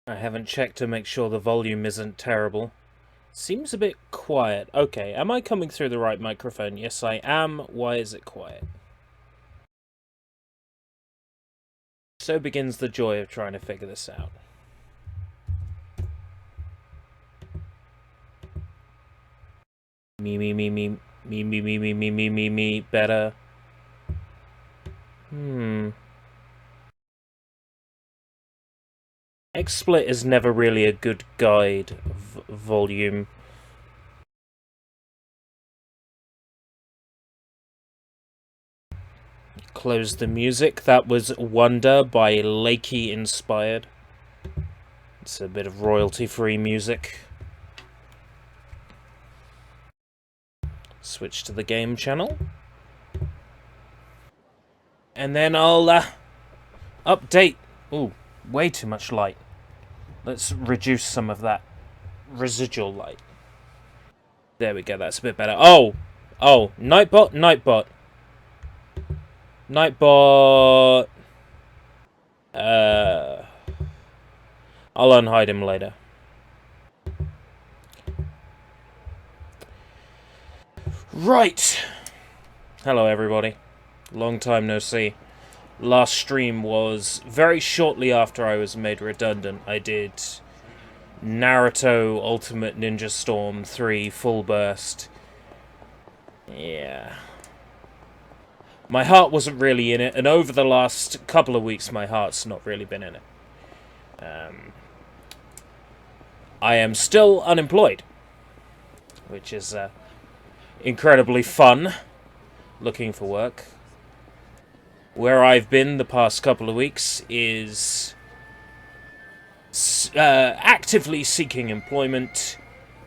I haven't checked to make sure the volume isn't terrible. Seems a bit quiet. Okay, am I coming through the right microphone? Yes, I am. Why is it quiet? So begins the joy of trying to figure this out. Me, better. XSplit is never really a good guide of volume. Close the music. That was Wonder by Lakey Inspired. It's a bit of royalty-free music. Switch to the game channel. And then I'll update. Ooh, way too much light. Let's reduce some of that residual light. There we go, that's a bit better. Oh, Nightbot. I'll unhide him later. Right. Hello, everybody. Long time no see. Last stream was very shortly after I was made redundant. I did Naruto Ultimate Ninja Storm 3 Full Burst. Yeah. My heart wasn't really in it, and over the last couple of weeks my heart's not really been in it. I am still unemployed, which is incredibly fun, looking for work. Where I've been the past couple of weeks is actively seeking employment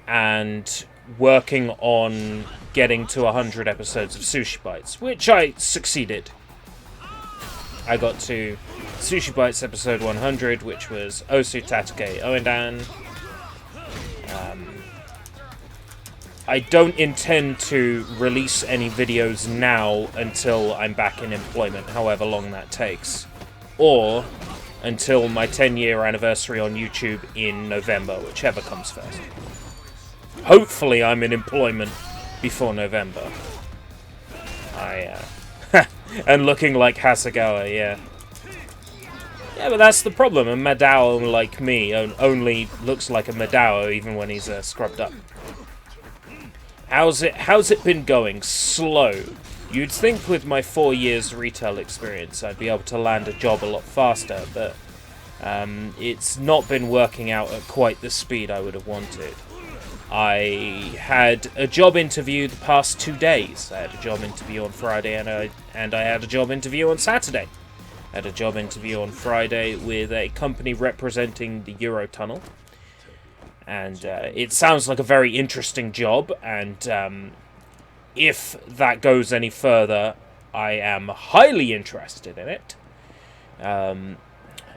and working on getting to 100 episodes of SushiBites, which I succeeded. I got to SushiBites episode 100, which was Osu Tatakae Ouendan. I don't intend to release any videos now until I'm back in employment, however long that takes. Or until my 10-year anniversary on YouTube in November, whichever comes first. Hopefully I'm in employment before November. And looking like Hasegawa, yeah. Yeah, but that's the problem. A Madao like me only looks like a Madao even when he's scrubbed up. How's it been going? Slow. You'd think with my 4 years retail experience I'd be able to land a job a lot faster, but it's not been working out at quite the speed I would have wanted. I had a job interview the past 2 days. I had a job interview on Friday and I had a job interview on Saturday. I had a job interview on Friday with a company representing the Eurotunnel. And it sounds like a very interesting job, and if that goes any further, I am highly interested in it. And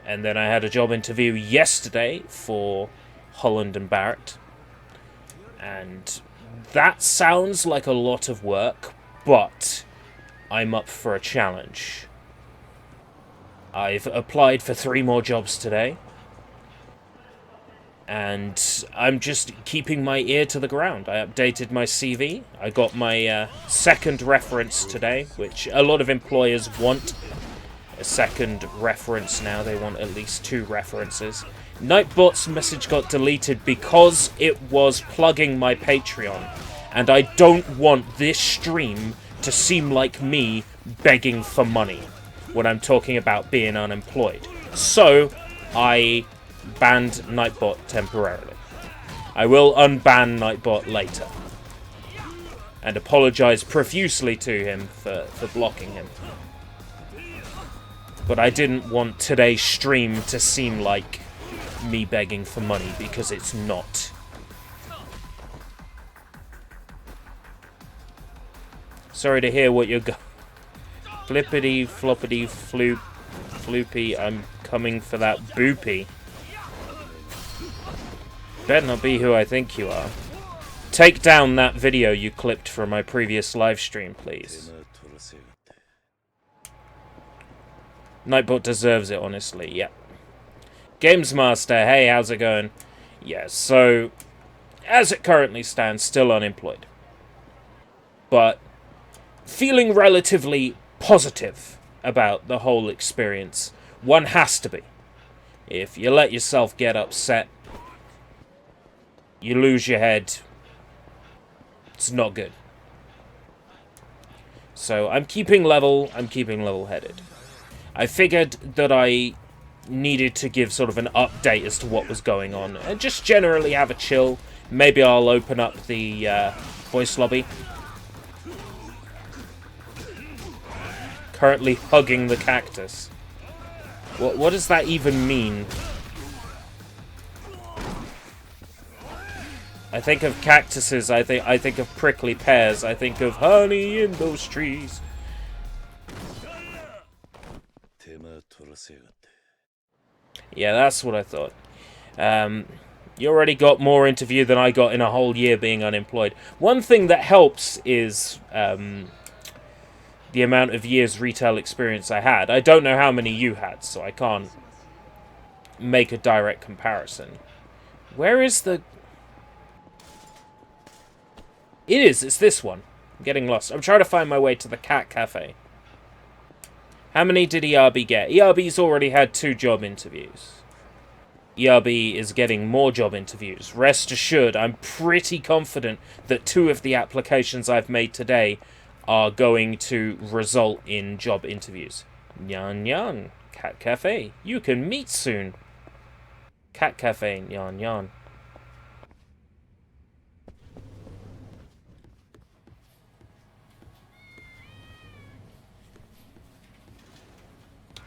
then I had a job interview yesterday for Holland and Barrett. And that sounds like a lot of work, but I'm up for a challenge. I've applied for 3 more jobs today. And I'm just keeping my ear to the ground. I updated my CV. I got my second reference today, which a lot of employers want a second reference now. They want at least 2 references. Nightbot's message got deleted because it was plugging my Patreon. And I don't want this stream to seem like me begging for money when I'm talking about being unemployed. So, I banned Nightbot temporarily. I will unban Nightbot later. And apologise profusely to him for blocking him. But I didn't want today's stream to seem like me begging for money, because it's not. Sorry to hear what you're flippity floppity floopy, I'm coming for that boopy. Better not be who I think you are. Take down that video you clipped from my previous live stream, please. Nightbot deserves it, honestly, yeah. Gamesmaster, hey, how's it going? Yeah, so, as it currently stands, still unemployed. But feeling relatively positive about the whole experience. One has to be. If you let yourself get upset, you lose your head. It's not good. So I'm keeping level-headed. I figured that I needed to give sort of an update as to what was going on, and just generally have a chill. Maybe I'll open up the voice lobby. Currently hugging the cactus. What does that even mean? I think of cactuses, I think of prickly pears, I think of honey in those trees. Yeah, that's what I thought. You already got more interview than I got in a whole year being unemployed. One thing that helps is the amount of years retail experience I had. I don't know how many you had, so I can't make a direct comparison. Where is the... It's this one. I'm getting lost. I'm trying to find my way to the cat cafe. How many did ERB get? ERB's already had 2 job interviews. ERB is getting more job interviews. Rest assured, I'm pretty confident that 2 of the applications I've made today are going to result in job interviews. Nyan nyan. Cat cafe. You can meet soon. Cat cafe. Nyan nyan.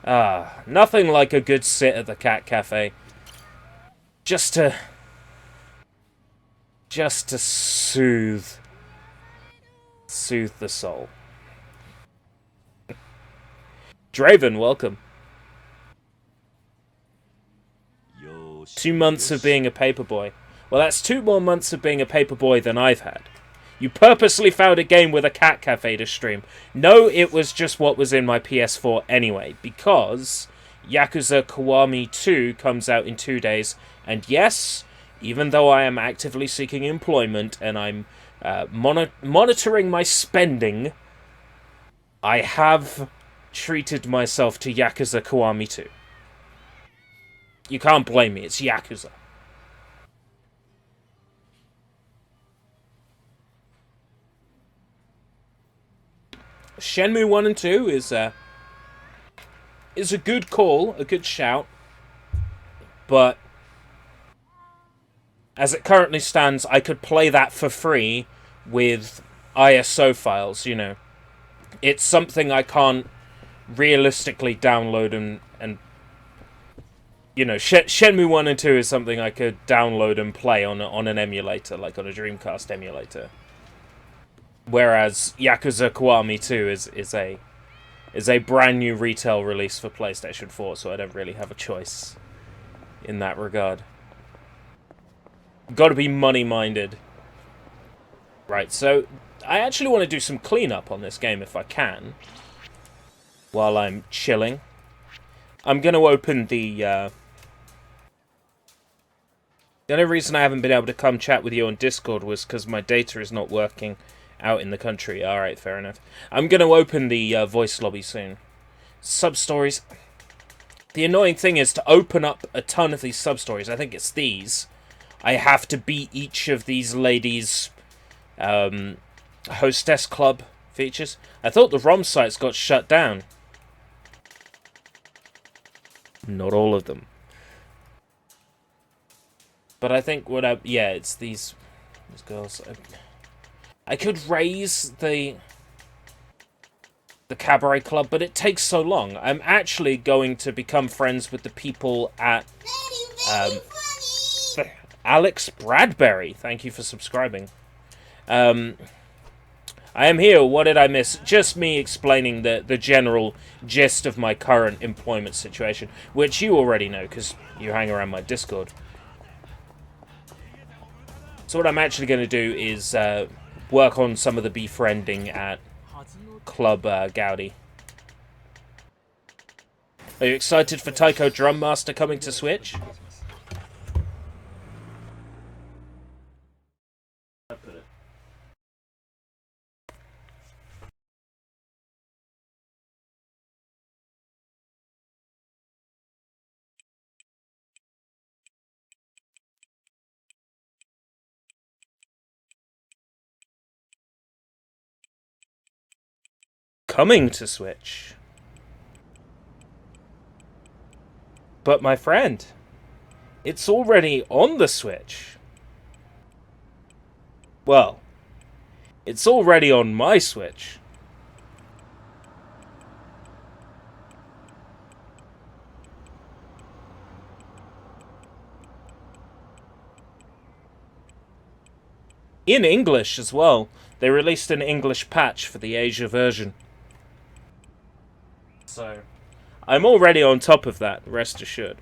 Ah, nothing like a good sit at the cat cafe. Just to soothe the soul. Draven, welcome. 2 months of being a paperboy. Well, that's 2 more months of being a paperboy than I've had. You purposely found a game with a cat cafe to stream. No, it was just what was in my PS4 anyway, because Yakuza Kiwami 2 comes out in 2 days, and yes, even though I am actively seeking employment and I'm monitoring my spending, I have treated myself to Yakuza Kiwami 2. You can't blame me, it's Yakuza. Shenmue 1 and 2 is a good call, a good shout, but as it currently stands, I could play that for free with ISO files, you know. It's something I can't realistically download and you know, Shenmue 1 and 2 is something I could download and play on an emulator, like on a Dreamcast emulator. Whereas Yakuza Kiwami 2 is a brand new retail release for PlayStation 4, so I don't really have a choice in that regard. Got to be money-minded. Right, so I actually want to do some cleanup on this game if I can, while I'm chilling. I'm going to open the only reason I haven't been able to come chat with you on Discord was because my data is not working out in the country. Alright, fair enough. I'm going to open the voice lobby soon. Sub-stories. The annoying thing is to open up a ton of these sub-stories. I think it's these. I have to beat each of these ladies' hostess club features. I thought the ROM sites got shut down. Not all of them. But I think yeah, it's these girls. I could raise the cabaret club, but it takes so long. I'm actually going to become friends with the people at Alex Bradbury. Thank you for subscribing. I am here. What did I miss? Just me explaining the general gist of my current employment situation, which you already know because you hang around my Discord. So what I'm actually going to do is work on some of the befriending at Club Gaudi. Are you excited for Taiko Drum Master coming to Switch? Coming to Switch. But my friend, it's already on the Switch. Well, it's already on my Switch. In English as well. They released an English patch for the Asia version. So, I'm already on top of that, rest assured.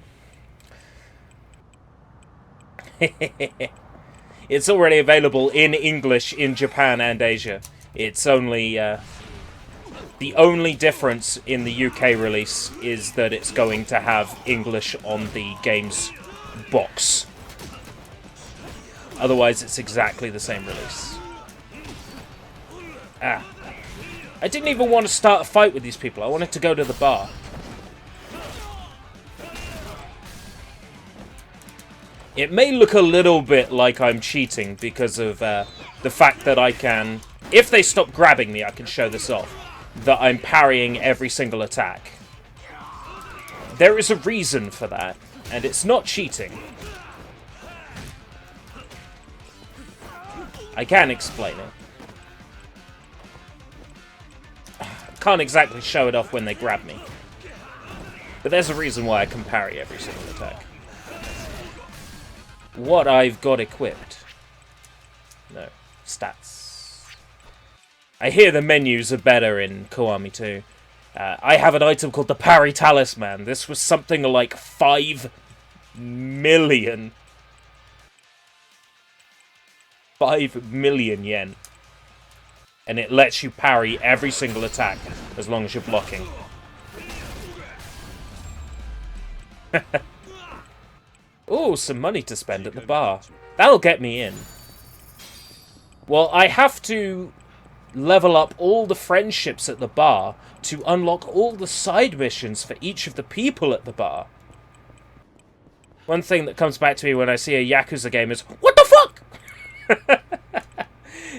It's already available in English in Japan and Asia. It's only... the only difference in the UK release is that it's going to have English on the game's box. Otherwise, it's exactly the same release. Ah. I didn't even want to start a fight with these people. I wanted to go to the bar. It may look a little bit like I'm cheating because of the fact that I can... If they stop grabbing me, I can show this off. That I'm parrying every single attack. There is a reason for that, and it's not cheating. I can explain it. Can't exactly show it off when they grab me. But there's a reason why I can parry every single attack. What I've got equipped. No. Stats. I hear the menus are better in Kiwami 2. I have an item called the Parry Talisman. This was something like 5 million. 5 million yen. And it lets you parry every single attack as long as you're blocking. Ooh, some money to spend at the bar. That'll get me in. Well, I have to level up all the friendships at the bar to unlock all the side missions for each of the people at the bar. One thing that comes back to me when I see a Yakuza game is, what the fuck?!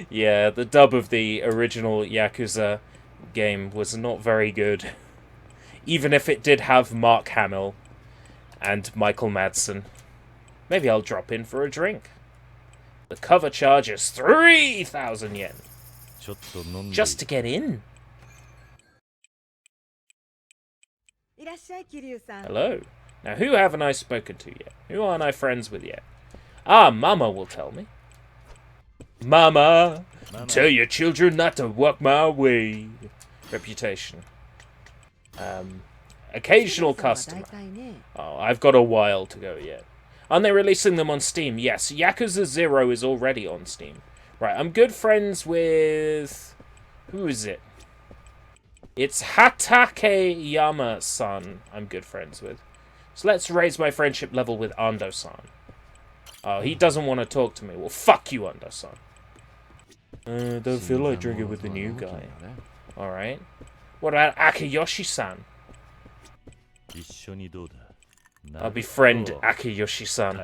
Yeah, the dub of the original Yakuza game was not very good. Even if it did have Mark Hamill and Michael Madsen. Maybe I'll drop in for a drink. The cover charge is 3,000 yen. Just to get in. Hello. Now, who haven't I spoken to yet? Who aren't I friends with yet? Ah, Mama will tell me. Mama, tell your children not to walk my way. Reputation. Occasional customer. Oh, I've got a while to go yet. Aren't they releasing them on Steam? Yes, Yakuza 0 is already on Steam. Right, I'm good friends with... Who is it? It's Tatakae Yama-san I'm good friends with. So let's raise my friendship level with Ando-san. Oh, he doesn't want to talk to me. Well, fuck you, Ando-san. Don't feel like drinking with the new guy. Alright. What about Akiyoshi-san? I'll befriend Akiyoshi-san.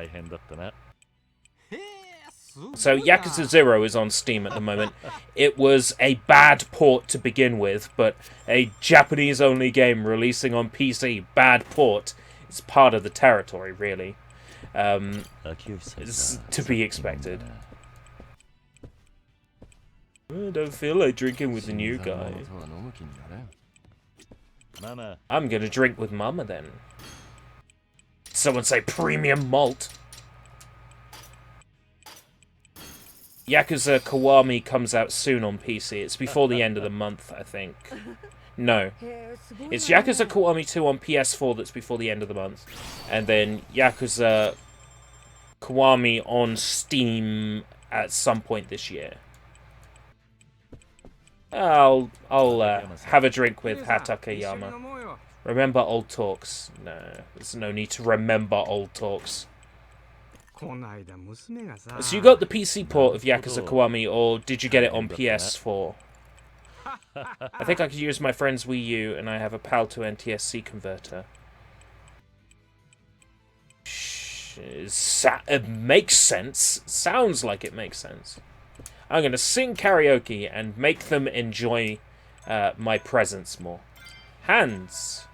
So, Yakuza 0 is on Steam at the moment. It was a bad port to begin with, but a Japanese-only game releasing on PC, bad port, is part of the territory, really. It's to be expected. I don't feel like drinking with the new guy. I'm gonna drink with Mama, then. Someone say premium malt. Yakuza Kiwami comes out soon on PC. It's before the end of the month, I think. No. It's Yakuza Kiwami 2 on PS4 that's before the end of the month. And then Yakuza Kiwami on Steam at some point this year. I'll have a drink with Tatakae Yama. Remember old talks. No, there's no need to remember old talks. So you got the PC port of Yakuza Kiwami, or did you get it on PS4? I think I could use my friend's Wii U, and I have a PAL to NTSC converter. It makes sense. Sounds like it makes sense. I'm going to sing karaoke and make them enjoy my presence more. Hands.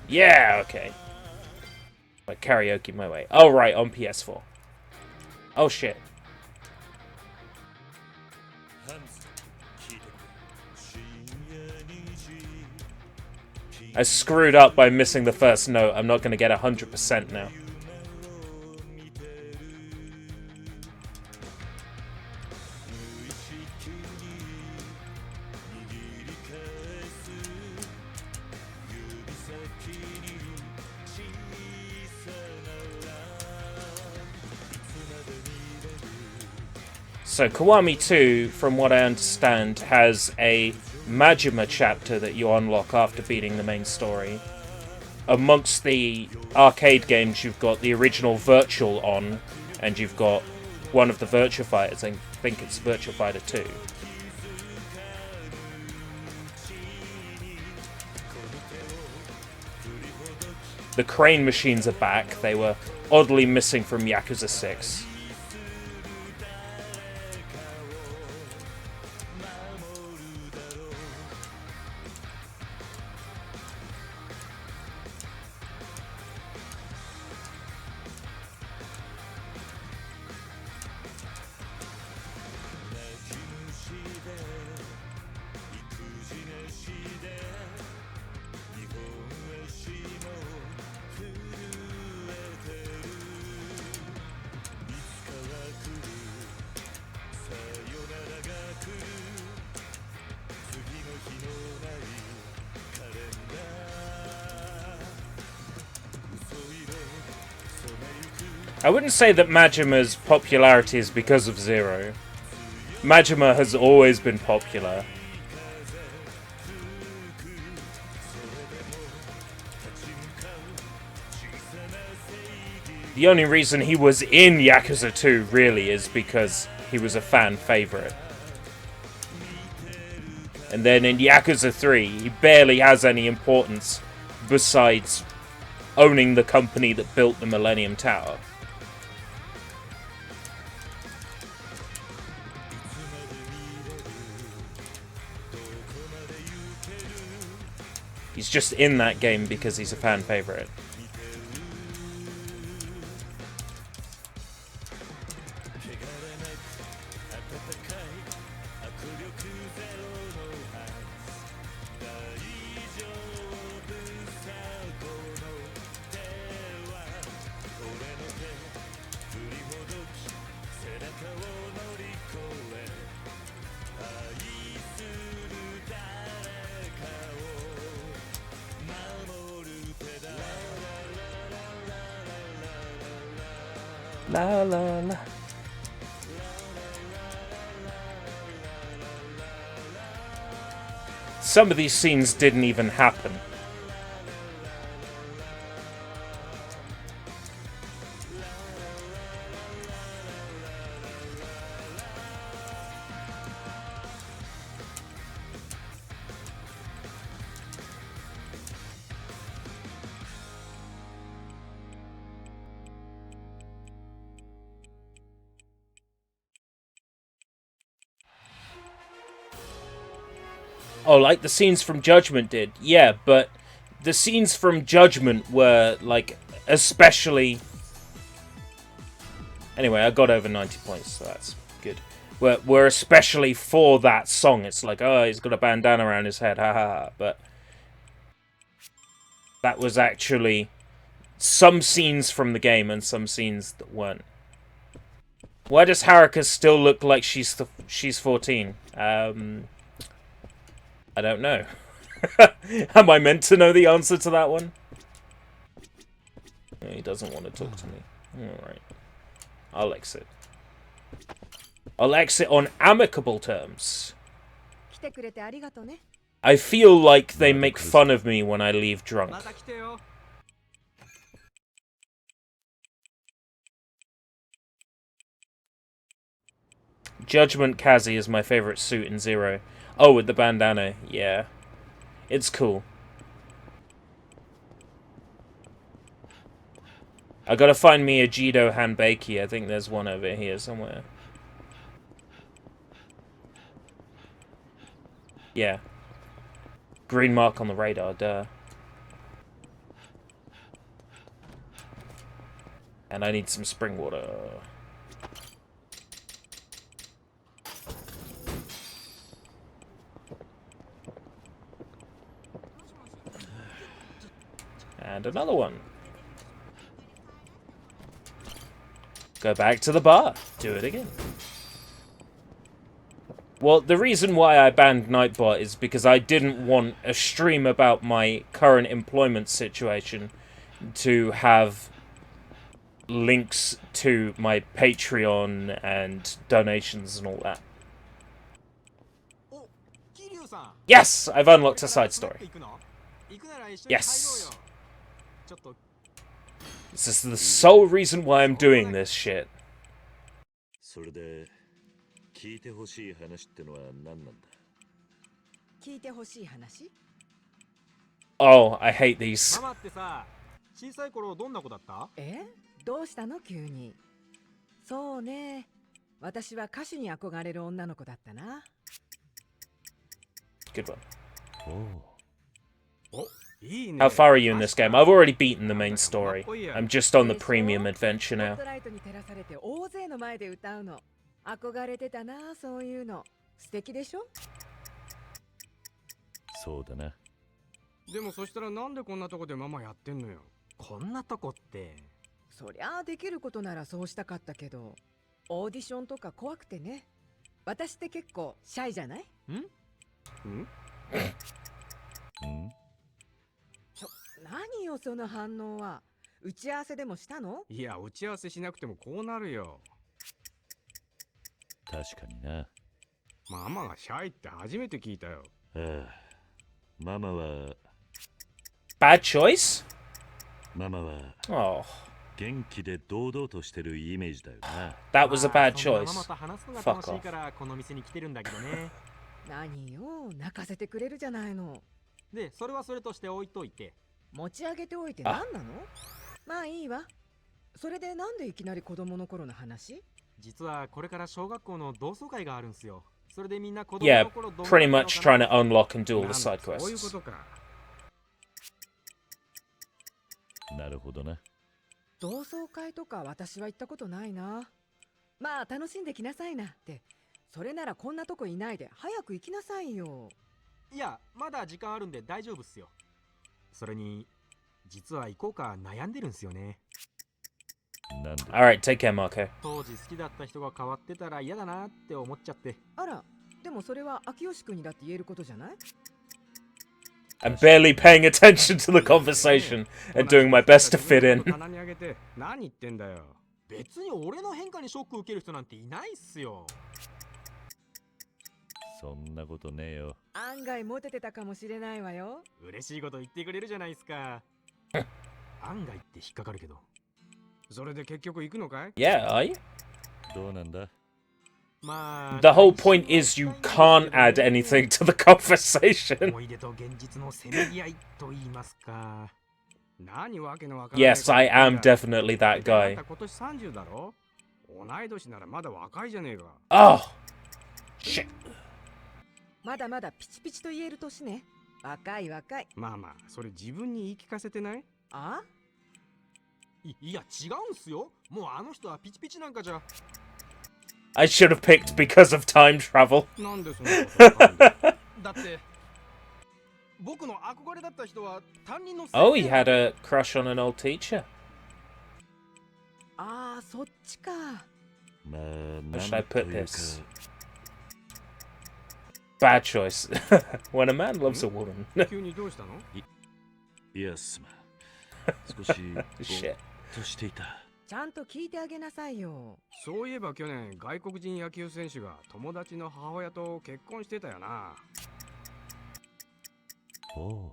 Yeah, okay. Like karaoke my way. Oh, right, on PS4. Oh, shit. I screwed up by missing the first note. I'm not going to get 100% now. So Kiwami 2, from what I understand, has a Majima chapter that you unlock after beating the main story. Amongst the arcade games, you've got the original Virtual on, and you've got one of the Virtua Fighters. I think it's Virtua Fighter 2. The crane machines are back. They were oddly missing from Yakuza 6. I wouldn't say that Majima's popularity is because of Zero. Majima has always been popular. The only reason he was in Yakuza 2, really, is because he was a fan favorite. And then in Yakuza 3, he barely has any importance besides owning the company that built the Millennium Tower. He's just in that game because he's a fan favorite. La la la. Some of these scenes didn't even happen. Oh, like the scenes from Judgment did. Yeah, but the scenes from Judgment were, like, especially... Anyway, I got over 90 points, so that's good. Were especially for that song. It's like, oh, he's got a bandana around his head, ha ha ha. But that was actually some scenes from the game and some scenes that weren't. Why does Haruka still look like she's 14? I don't know. Am I meant to know the answer to that one? No, he doesn't want to talk to me. Alright. I'll exit. I'll exit on amicable terms. I feel like they make fun of me when I leave drunk. Judgment Kazi is my favorite suit in Zero. Oh, with the bandana. Yeah. It's cool. I gotta find me a Jido Hanbeki. I think there's one over here somewhere. Yeah. Green mark on the radar, duh. And I need some spring water. And another one. Go back to the bar. Do it again. Well, the reason why I banned Nightbot is because I didn't want a stream about my current employment situation to have links to my Patreon and donations and all that. Yes! I've unlocked a side story. Yes! This is the sole reason why I'm doing this shit. Oh, I hate these. どうしたの急に。そうね。私は歌手に憧れる女の子だったな。Good one. How far are you in this game? I've already beaten the main story. I'm just on the premium adventure now. 大勢の前で歌うの。憧れてたな、そういうの。素敵でしょ？そうだな。でもそしたらなんでこんなとこでママやってんのよ。こんなとこって。そりゃあできることならそうしたかったけど、オーディションとか怖くてね。私って結構シャイじゃない？ん？何よその反応は。打ち合わせでもしたの？いや、打ち合わせしなくてもこうなるよ。確かにな。ママがシャイって初めて聞いたよ。ああ、ママは。Bad choice? ママは。Oh. 元気で堂々としてるイメージだよな。 That was a bad そんな choice. ママと話すのが Fuck 楽しい off. からこの店に来てるんだけどね。何よ、泣かせてくれるじゃないの。で、それはそれとして置いといて。持ち上げておいて何なの？まあいいわ。それでなんでいきなり子供の頃の話？実はこれから小学校の同窓会があるんすよ。それでみんな子供 Yeah, の頃どう pretty なっ much たの trying か to unlock and do all な。 the side そういうこ quests. とか。なるほどな。同窓会とか私は行ったことないな。まあ楽しんできなさいなって。それならこんなとこいないで早く行きなさいよ。いや、まだ時間あるんで大丈夫っすよ。それに、実は行こうか悩んでるんすよね。なんで Alright, take care, Marco. 当時好きだった人が変わってたら嫌だなって思っちゃって。あら、でもそれは秋吉君にだって言えることじゃない？ I'm barely paying attention to the conversation and doing my best to fit in. 棚にあげて何言ってんだよ。別に俺の変化にショック受ける人なんていないっすよ。そんなことねえよ。案外モテてたかもしれないわよ。嬉しいこと言ってくれるじゃないっすか。案外って引っかかるけど。それで結局行くのかい？ Yeah, are you? どうなんだ？まあ、 The whole point is you can't add anything to the conversation. 思い出と現実のせめぎ合いと言いますか。何わけのわからない。 Yes, I am definitely that あん guy. た今年30だろ？同い年ならまだ若いじゃねえか。 Oh! Shit. まだまだピチピチと言える年ね。若い若い。まあまあ、それ自分に言い聞かせてない？あ？いや、違うんすよ。もうあの人はピチピチなんかじゃ。I should have picked because of time travel. なんでそんなことわかるんだよ。だって僕の憧れだった人は担任の先生。 Oh, he had a crush on an old teacher. ああ、そっちか。まあ、 Where should I なんと put いうか this? Bad choice. When a man loves a woman. 急にどうしたの？いやすまん。少しぼー Shit. っとしていた。ちゃんと聞いてあげなさいよ。そういえば去年外国人野球選手が友達の母親と結婚してたよな。おう。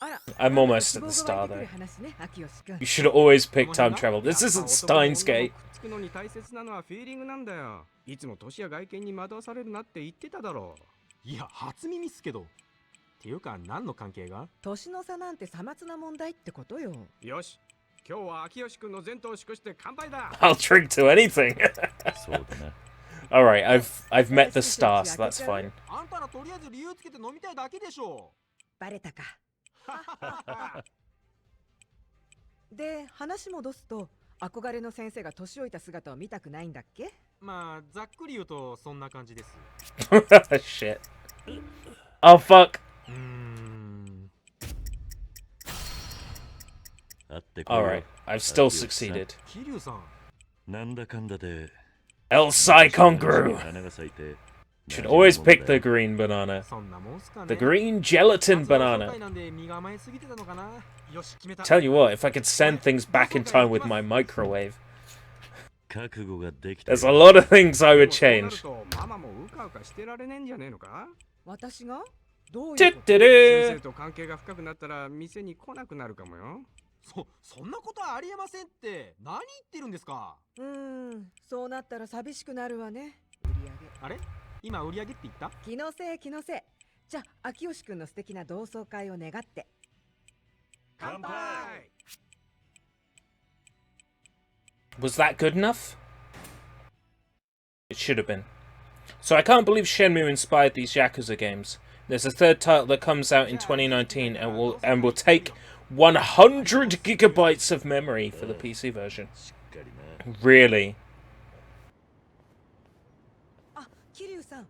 あら、 I'm almost at the 希望が湧 star いてくる though. 話ね、秋吉君。 You should always pick time travel. This isn't やっぱ Steins 男 Gate. と女のくっつくのに大切なのはフィーリングなんだよ。いつも年や外見に惑わされるなって言ってただろう。いや、初耳っすけど。っていうか何の関係が？年の差なんてさまつな問題ってことよ。よし、今日は秋吉君の前途を祝して乾杯だ。 I'll drink to anything. そうだな。 Alright, I've met the star, so that's fine. あんたらとりあえず理由つけて飲みたいだけでしょ。バレたか。で、話戻すと、憧れの先生が年老いた姿を見たくないんだっけ？まあ、ざっくり言うとそんな感じです。Shit. Oh, fuck. 会ってこいよ。 Alright, I've still succeeded. 桐生さん。なんだかんだで El Sai Kongru. 花が咲いて Should always pick the green banana. そんなもんすかね。 The green gelatin 初同窓 banana. 会なんで身構えすぎてたのかな。よし、決めた。 Tell you what, if I could send things back in time with my microwave, 覚悟ができた there's a lot of things I would そうなる change. とママもうかうかしてられねえんじゃねえのか。私が？どういうこと？先生 Do-do-do. と関係が深くなったら店に来なくなるかもよ。そんなことはありえませんって。何言ってるんですか。そうなったら寂しくなるわね。売り上げ。あれ、今売り上げって言った？気のせい気のせい。じゃあ秋吉君の素敵な同窓会を願って。乾杯。 Was that good enough? It should have been. So I can't believe Shenmue inspired these Yakuza games. There's a third title that comes out in 2019 and will take 100 gigabytes of memory for the PC version. しっかりな。 Really? あ、桐生さん。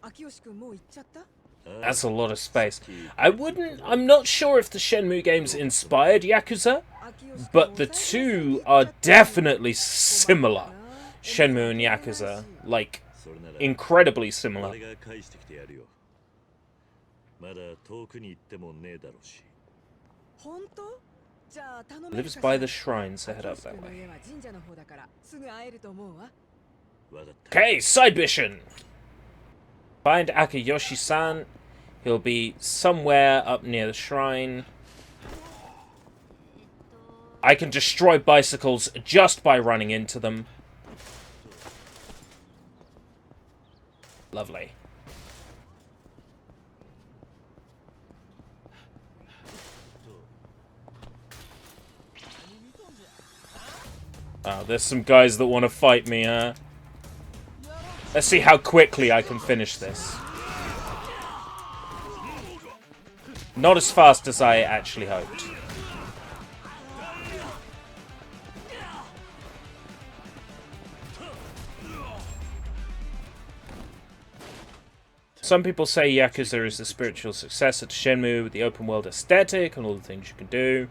秋吉君もう行っちゃった？ That's a lot of space. I'm not sure if the Shenmue games inspired Yakuza, but the two are definitely similar. Shenmue and Yakuza, like, それなら incredibly similar. 俺が返してきてやるよ。まだ遠くに行ってもねえだろうし。本当？じゃあ頼めるかし Lives ら。 by the shrine, so head up that 秋吉君の way. 家は神社の方だからすぐ会えると思うわ。わかった。 Okay, side mission! Find Akayoshi-san. He'll be somewhere up near the shrine. I can destroy bicycles just by running into them. Lovely. Oh, there's some guys that want to fight me, huh? Let's see how quickly I can finish this. Not as fast as I actually hoped. Some people say Yakuza is the spiritual successor to Shenmue with the open world aesthetic and all the things you can do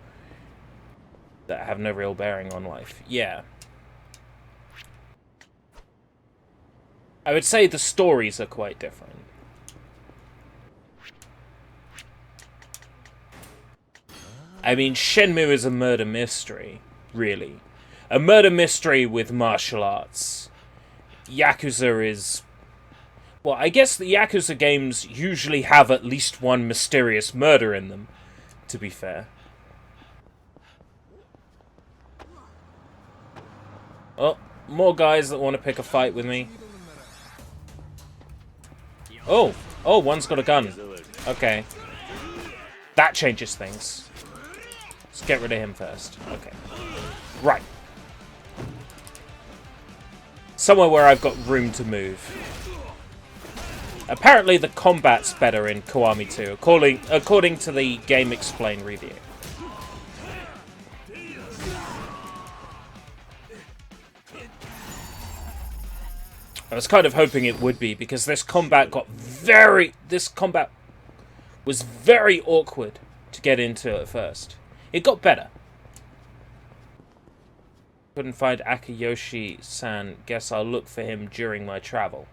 that have no real bearing on life. Yeah. I would say the stories are quite different. I mean, Shenmue is a murder mystery, really. A murder mystery with martial arts. Yakuza is... Well, I guess the Yakuza games usually have at least one mysterious murder in them, to be fair. Oh, more guys that want to pick a fight with me. Oh, one's got a gun. Okay. That changes things. Let's get rid of him first. Okay. Right. Somewhere where I've got room to move. Apparently the combat's better in Kiwami 2, according to the Game Explain review. I was kind of hoping it would be, because this combat was very awkward to get into at first. It got better. Couldn't find Akiyoshi-san. Guess I'll look for him during my travel.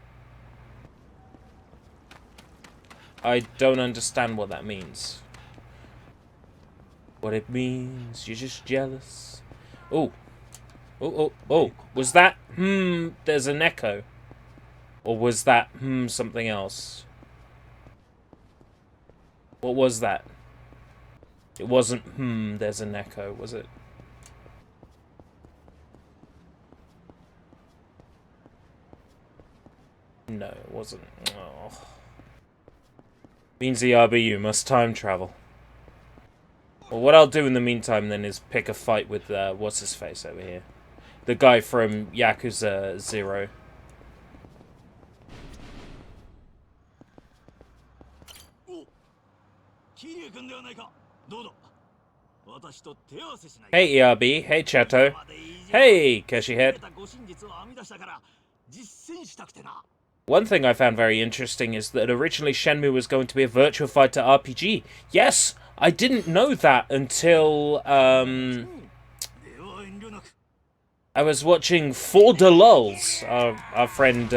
I don't understand what that means. What it means, you're just jealous. Oh. Was that, there's an echo. Or was that, something else? What was that? It wasn't, there's an echo, was it? No, it wasn't. Oh. Means ERB, you must time travel. Well, what I'll do in the meantime then is pick a fight with, what's-his-face over here. The guy from Yakuza 0. Hey ERB, hey Chato. Hey Keshihead. One thing I found very interesting is that originally Shenmue was going to be a Virtua Fighter RPG. Yes, I didn't know that until I was watching For the Lulz, our friend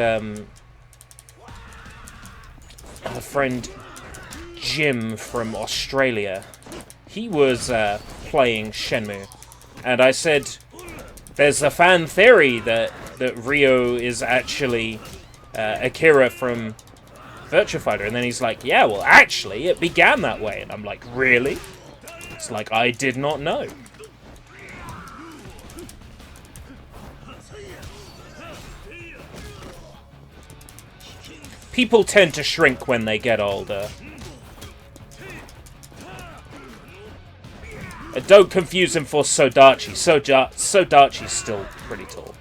Jim from Australia. He was playing Shenmue, and I said, "There's a fan theory that Ryo is actually Akira from Virtua Fighter," and then he's like, "Yeah, well, actually, it began that way," and I'm like, "Really?" It's like I did not know. People tend to shrink when they get older. Don't confuse him for Sodachi. Sodachi's still pretty tall.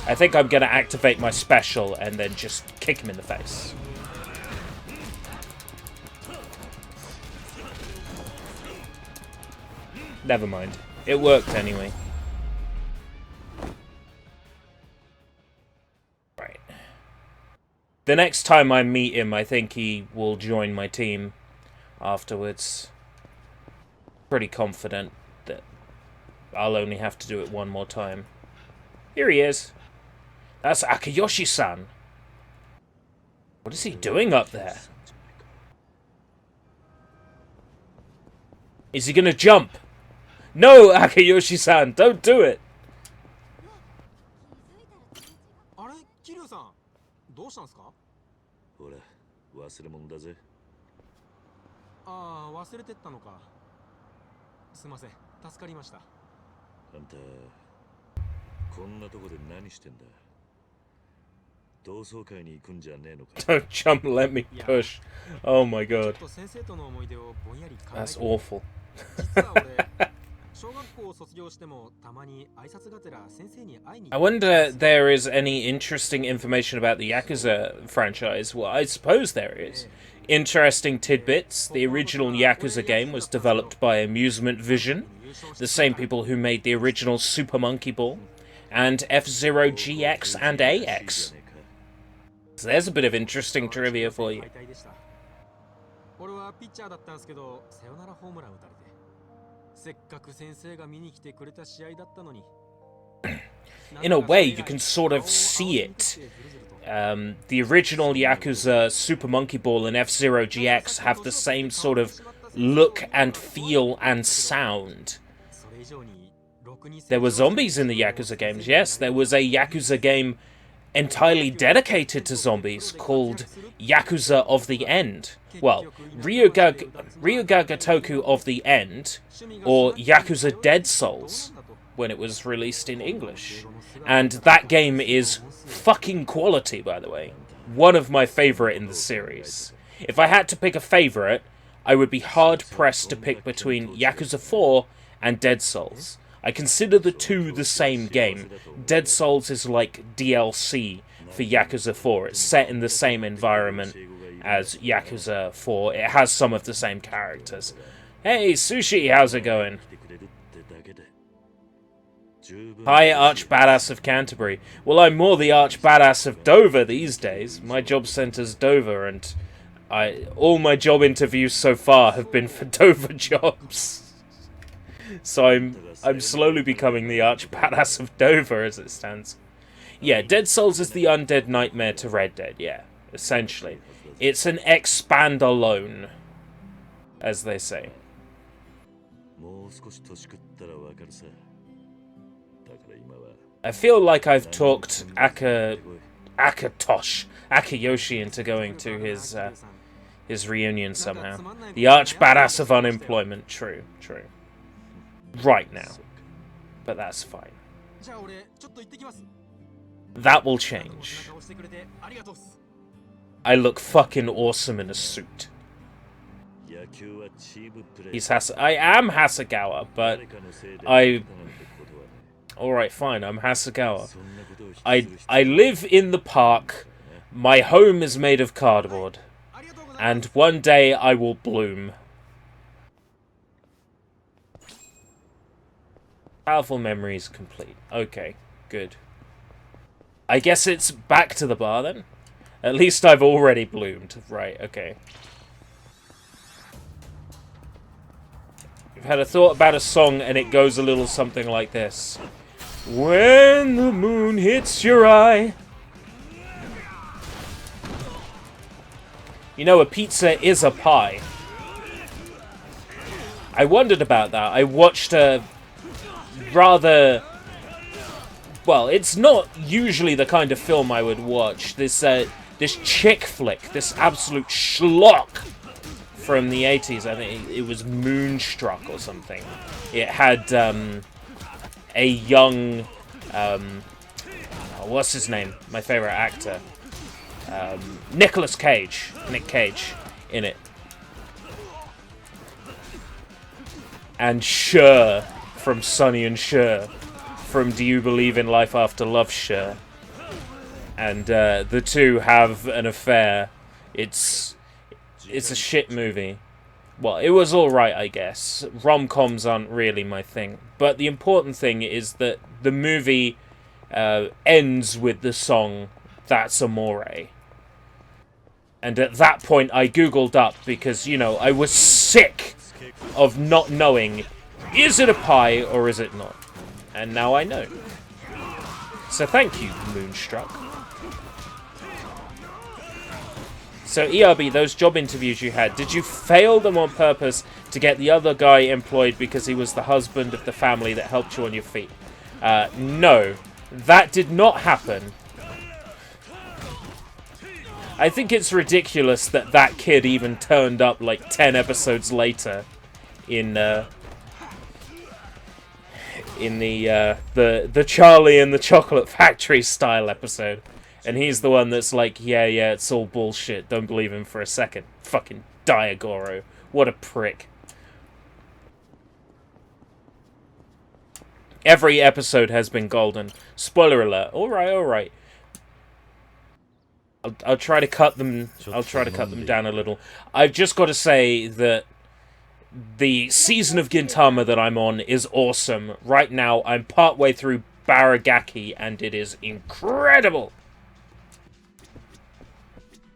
I think I'm going to activate my special and then just kick him in the face. Never mind. It worked anyway. Right. The next time I meet him, I think he will join my team afterwards. Pretty confident that I'll only have to do it one more time. Here he is. That's Akiyoshi-san. What is he doing up there? Is he gonna jump? No, Akiyoshi-san, don't do it. うしたんすか？ほら、忘れ物だぜ。ああ、忘れてったのか。すいません、助かりました。あんた、こんなとこで何してんだ？同窓会に行くんじゃねえのか？ Don't jump, let me push. Oh my ちょ god. っと先生との思い出をぼんやり考え That's て。 awful. 実は俺、小学校を卒業してもたまに挨拶がてら先生に会いに。 I wonder there is any interesting information about the Yakuza franchise. Well, I suppose there is. Interesting tidbits. The original Yakuza game was developed by Amusement Vision, the same people who made the original Super Monkey Ball, and F-Zero GX and AX. So there's a bit of interesting trivia for you. 俺はピッチャーだったんですけど、サヨナラホームラン打たれて。せっかく先生が見に来てくれた試合だったのに。 In a way, you can sort of see it. The original Yakuza Super Monkey Ball and F-Zero GX have the same sort of look and feel and sound. There were zombies in the Yakuza games, yes. There was a Yakuza game entirely dedicated to zombies called Yakuza of the End. Well, Ryuga of the End, or Yakuza Dead Souls, when it was released in English. And that game is fucking quality, by the way. One of my favourite in the series. If I had to pick a favourite, I would be hard-pressed to pick between Yakuza 4 and Dead Souls. I consider the two the same game. Dead Souls is like DLC for Yakuza 4. It's set in the same environment as Yakuza 4. It has some of the same characters. Hey, Sushi, how's it going? Hi, Arch Badass of Canterbury. Well, I'm more the Arch Badass of Dover these days. My job centre's Dover, and all my job interviews so far have been for Dover jobs. So I'm slowly becoming the Arch Badass of Dover as it stands. Yeah, Dead Souls is the undead nightmare to Red Dead, yeah, essentially. It's an expand alone, as they say. I feel like I've talked Akayoshi into going to his reunion somehow. The Arch Badass of Unemployment, true. Right now. But that's fine. That will change. I look fucking awesome in a suit. I am Hasegawa, but Alright, fine, I'm Hasegawa. I live in the park, my home is made of cardboard, and one day I will bloom. Powerful memories complete. Okay, good. I guess it's back to the bar then? At least I've already bloomed. Right, okay. You've had a thought about a song and it goes a little something like this. When the moon hits your eye. You know, a pizza is a pie. I wondered about that. I watched a rather... Well, it's not usually the kind of film I would watch. This chick flick, this absolute schlock from the 80s. I think it was Moonstruck or something. It had a young... what's his name? My favourite actor. Nick Cage, in it. And Cher from Sonny and Cher. From Do You Believe in Life After Love, Cher. And the two have an affair. It's a shit movie. Well, it was alright, I guess. Rom-coms aren't really my thing. But the important thing is that the movie ends with the song That's Amore. And at that point I googled up because, you know, I was sick of not knowing, is it a pie or is it not? And now I know. So thank you, Moonstruck. So ERB, those job interviews you had, did you fail them on purpose to get the other guy employed because he was the husband of the family that helped you on your feet? No, that did not happen. I think it's ridiculous that that kid even turned up like 10 episodes later in the Charlie and the Chocolate Factory style episode. And he's the one that's like, yeah, it's all bullshit. Don't believe him for a second. Fucking Diagoro. What a prick. Every episode has been golden. Spoiler alert. Alright. I'll try to cut them. I'll try to cut them down a little. I've just got to say that the season of Gintama that I'm on is awesome. Right now, I'm partway through Baragaki, and it is incredible.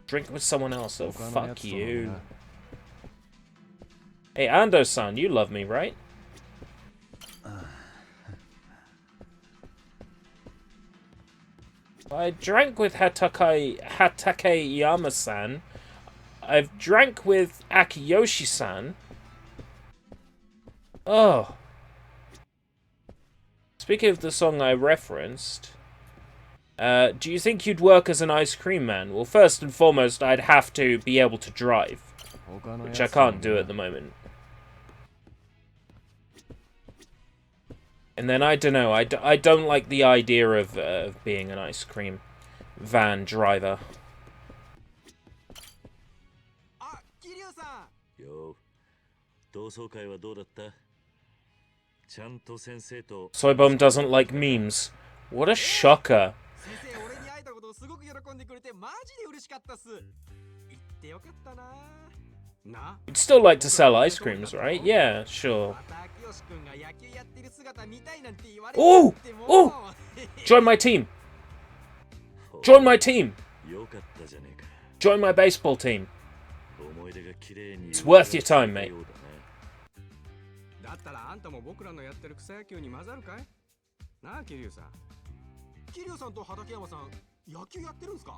Drink with someone else. Oh, fuck you. Hey, Ando-san, you love me, right? I drank with Tatakae Yama-san. I've drank with Akiyoshi-san. Oh. Speaking of the song I referenced, do you think you'd work as an ice cream man? Well, first and foremost, I'd have to be able to drive, which I can't do at the moment. And then, I don't know, I don't like the idea of being an ice cream van driver. Yo, 同窓会はどうだった? ちゃんと先生と Soybom doesn't like memes. What a shocker. You'd still like to sell ice creams, right? Yeah, sure. Oh! Oh! Join my team! Join my team! Join my baseball team. It's worth your time, mate. だったらあんたも僕らのやってる草野球に混ざるかい？なあ、桐生さん。桐生さんと畠山さん、野球やってるんすか？ま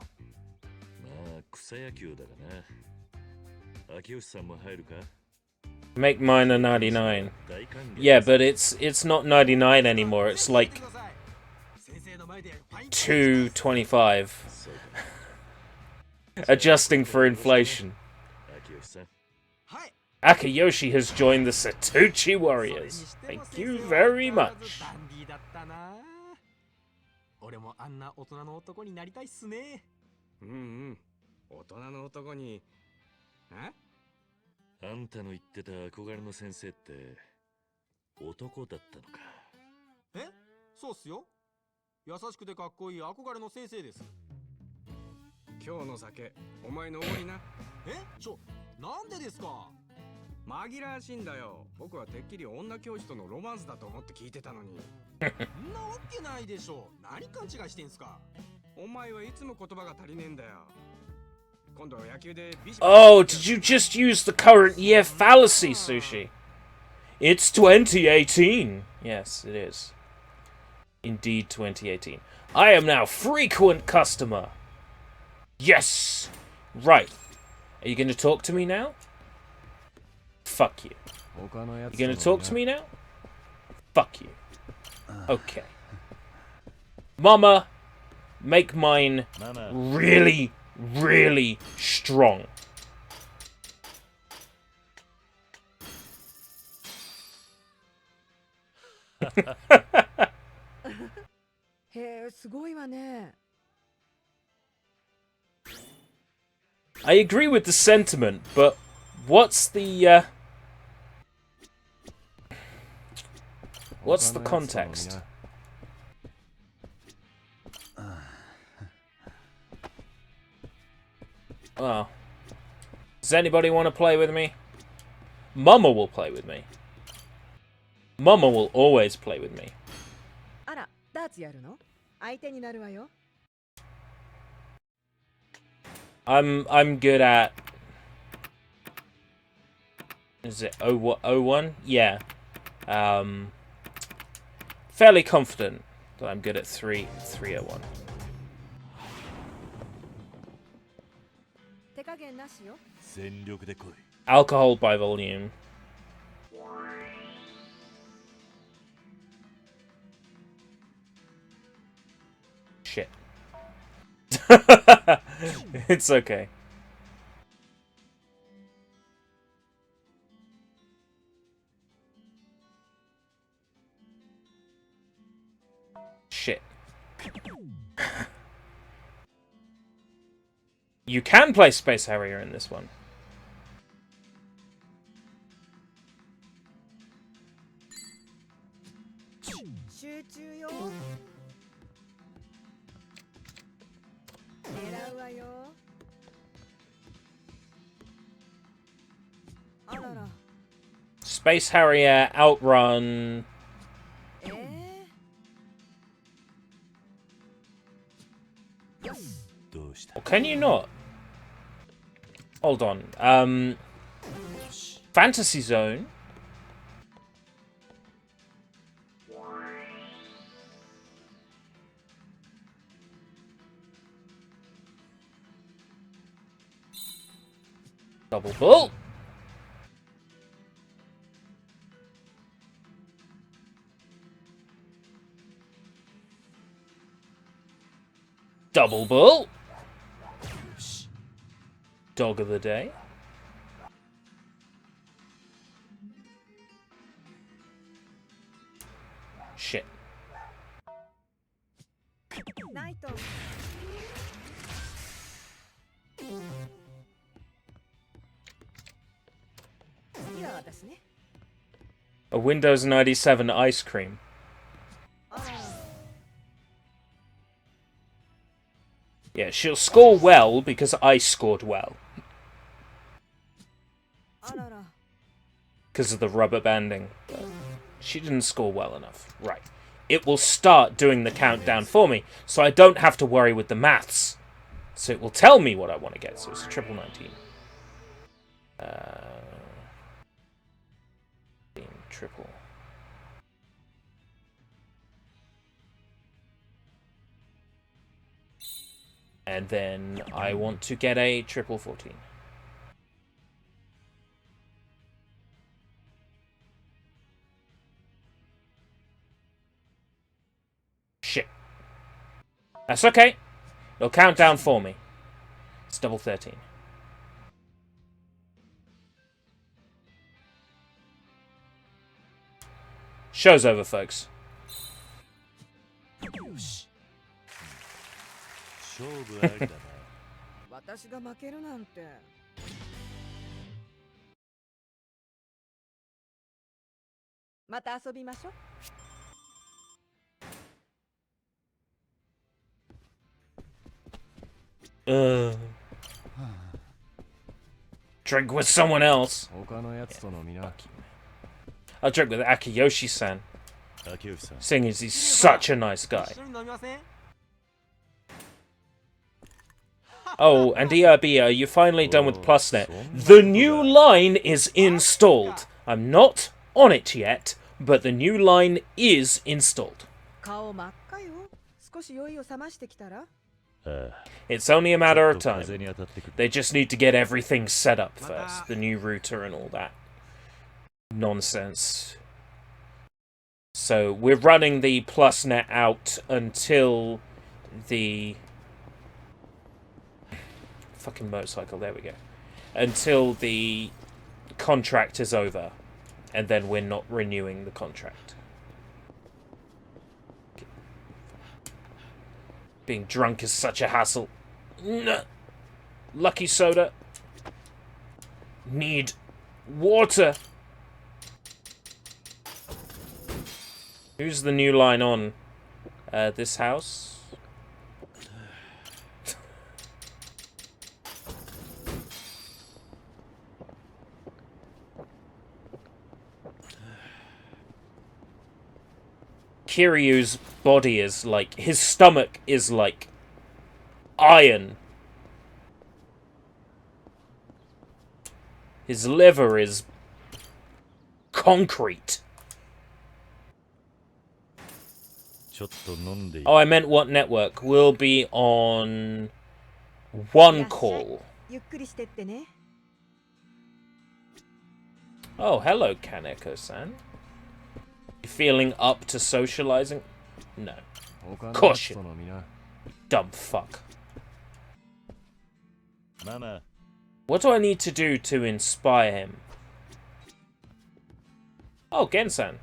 あ、草野球だがな。秋吉さんも入るか？ Make mine a 99. Yeah, but it's not 99 anymore. It's like 225. Adjusting for inflation. Akiyoshi has joined the Satoshi Warriors. Thank you very much. 俺もあんな大人の男になりたいっすね。うんうん。大人の男に。え？あんたの言ってた憧れの先生って男だったのか。え？そうっすよ。優しくてかっこいい憧れの先生です。今日の酒、お前のおごりな。え？なんでですか？紛らわしいんだよ。僕はてっきり女教師とのロマンスだと思って聞いてたのに。そんなわけないでしょ。何勘違いしてんすか。お前はいつも言葉が足りねえんだよ。今度は野球でビシ。Oh, did you just use the current year fallacy, Sushi? It's 2018. Yes, it is. Indeed 2018. I am now frequent customer. Yes. Right. Are you going to talk to me now? Fuck you. You gonna talk to me now? Fuck you. Okay. Mama, make mine really, really strong. I agree with the sentiment, but what's the context? Well, does anybody want to play with me? Mama will play with me. Mama will always play with me. I'm good at. Is it 01? Yeah. Fairly confident that I'm good at 301. Alcohol by volume. Shit. It's okay. Shit. You can play Space Harrier in this one. Space Harrier, Outrun. Or can you not? Hold on. Fantasy Zone. Double Bull. Double Bull. Dog of the Day. Shit. A Windows 97 ice cream. Yeah, she'll score well because I scored well. Because of the rubber banding. But she didn't score well enough. Right. It will start doing the countdown for me, so I don't have to worry with the maths. So it will tell me what I want to get. So it's a triple 19. Triple. And then I want to get a triple 14. Shit. That's okay. It'll count down for me. It's double 13. Show's over, folks. Drink with someone else. Yeah. I'll drink with Akiyoshi-san. Seeing as he's such a nice guy. Oh, and ERB, you're finally done with PlusNet. The new line is installed. I'm not on it yet, but the new line is installed. It's only a matter of time. They just need to get everything set up first. The new router and all that nonsense. So we're running the PlusNet out until the fucking motorcycle, there we go. Until the contract is over. And then we're not renewing the contract. Being drunk is such a hassle. Lucky soda. Need water. Who's the new line on? This house? Kiryu's body is like... His stomach is like... iron. His liver is... concrete. Oh, I meant what network? We'll be on... one call. Oh, hello, Kaneko-san. You feeling up to socializing? No. Caution. Dumb fuck. Mama. What do I need to do to inspire him? Oh, Gensan.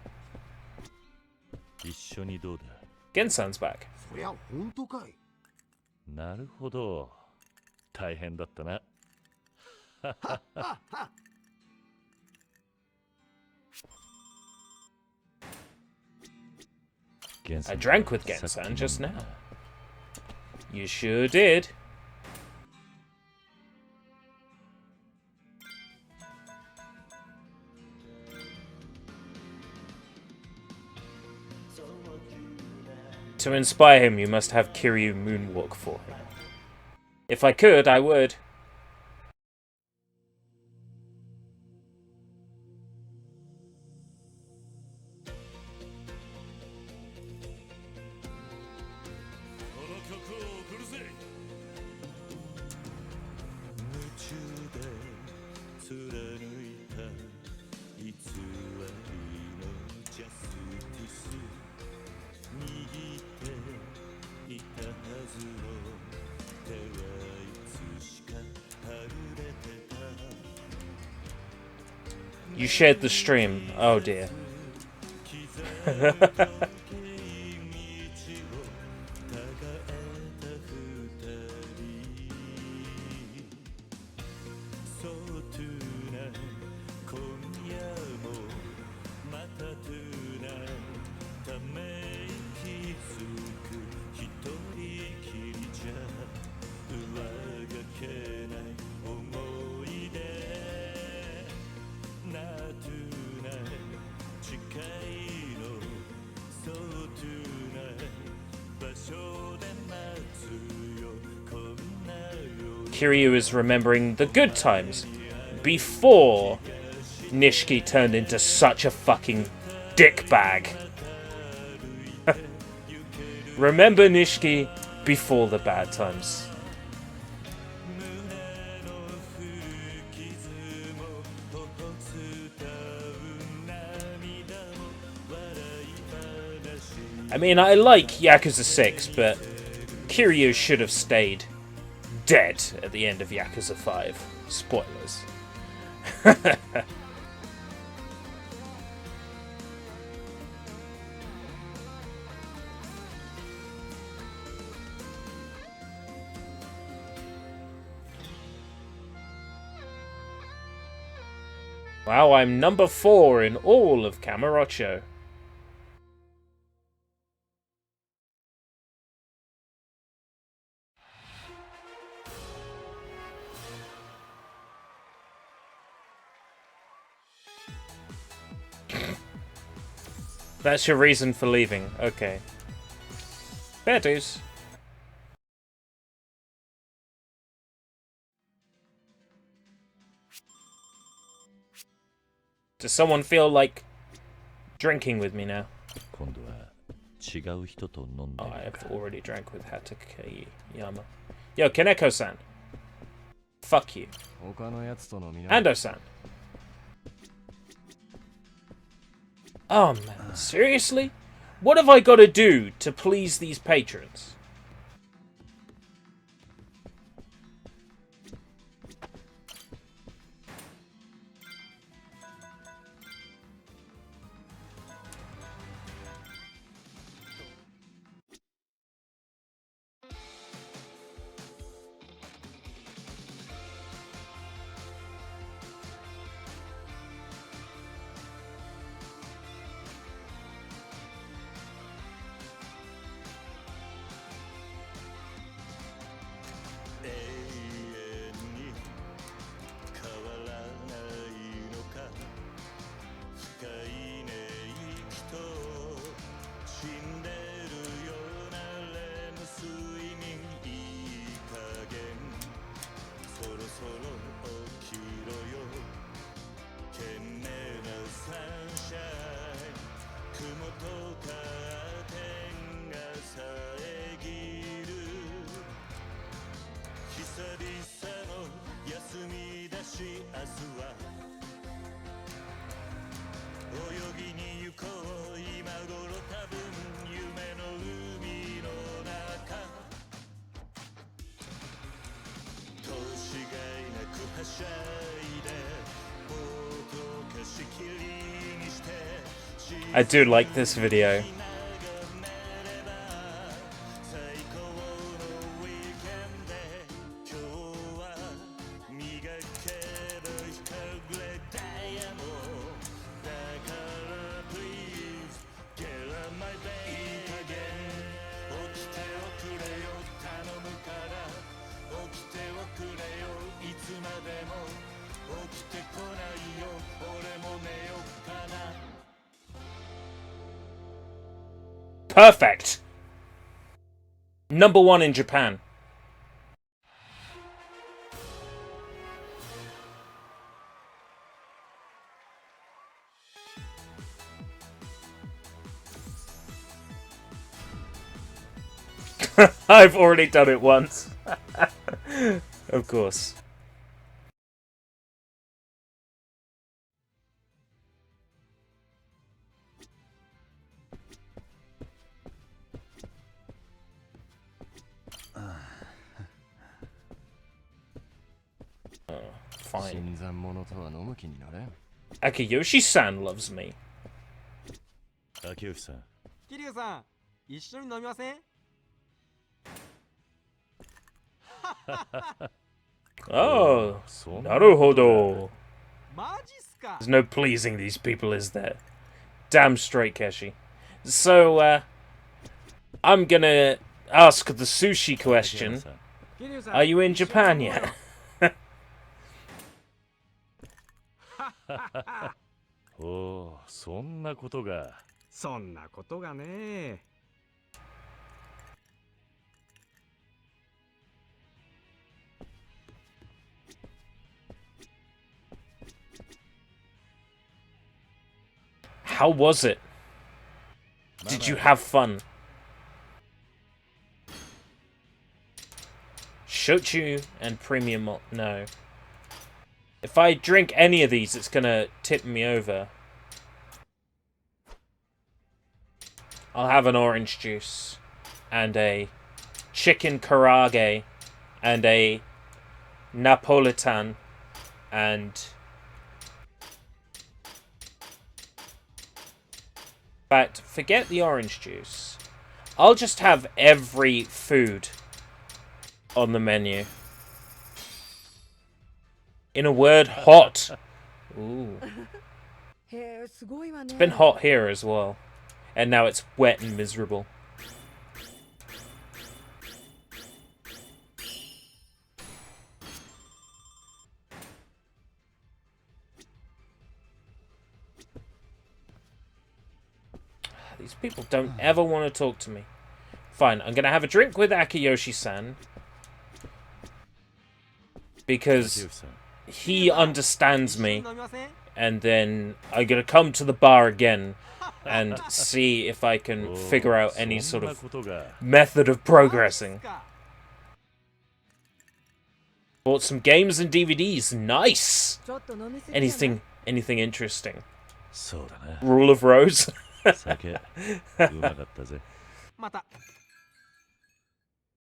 一緒にどうだ Gensan's back. そりゃ本当かい。なるほど。大変だったな。I drank with Gensan just now. You sure did. To inspire him, you must have Kiryu moonwalk for him. If I could, I would. You shared the stream. Oh dear. Kiryu is remembering the good times before Nishiki turned into such a fucking dickbag. Remember Nishiki before the bad times. I mean, I like Yakuza 6, but Kiryu should have stayed dead at the end of Yakuza 5. Spoilers. Wow, I'm number 4 in all of Kamurocho. That's your reason for leaving. Okay. Fair dues. Does someone feel like drinking with me now? Oh, I've already drank with Tatakae Yama. Yo, Kaneko-san. Fuck you. Ando-san. Oh man, seriously? What have I got to do to please these patrons? I do like this video. Perfect! #1 in Japan. I've already done it once. Of course. Fine. Akiyoshi-san loves me. 竹内さん、桐生さん、一緒に飲みません？ Oh, naruhodo. マジっすか？ There's no pleasing these people, is there? Damn straight, Keshi. So, I'm gonna ask the sushi question. 桐生さん、 Are you in Japan yet? おお、そんなことが。そんなことがね。 How was it? Did you have fun? Shochu and premium malt. No. If I drink any of these, it's gonna tip me over. I'll have an orange juice and a chicken karage and a Napolitan and but forget the orange juice. I'll just have every food on the menu. In a word, hot. Ooh. It's been hot here as well. And now it's wet and miserable. These people don't ever want to talk to me. Fine, I'm going to have a drink with Akiyoshi-san. Because he understands me. And then I'm going to come to the bar again and see if I can figure out any sort of method of progressing. Bought some games and DVDs. Nice! Anything interesting? Rule of Rose?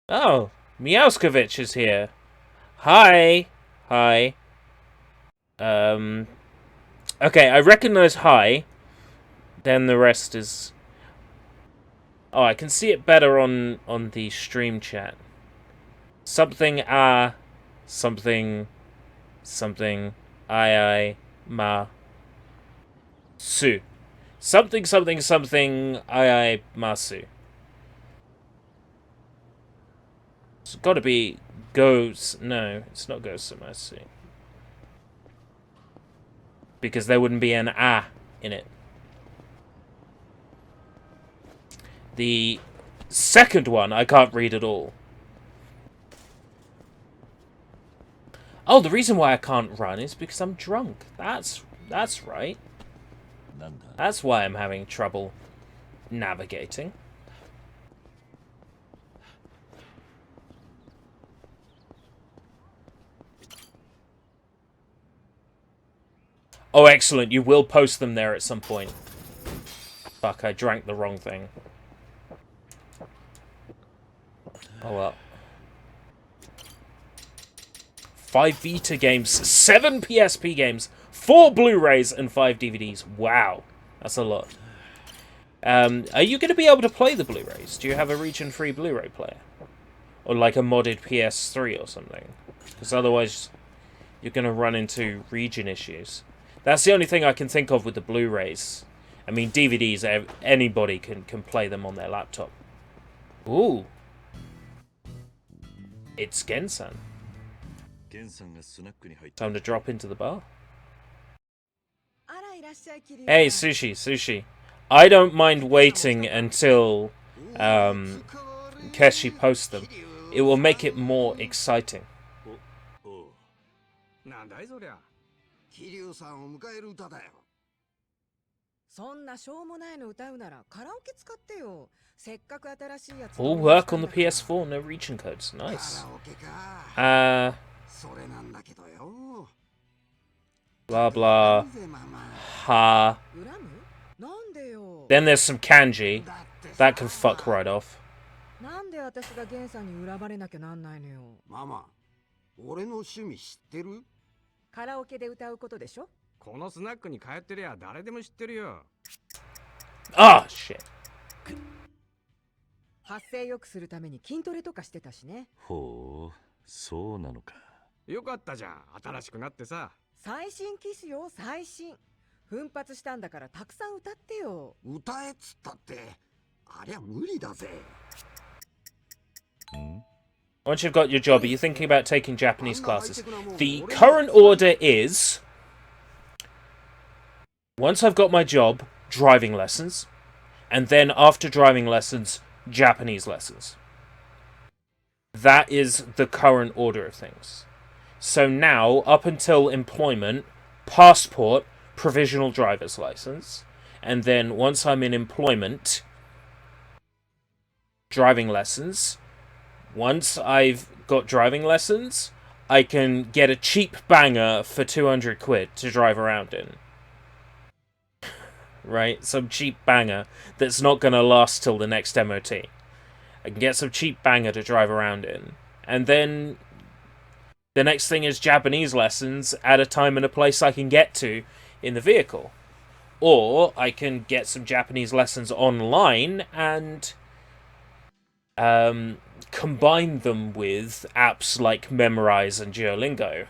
Oh, Meowskovich is here. Hi. Hi. Okay, I recognize hi. Then the rest is... Oh, I can see it better on the stream chat. Something something I ma su. Something I masu. It's gotta be goes. No, it's not goes masu. Because there wouldn't be an a in it. The second one I can't read at all. Oh, the reason why I can't run is because I'm drunk. That's right. That's why I'm having trouble navigating. Oh, excellent. You will post them there at some point. Fuck, I drank the wrong thing. Oh well. 5 Vita games, 7 PSP games, 4 Blu-rays, and 5 DVDs. Wow. That's a lot. Are you going to be able to play the Blu-rays? Do you have a region-free Blu-ray player? Or like a modded PS3 or something? Because otherwise you're going to run into region issues. That's the only thing I can think of with the Blu-rays. I mean, DVDs, anybody can play them on their laptop. Ooh. It's Gensan. Time to drop into the bar. Hey, Sushi. I don't mind waiting until Keshi posts them. It will make it more exciting. なんだいそりゃ。桐生さんを迎える歌だよ。そんなしょうもないの歌うならカラオケ使ってよ。せっかく新しいやつ。All work on the PS4, no region codes. Nice. それなんだけどよ。Blah blah. Ha. Then there's some kanji. That can fuck right off. なんで私がゲンさんに恨まれなきゃなんないのよ。ママ、俺の趣味知ってる？カラオケで歌うことでしょ？このスナックに通ってりゃ誰でも知ってるよ。Ah, shit. 発声良くするために筋トレとかしてたしね。ほう、そうなのか。よかったじゃん、新しくなってさ。最新機種よ、最新。奮発したんだからたくさん歌ってよ。歌えっつったって、ありゃ無理だぜ。Once you've got your job, are you thinking about taking Japanese classes? The current order is... Once I've got my job, driving lessons. And then after driving lessons, Japanese lessons. That is the current order of things. So now, up until employment, passport, provisional driver's license. And then once I'm in employment, driving lessons. Once I've got driving lessons, I can get a cheap banger for 200 quid to drive around in. Right? Some cheap banger that's not going to last till the next MOT. I can get some cheap banger to drive around in. And then the next thing is Japanese lessons at a time and a place I can get to in the vehicle. Or I can get some Japanese lessons online and combine them with apps like Memrise and Duolingo.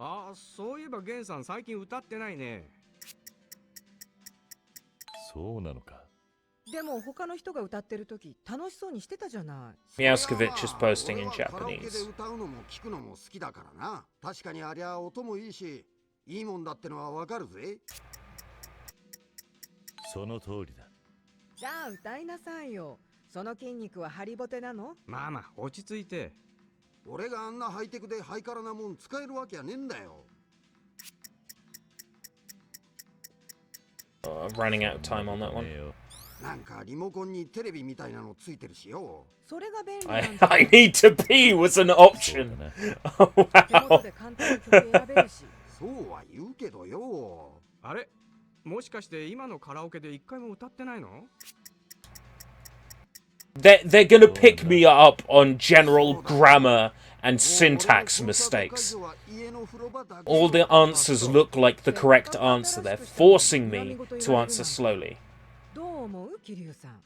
あ、そういえばゲンさん最近歌ってないね。そうなのか。でも他の人が歌ってる時楽しそうにしてたじゃない。Miaskovich is posting in Japanese. 歌うのも聞くのも好きだからな。確かにありゃ音もいいし、いいもんだってのはわかるぜ。その通りだ。じゃあ歌いなさいよ。その筋肉はハリボテなの？まあまあ落ち着いて。俺があんなハイテクでハイカラなもん使えるわけやねえんだよ。Running out of time on that one. なんかリモコンにテレビみたいなのついてるしよ。それが便利なん I need to pee was an option. Oh, wow. そうは言うけどよ。あれ？もしかして今のカラオケで一回も歌ってないの？ They're gonna pick me up on general grammar and syntax mistakes. All the answers look like the correct answer. They're forcing me to answer slowly. どう思う、桐生さん。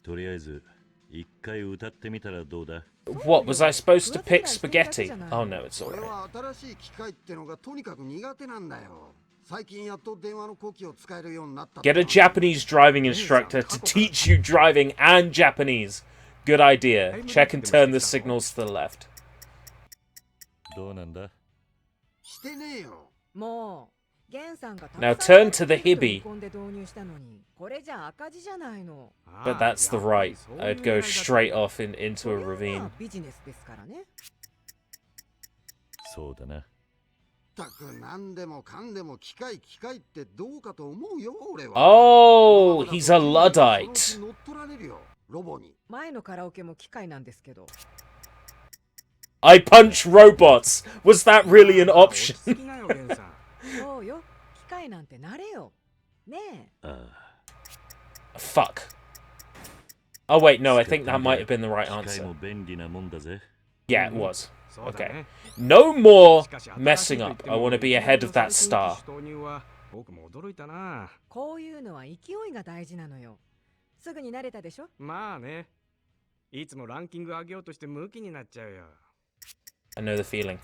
とりあえず一回歌ってみたらどうだ? What, was I supposed to pick spaghetti? Oh no, it's alright. 俺は新しい機械ってのがとにかく苦手なんだよ。最近やっと電話の呼気を使えるようになった。Get a Japanese driving instructor to teach you driving and Japanese. Good idea. Check and turn the signals to the left. どうなんだ? してねえよ。もう、ゲンさんが Now turn to the hibi. 導入したのに、これじゃ赤字じゃないの。But that's the right. I'd go straight off into a ravine. ビジネスですからね。そうだな。たく何でもかんでも機械ってどうかと思うよ俺は。Oh, he's a Luddite. 乗っ取られるよロボに。前のカラオケも機械なんですけど。I punch robots. Was that really an option? そうよ。機械なんてなれよ。ねえ。Fuck. Oh wait, no, I think that might have been the right answer. Yeah, it was. そうだね。 No more しかし messing up. I want to be ahead of that star. 投入は僕も驚いたな。こういうのは勢いが大事なのよ。すぐに慣れたでしょ。まあね。いつもランキング上げようとしてムキになっちゃうよ。 I know the feeling.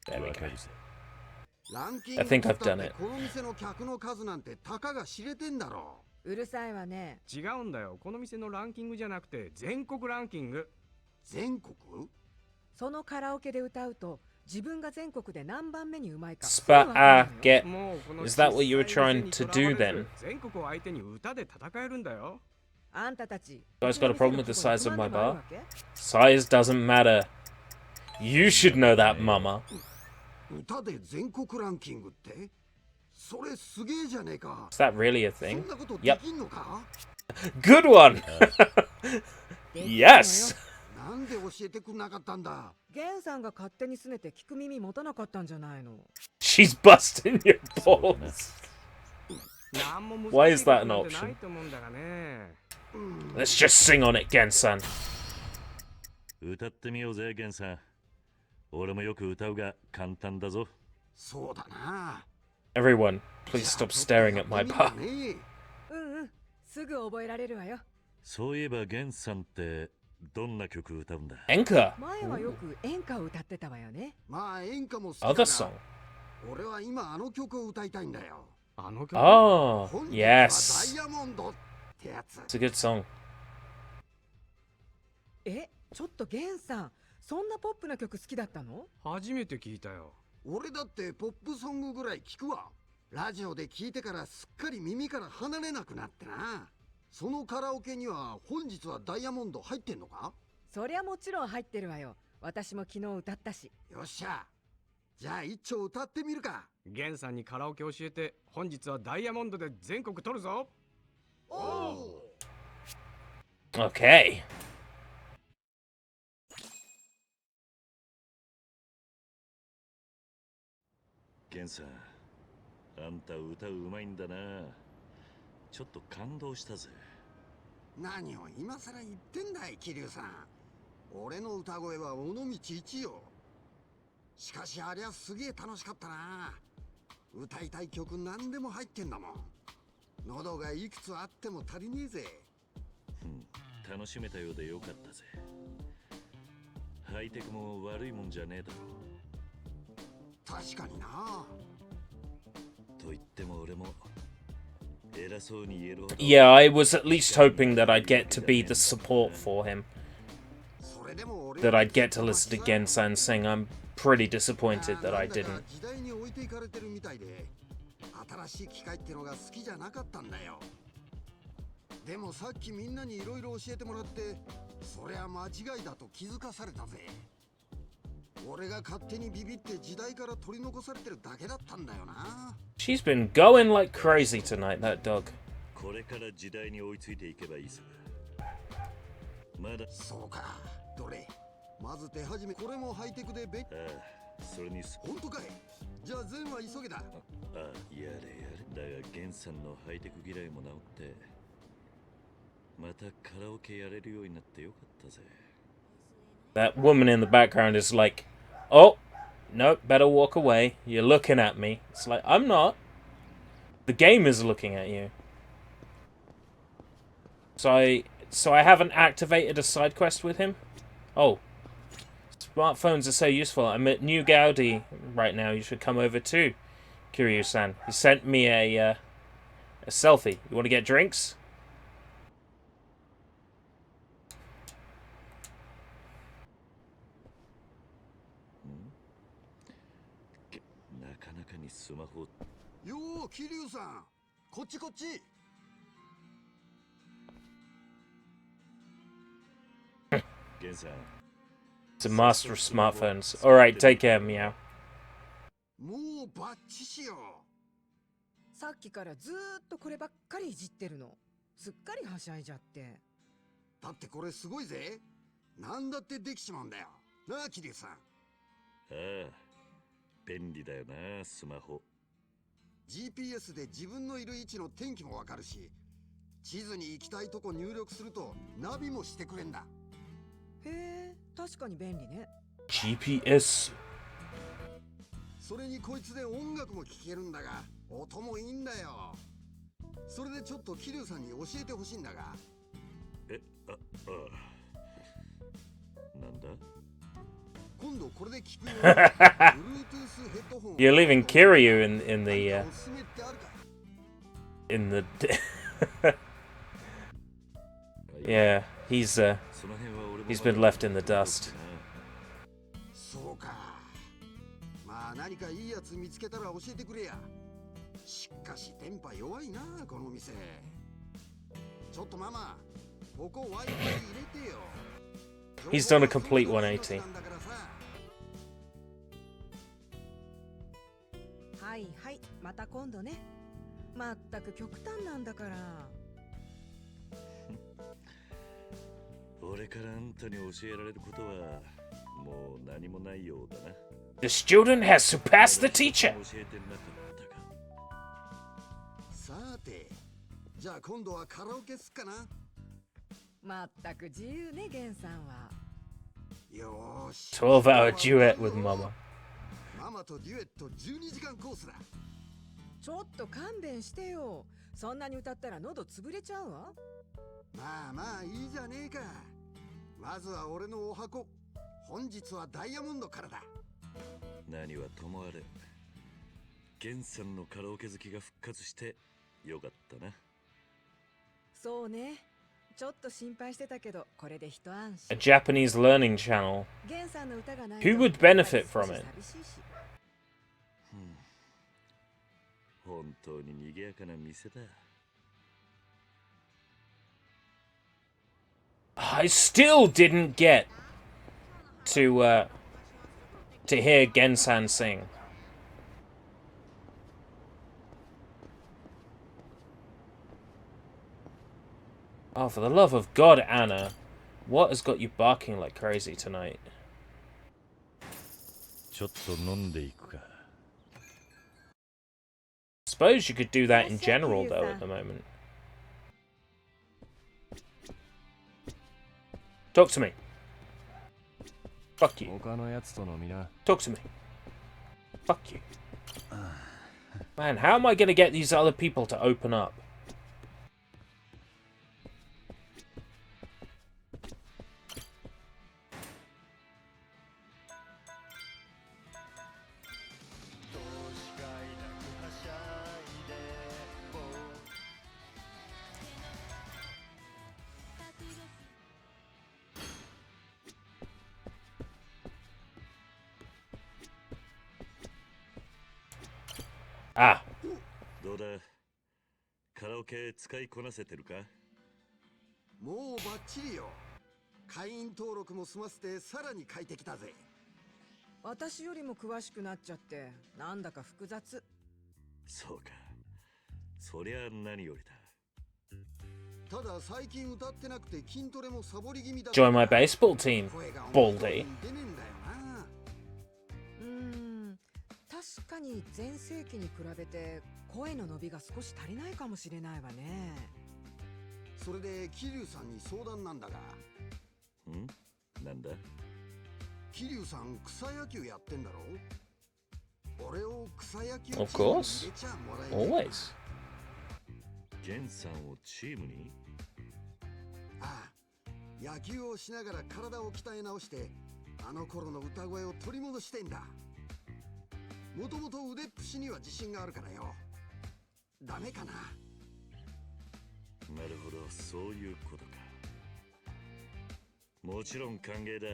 There we go. ランキン I グ think I've done it. この店の客の数なんてたかが知れてんだろうるさいわね。違うんだよ。この店のランキングじゃなくて全国ランキング。全国。そのカラオケで歌うと自分が全国で何番目にうまいか。 Get. もうこの Is that what you were trying to do then? 全国を相手に歌で戦えるんだよ。あんたたち。 You guys got a problem with the size of my bar? Size doesn't matter. You should know that, mama. 歌で全国ランキングってそれすげえじゃねえか。 Is that really a そ thing? んなことで Yep. きんのか。 Good one! Yes! なんで教えてくんなかったんだ。ゲンさんが勝手に拗ねて聞く耳持たなかったんじゃないの。 She's busting your balls. なんも難しい Why is that an ことなんて option? ないと思うんだがね。 Let's just sing on it, Gen-san. 歌ってみようぜ、ゲンさん。俺もよく歌うが簡単だぞ。そうだな。 Everyone, please stop staring at my bar. うんうん。すぐ覚えられるわよ。そういえばゲンさんってどんな曲歌うんだ？ Enka. 前はよく演歌を歌ってたわよね。まあ演歌も好きだ Other が song. 俺は今あの曲を歌いたいんだよ。あの曲。 Oh, 本日はダ yes. イヤモンドってやつ。 It's a good song. ちょっとゲンさん、そんなポップな曲好きだったの？初めて聞いたよ。俺だってポップソングぐらい聞くわ。ラジオで聞いてからすっかり耳から離れなくなってな。そのカラオケには本日はダイヤモンド入ってんのか？そりゃもちろん入ってるわよ。私も昨日歌ったし。よっしゃ。じゃあ一丁歌ってみるか。ゲンさんにカラオケ教えて、本日はダイヤモンドで全国取るぞ。おお。 Okay. ゲンさん、あんた歌うまいんだな。ちょっと感動したぜ。何を今さら言ってんだい、桐生さん。俺の歌声は尾道一よ。しかしありゃすげえ楽しかったな。歌いたい曲何でも入ってんだもん。喉がいくつあっても足りねえぜ。楽しめたようでよかったぜ。ハイテクも悪いもんじゃねえだろ。確かにな。と言っても俺も偉そうに言えるほど。 Yeah, I was at least hoping that I'd get to be the support for him. それでも俺 That I'd get to listen to Gen-san sing. I'm pretty disappointed that I なんだか didn't. 時代に置いていかれてるみたいで、新しい機械ってのが好きじゃなかったんだよ。でもさっきみんなにいろいろ教えてもらって、そりゃ間違いだと気づかされたぜ。俺が勝手にビビって時代から取り残されてるだけだったんだよな。 She's been going like crazy tonight, that dog. これから時代に追いついていけばいいさ。まだ。そうか。どれまず手始め。これもハイテクでべ。ああ、それに本当かい。じゃあ全は急げだ。ああ、やれやれ。だがゲンさんのハイテク嫌いも治ってまたカラオケやれるようになってよかったぜ。 That woman in the background is like, oh, no, better walk away. You're looking at me. It's like, I'm not. The game is looking at you. So I haven't activated a side quest with him? Oh. Smartphones are so useful. I'm at New Gaudi right now. You should come over too, Kiryu-san. He sent me a selfie. You want to get drinks? Ke- なかなかにスマホ。よう、桐生さん。こっちこっち。ゲンさん、 It's a master of smartphones. Alright, take care, Meow. もうバッチしよさっきからずーっとこればっかりいじってるの。すっかりはしゃいじゃって。う。だってこれすごいぜ。なんだってできちまうんだよ。なあ、桐生さん。ああ、便利だよな、スマホ。 GPS で自分のいる位置の天気もわかるし、地図に行きたいとこ入力するとナビもしてくれんだ。へえ、確かに便利ね。GPS. それにこいつで音楽も聴けるんだが、音もいいんだよ。それでちょっと桐生さんに教えてほしいんだが。なんだ 今度これで聞くよ。Bluetooth ヘッドホン。You're leaving Kiryu in the おすすめってあるか？ in the yeah, he's been left in the dust. そうか。まあ何かいいやつ見つけたら教えてくれや。しかし電波弱いなこの店。ちょっとママ、ここ Wi-Fi 入れてよ。He's done a complete 180. はいはい、また今度ね。まったく極端なんだから。俺からあんたに教えられることはもう何もないようだな。The student has surpassed the teacher. 教えてなかったか。さて、じゃあ今度はカラオケすっかな。まったく自由ね、ゲンさんは。よーし。12-hour duet with Mama. ママとデュエット12時間コースだ。ちょっと勘弁してよ。そんなに歌ったら喉潰れちゃうわ。まあまあいいじゃねえか。まずは俺のお箱。本日はダイヤモンドからだ。何はともあれ、ゲンさんのカラオケ好きが復活してよかったな。そうね。ちょっと心配してたけど、これで一安 A 心。 Japanese learning channel. ゲンさんの歌がない Who と would benefit from it? 寂しいし。本当に賑やかな店だ。I still didn't get to hear Gensan sing. Oh, for the love of God, Anna. What has got you barking like crazy tonight? ちょっと飲んでいくか。Suppose you could do that in general, though, at the moment. Talk to me. Fuck you. 他のやつと飲みな。 Talk to me. Fuck you. Man, how am I going to get these other people to open up? Ah, どうだ、カラオケ使いこなせてるか。もうバッチリよ。会員登録も済ませてさらに快適だぜ。私よりも詳しくなっちゃって、なんだか複雑。そうか。そりゃ何よりだ。ただ最近歌ってなくて筋トレもサボり気味だ。 join my baseball team, 声が Baldy. 出ねえんだよな。確かに前世紀に比べて声の伸びが少し足りないかもしれないわね。それで桐生さんに相談なんだが。なんだ。桐生さん草野球やってんだろ。俺を草野球チームに Of course. 入れちゃもらえねえか。 Always. ゲンさんをチームに。ああ、野球をしながら体を鍛え直してあの頃の歌声を取り戻してんだ。もともと腕っぷしには自信があるからよ。ダメかな。なるほど、そういうことか。もちろん歓迎だ。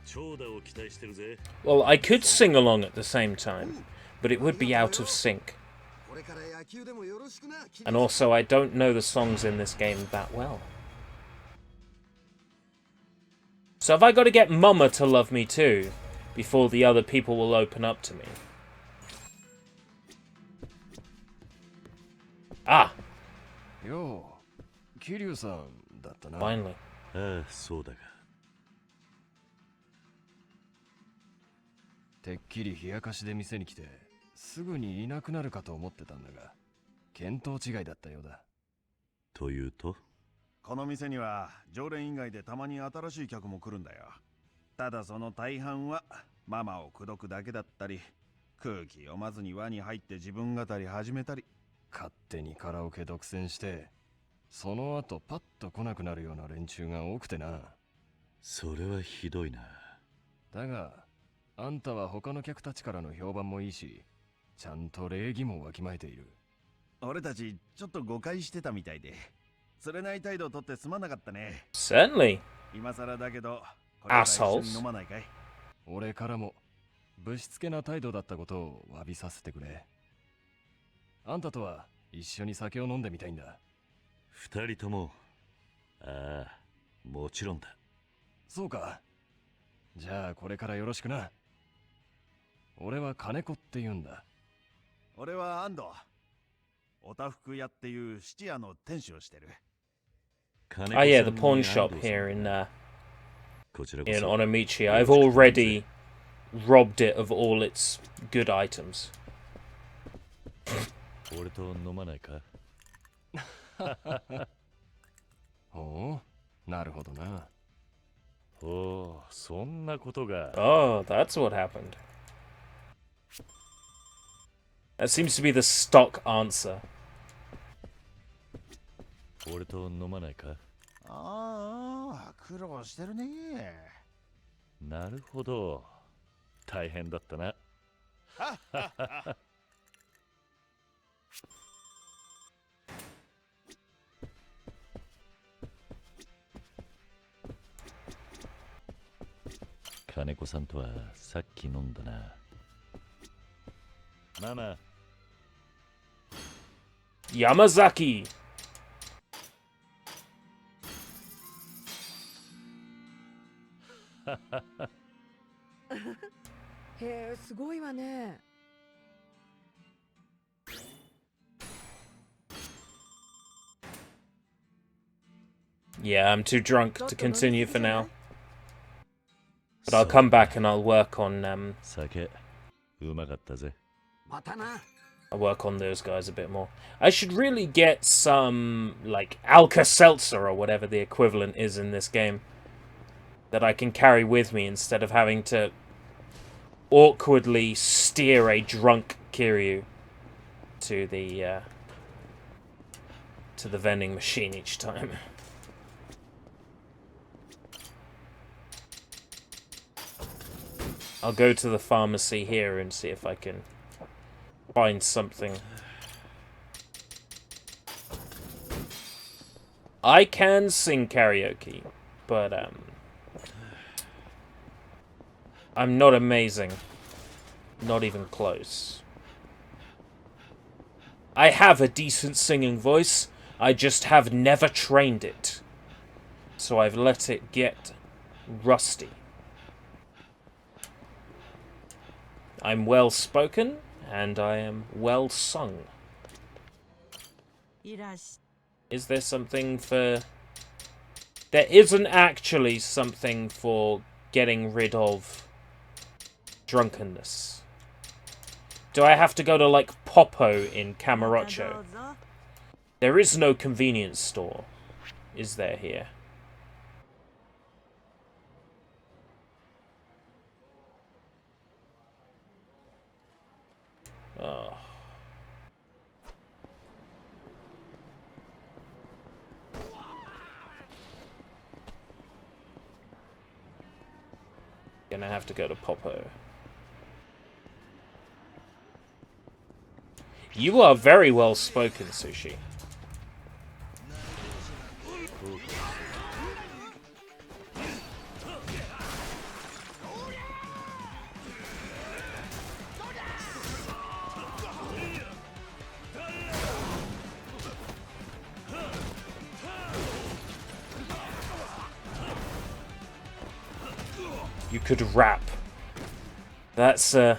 長打を期待してるぜ。 Well, I could sing along at the same time, but it would be out of sync. これから野球でもよろしくな。 And also, I don't know the songs in this game that well. So have I got to get Mama to love me too, before the other people will open up to me? Ah, よう、桐生さんだったな。 finally. ああ、そうだが。てっきり冷やかしで店に来て、すぐにいなくなるかと思ってたんだが、見当違いだったようだ。というと。この店には常連以外でたまに新しい客も来るんだよ。ただその大半はママを口説くだけだったり、空気読まずに輪に入って自分語り始めたり。勝手にカラオケ独占して、その後パッと来なくなるような連中が多くてな。それはひどいな。だが、あんたは他の客たちからの評判もいいし、ちゃんと礼儀もわきまえている。俺たちちょっと誤解してたみたいで、釣れない態度をとってすまなかったね。Certainly. 今更だけど、これから一緒 Assholes. に飲まないかい？俺からもぶしつけな態度だったことを詫びさせてくれ。あんたとは一緒に酒を飲んでみたいんだ。二人とも。ああ、もちろんだ。そうか。じゃあこれからよろしくな。俺は金子って言うんだ。俺は安藤。おたふく屋っていう質屋の店主をしてる。Oh yeah, the pawn shop here in Onamichi. I've already robbed it of all its good items. 俺と飲まないか？ほう、なるほどな。おお、そんなことが。Oh, that's what happened. That seems to be the stock answer. 俺と飲まないか？ああ、苦労してるね。なるほど。大変だったな。金子さんとはさっき飲んだな。ママ。Yamazaki. へえ、すごいわね。Yeah, I'm too drunk to continue for now. But I'll come back and I'll work on 酒、うまかったぜ。またな。 I'll work on those guys a bit more. I should really get some, like, Alka-Seltzer or whatever the equivalent is in this game that I can carry with me instead of having to awkwardly steer a drunk Kiryu to the vending machine each time. I'll go to the pharmacy here and see if I can find something. I can sing karaoke, but I'm not amazing. Not even close. I have a decent singing voice, I just have never trained it. So I've let it get rusty. I'm well spoken, and I am well sung. Is there something for... There isn't actually something for getting rid of drunkenness. Do I have to go to, like, Popo in Kamurocho? There is no convenience store, is there here? Oh. Gonna have to go to Popo. You are very well spoken, Sushi. You could rap. That's an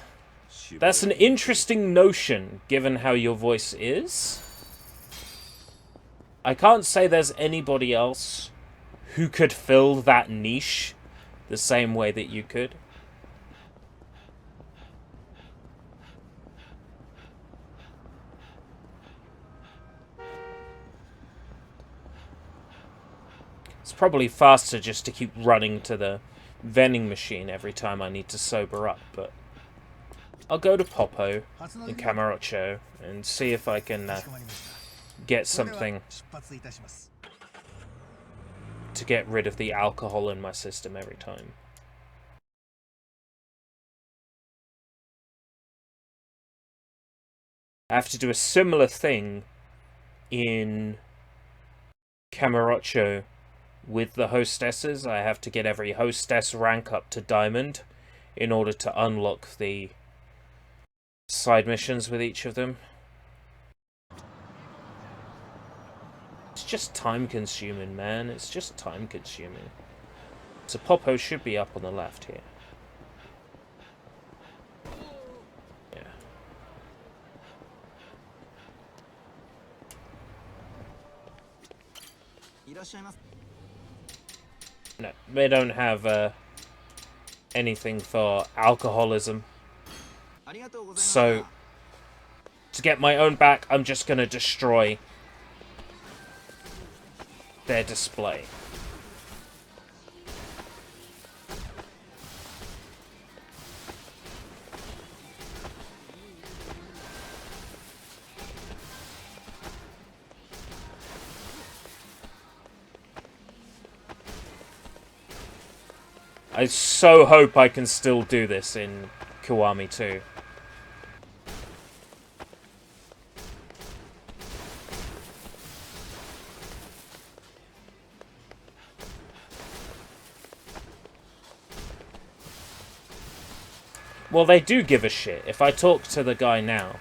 interesting notion, given how your voice is. I can't say there's anybody else who could fill that niche the same way that you could. It's probably faster just to keep running to the vending machine every time I need to sober up, but I'll go to Popo in Camarocho and see if I can get something to get rid of the alcohol in my system every time. I have to do a similar thing in Camarocho with the hostesses. I have to get every hostess rank up to diamond in order to unlock the side missions with each of them. It's just time consuming, man. It's just time consuming. So Popo should be up on the left here. Yeah. No, they don't have anything for alcoholism. So, to get my own back, I'm just gonna destroy their display. I so hope I can still do this in Kiwami 2. Well, they do give a shit. If I talk to the guy now...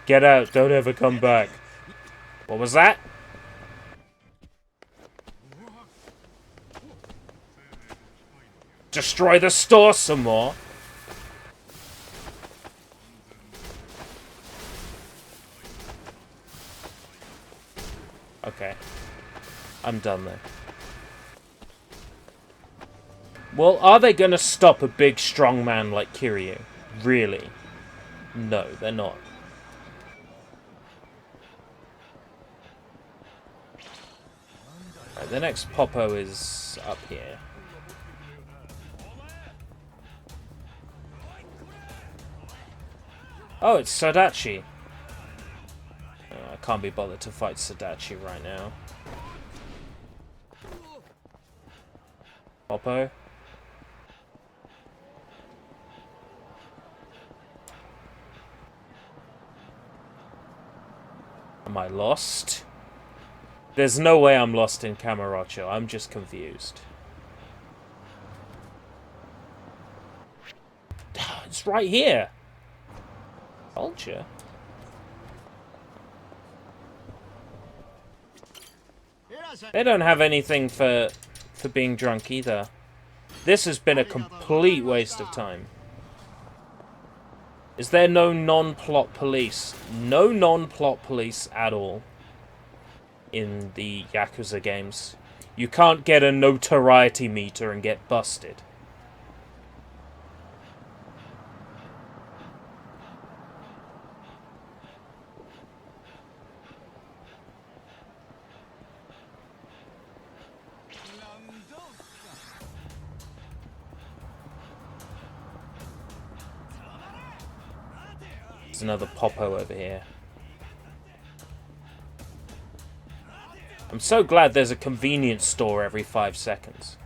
Get out, don't ever come back. What was that? Destroy the store some more? Okay. I'm done there. Well, are they gonna stop a big strong man like Kiryu? Really? No, they're not. Right, the next Popo is up here. Oh, it's Sadachi. Oh, I can't be bothered to fight Sadachi right now. Popo. Am I lost? There's no way I'm lost in Camarocho. I'm just confused. It's right here. Culture. They don't have anything for being drunk either. This has been a complete waste of time. Is there no non-plot police? No non-plot police at all in the Yakuza games. You can't get a notoriety meter and get busted. There's another Popo over here. I'm so glad there's a convenience store every 5 seconds.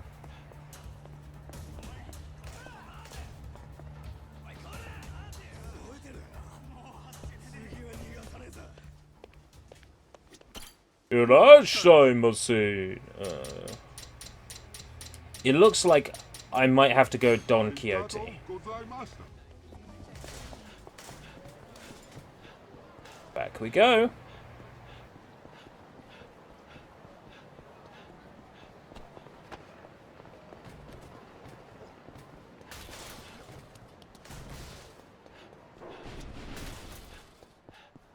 Irashaimase. It looks like I might have to go Don Quixote. Back we go.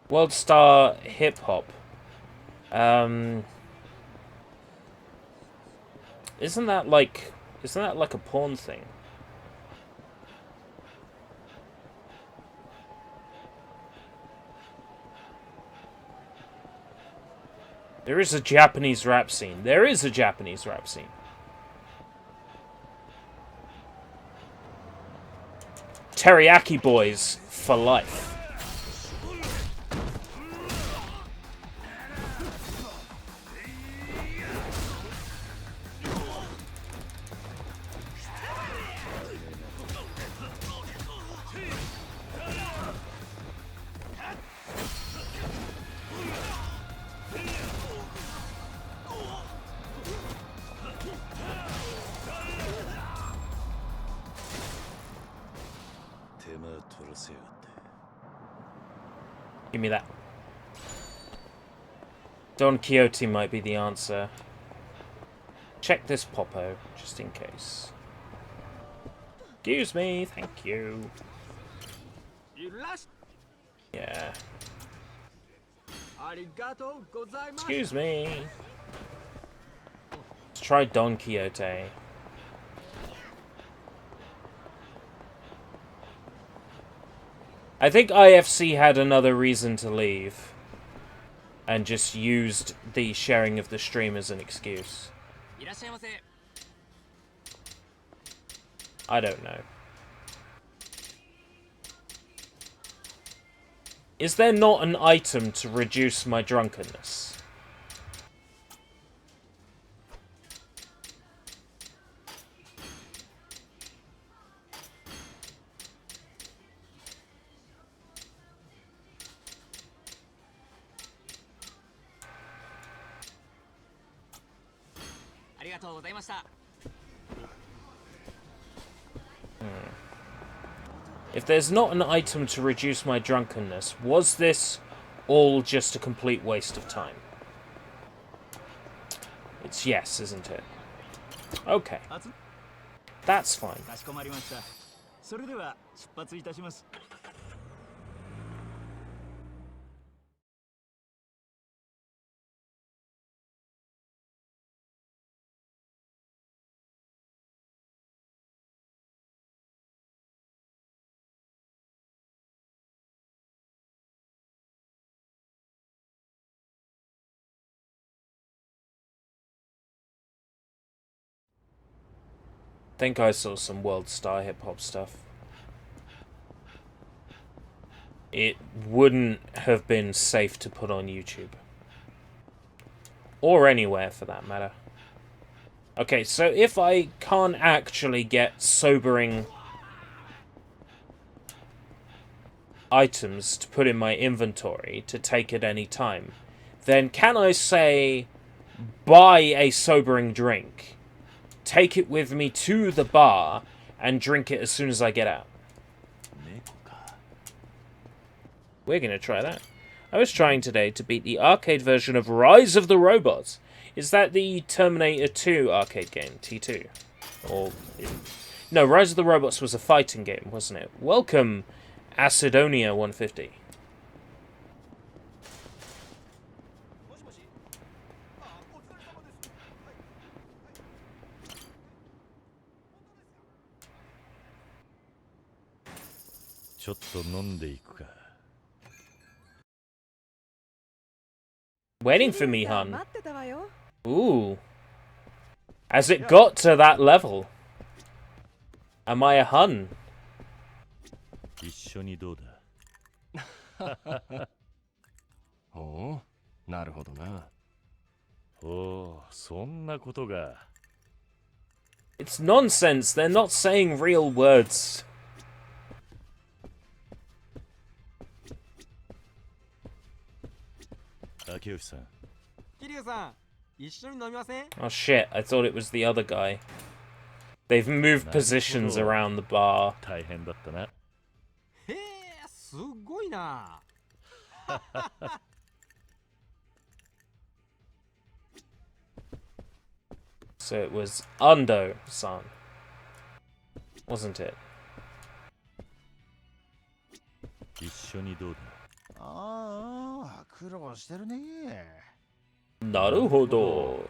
World Star Hip Hop. Isn't that like a porn thing? There is a Japanese rap scene. There is a Japanese rap scene. Teriyaki boys for life. Give me that. Don Quixote might be the answer. Check this Popo, just in case. Excuse me, thank you. Yeah. Excuse me. Let's try Don Quixote. I think IFC had another reason to leave and just used the sharing of the stream as an excuse. I don't know. Is there not an item to reduce my drunkenness? If there's not an item to reduce my drunkenness, was this all just a complete waste of time? It's yes, isn't it? Okay. That's fine. I think I saw some World Star Hip Hop stuff. It wouldn't have been safe to put on YouTube. Or anywhere, for that matter. Okay, so if I can't actually get sobering items to put in my inventory to take at any time, then can I say, buy a sobering drink, take it with me to the bar, and drink it as soon as I get out? We're going to try that. I was trying today to beat the arcade version of Rise of the Robots. Is that the Terminator 2 arcade game, T2? Or... No, Rise of the Robots was a fighting game, wasn't it? Welcome, Acidonia 150. Waiting for me, hun. Ooh. Has it got to that level? Am I a hun? ほう、なるほどな。おお、そんなことが。It's nonsense. They're not saying real words. Oh shit, I thought it was the other guy. They've moved positions around the bar. So it was Ando-san, wasn't it? ああ、苦労してるね。なるほど。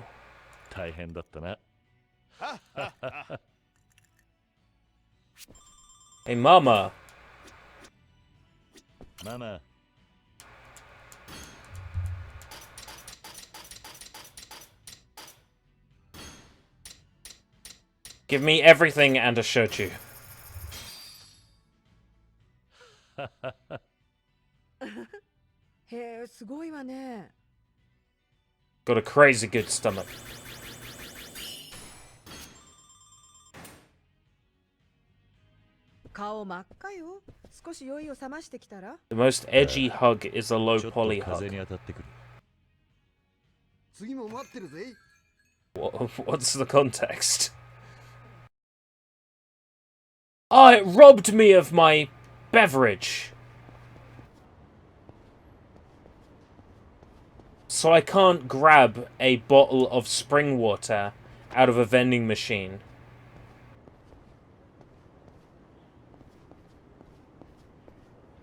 大変だったな。Hey, Mama. Mama. Give me everything and a shochu. へえ、すごいわね。 Got a crazy good stomach. 顔真っ赤よ。少し酔いを覚ましてきたら。 The most edgy hug is a low ちょっと poly 風 hug. に当たってくる。次も待ってるぜ。 What's the context? Oh, it robbed me of my beverage. So I can't grab a bottle of spring water out of a vending machine.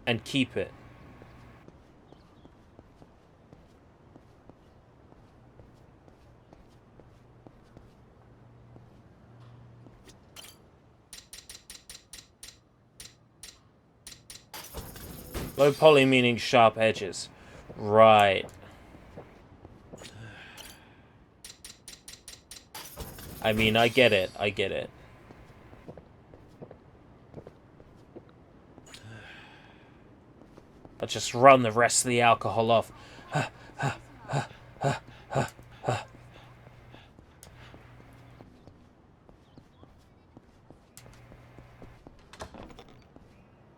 And keep it. Low poly meaning sharp edges. Right. I mean, I get it. I get it. I'll just run the rest of the alcohol off.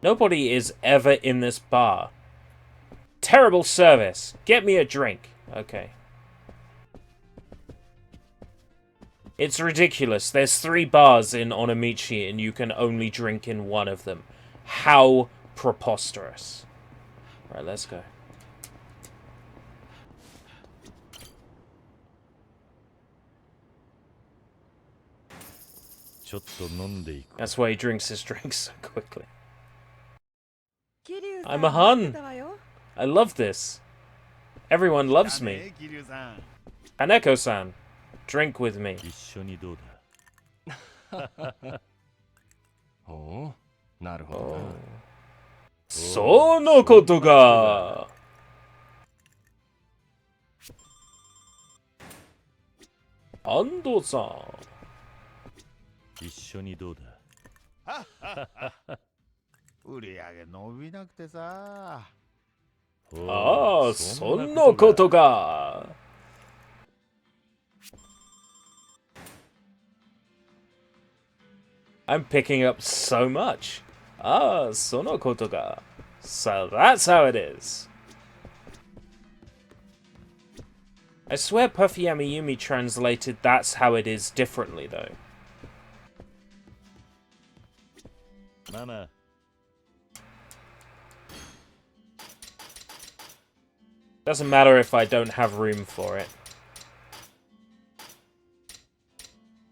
Nobody is ever in this bar. Terrible service. Get me a drink. Okay. It's ridiculous. There's 3 bars in Onamichi and you can only drink in one of them. How preposterous. Right, let's go. That's why he drinks his drinks so quickly. 桐生さん I'm a 待 hun. ってたわよ。 I love this. Everyone loves me. Kaneko-san, drink with me. 一緒にどうだ。ほう、なるほどな。そのことが。安藤さん。一緒にどうだ。売り上げ伸びなくてさ。ああ、そんなことが。I'm picking up so much. Ah, そのことが. So that's how it is. I swear Puffy Yami translated that's how it is differently though. ママ。Doesn't matter if I don't have room for it.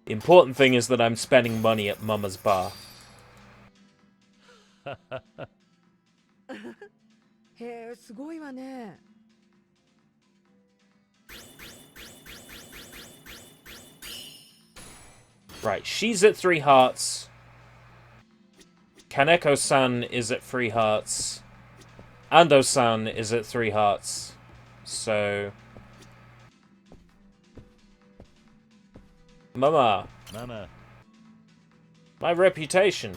The important thing is that I'm spending money at Mama's bar. へえ、すごいわね。 Right, she's at 3 hearts. Kaneko-san is at 3 hearts. Ando-san is at 3 hearts. So... Mama. Mama. My reputation.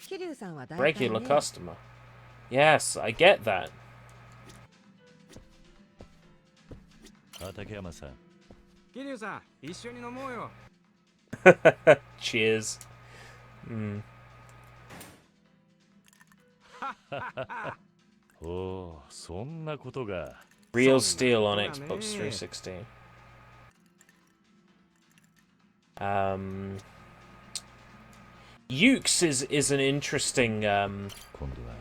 桐生さんは大体 Regular ね。 customer. Yes, I get that. 畠山さん。桐生さん、一緒に飲もうよ。Cheers. Mm. おお、そんなことが。 Real Steel on Xbox 360. Ukes is an interesting 今度は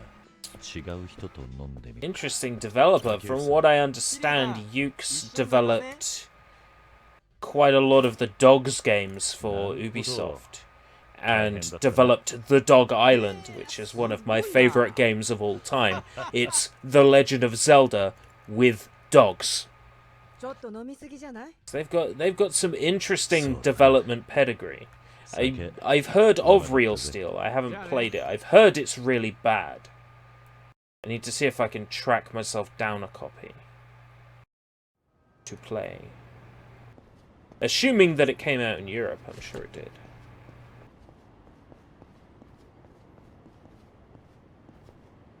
違う人と飲んでみる。 interesting developer. From what I understand, Ukes developed quite a lot of the Dogs games for Ubisoft and developed The Dog Island, which is one of my favorite games of all time. It's The Legend of Zelda with dogs. ちょっと飲みすぎじゃない？ So they've got some interesting development pedigree. I've heard of Real Steel. I haven't played it. I've heard it's really bad. I need to see if I can track myself down a copy to play. Assuming that it came out in Europe, I'm sure it did.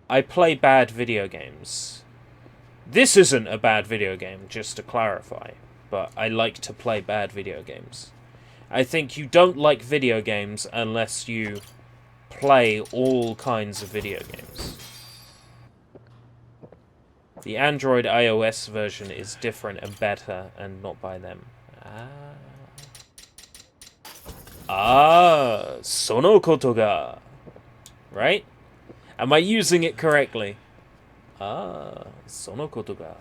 I play bad video games. This isn't a bad video game, just to clarify, but I like to play bad video games. I think you don't like video games unless you play all kinds of video games. The Android iOS version is different and better, and not by them. Sono koto ga. Right? Am I using it correctly? Sono koto ga.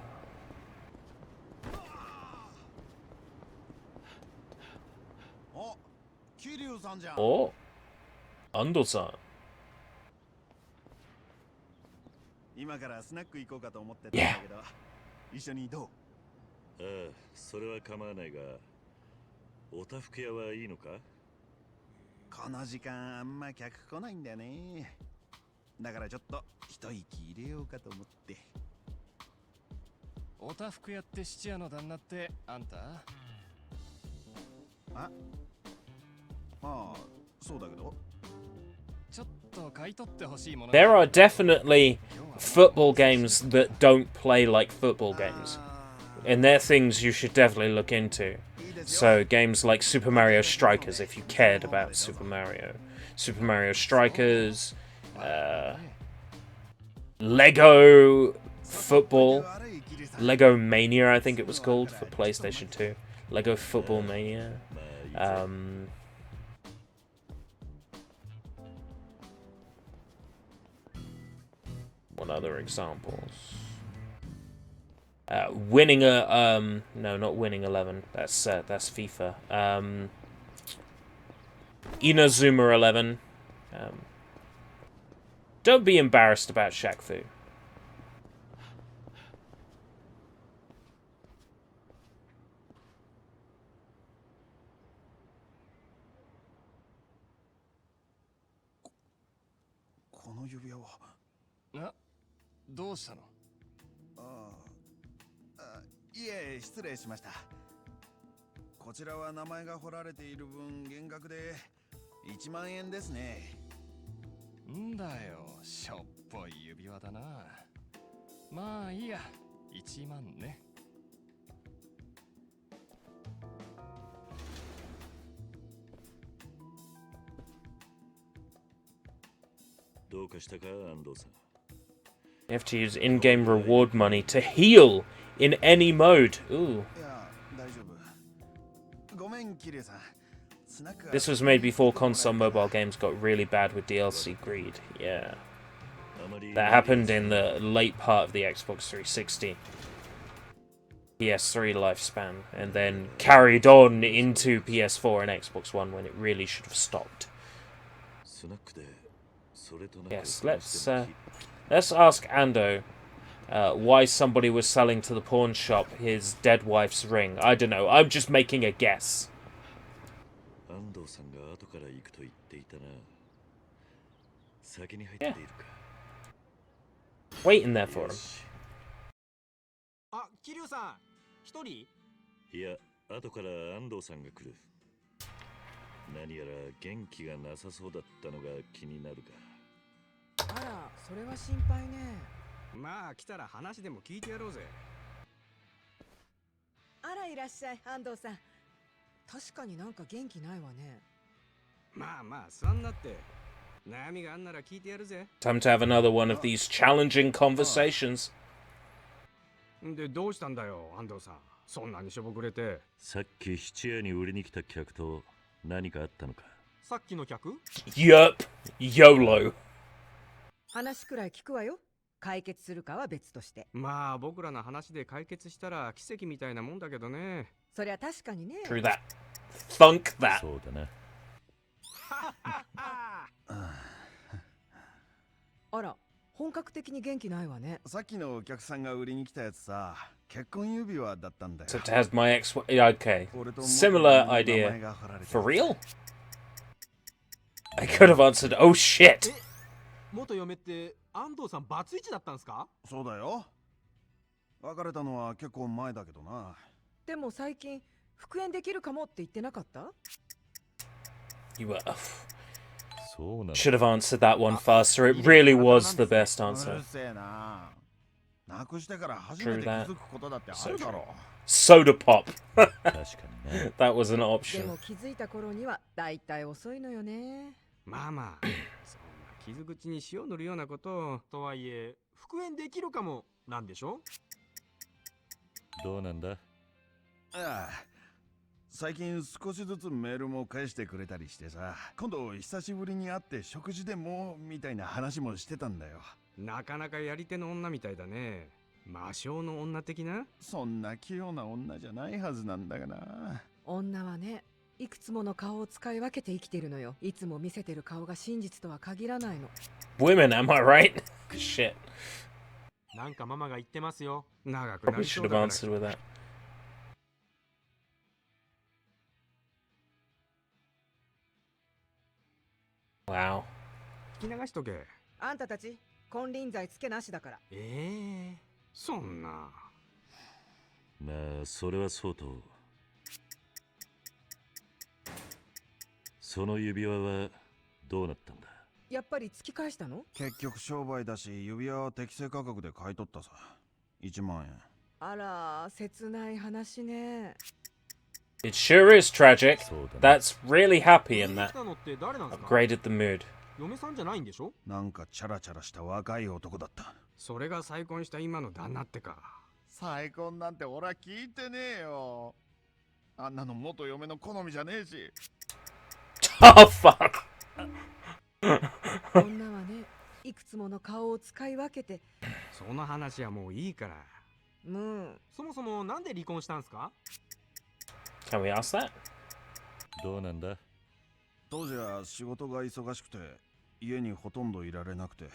Oh, Ando-san. 今からスナック行こうかと思ってたんだけど、一緒にどう？ああ、それは構わないが、おたふく屋はいいのか？この時間あんま客来ないんだよね。だからちょっと一息入れようかと思って。おたふく屋って質屋の旦那ってあんた？ああ、そうだけど。ちょっと買い取ってほしいもの。 There are definitely football games that don't play like football games. And they're things you should definitely look into. So games like Super Mario Strikers, if you cared about Super Mario. Super Mario Strikers, Lego Football, Lego Mania I think it was called for PlayStation 2. Lego Football Mania. What other examples? Winning a no, not Winning 11. That's FIFA. Inazuma 11. Don't be embarrassed about Shaq Fu. Ah, どうしたの？いえ、失礼しました。こちらは名前が彫られている分減額で1万円ですね。んだよ、しょっぽい指輪だな。まあいいや、1万ね。どうかしたか、安藤さん。You have to use in-game reward money to heal in any mode. Ooh. This was made before console mobile games got really bad with DLC greed. Yeah. That happened in the late part of the Xbox 360. PS3 lifespan, and then carried on into PS4 and Xbox One when it really should have stopped. Yes, let's ask Ando why somebody was selling to the pawn shop his dead wife's ring. I don't know. I'm just making a guess. Yeah. Waiting there for him. あ、桐生さん、一人？いや、後から安藤さんが来る。何やら元気がなさそうだったのが気になるが。あら、それは心配ね。まあ来たら話でも聞いてやろうぜ。あら、いらっしゃい、安藤さん。確かになんか元気ないわね。まあまあ座んなって。悩みがあんなら聞いてやるぜ。Time to have another one of these challenging conversations. で、どうしたんだよ、安藤さん。そんなにしょぼくれて。さっき質屋に売りに来た客と何かあったのか。さっきの客？ Yup. YOLO. 話くらい聞くわよ。解決するかは別として。まあ僕らの話で解決したら奇跡みたいなもんだけどね。そりゃ確かにね。True that. Thunk that. そうだな。あら、本格的に元気ないわね。さっきのお客さんが売りに来たやつさ、結婚指輪だったんだよ。 Except it has my ex. Okay. Similar idea. For real? I could have answered, oh shit. 元嫁って安藤さんバツイチだったんすか？そうだよ。別れたのは結構前だけどな。でも最近復縁できるかもって言ってなかった？ You were. そうなんだ。 Should have answered that one faster. It really was the best う answer. るせえな。なくしてから初めて気づくことだってあるだろう。 Soda pop. 確かにね。 That was an で option. も気づいた頃にはだいたい遅いのよね。まあまあ、そんな傷口に塩塗るようなことを。とはいえ、復縁できるかもなんでしょ？どうなんだ？ああ、最近少しずつメールも返してくれたりしてさ、今度久しぶりに会って食事でもみたいな話もしてたんだよ。なかなかやり手の女みたいだね。魔性の女的な？そんな器用な女じゃないはずなんだがな。女はね、いくつもの顔を使い分けて生きてるのよ。いつも見せてる顔が真実とは限らないの。 Women, am I right? Shit. なんかママが言ってますよ。長くな Probably りそ should う have だから。 answered with that. Wow. 聞き流しとけ。あんたたち金輪際つけなしだから。そんな。まあそれはそうと、その指輪はどうなったんだ？やっぱり突き返したの？結局商売だし、指輪は適正価格で買い取ったさ。1万円。あら、切ない話ね。 It sure is tragic. そうだな。 That's really happy and 来 that たのって誰なんですか？ upgraded the mood. 嫁さんじゃないんでしょ？なんかチャラチャラした若い男だった。それが再婚した今の旦那ってか。再婚なんて俺は聞いてねえよ。あんなの元嫁の好みじゃねえし。Oh fuck. 女はね、いくつもの顔を使い分けて。その話はもういいから。そもそもなんで離婚したんすか？ Can we ask that? どうなんだ？当時は仕事が忙しくて家にほとんどいられなくて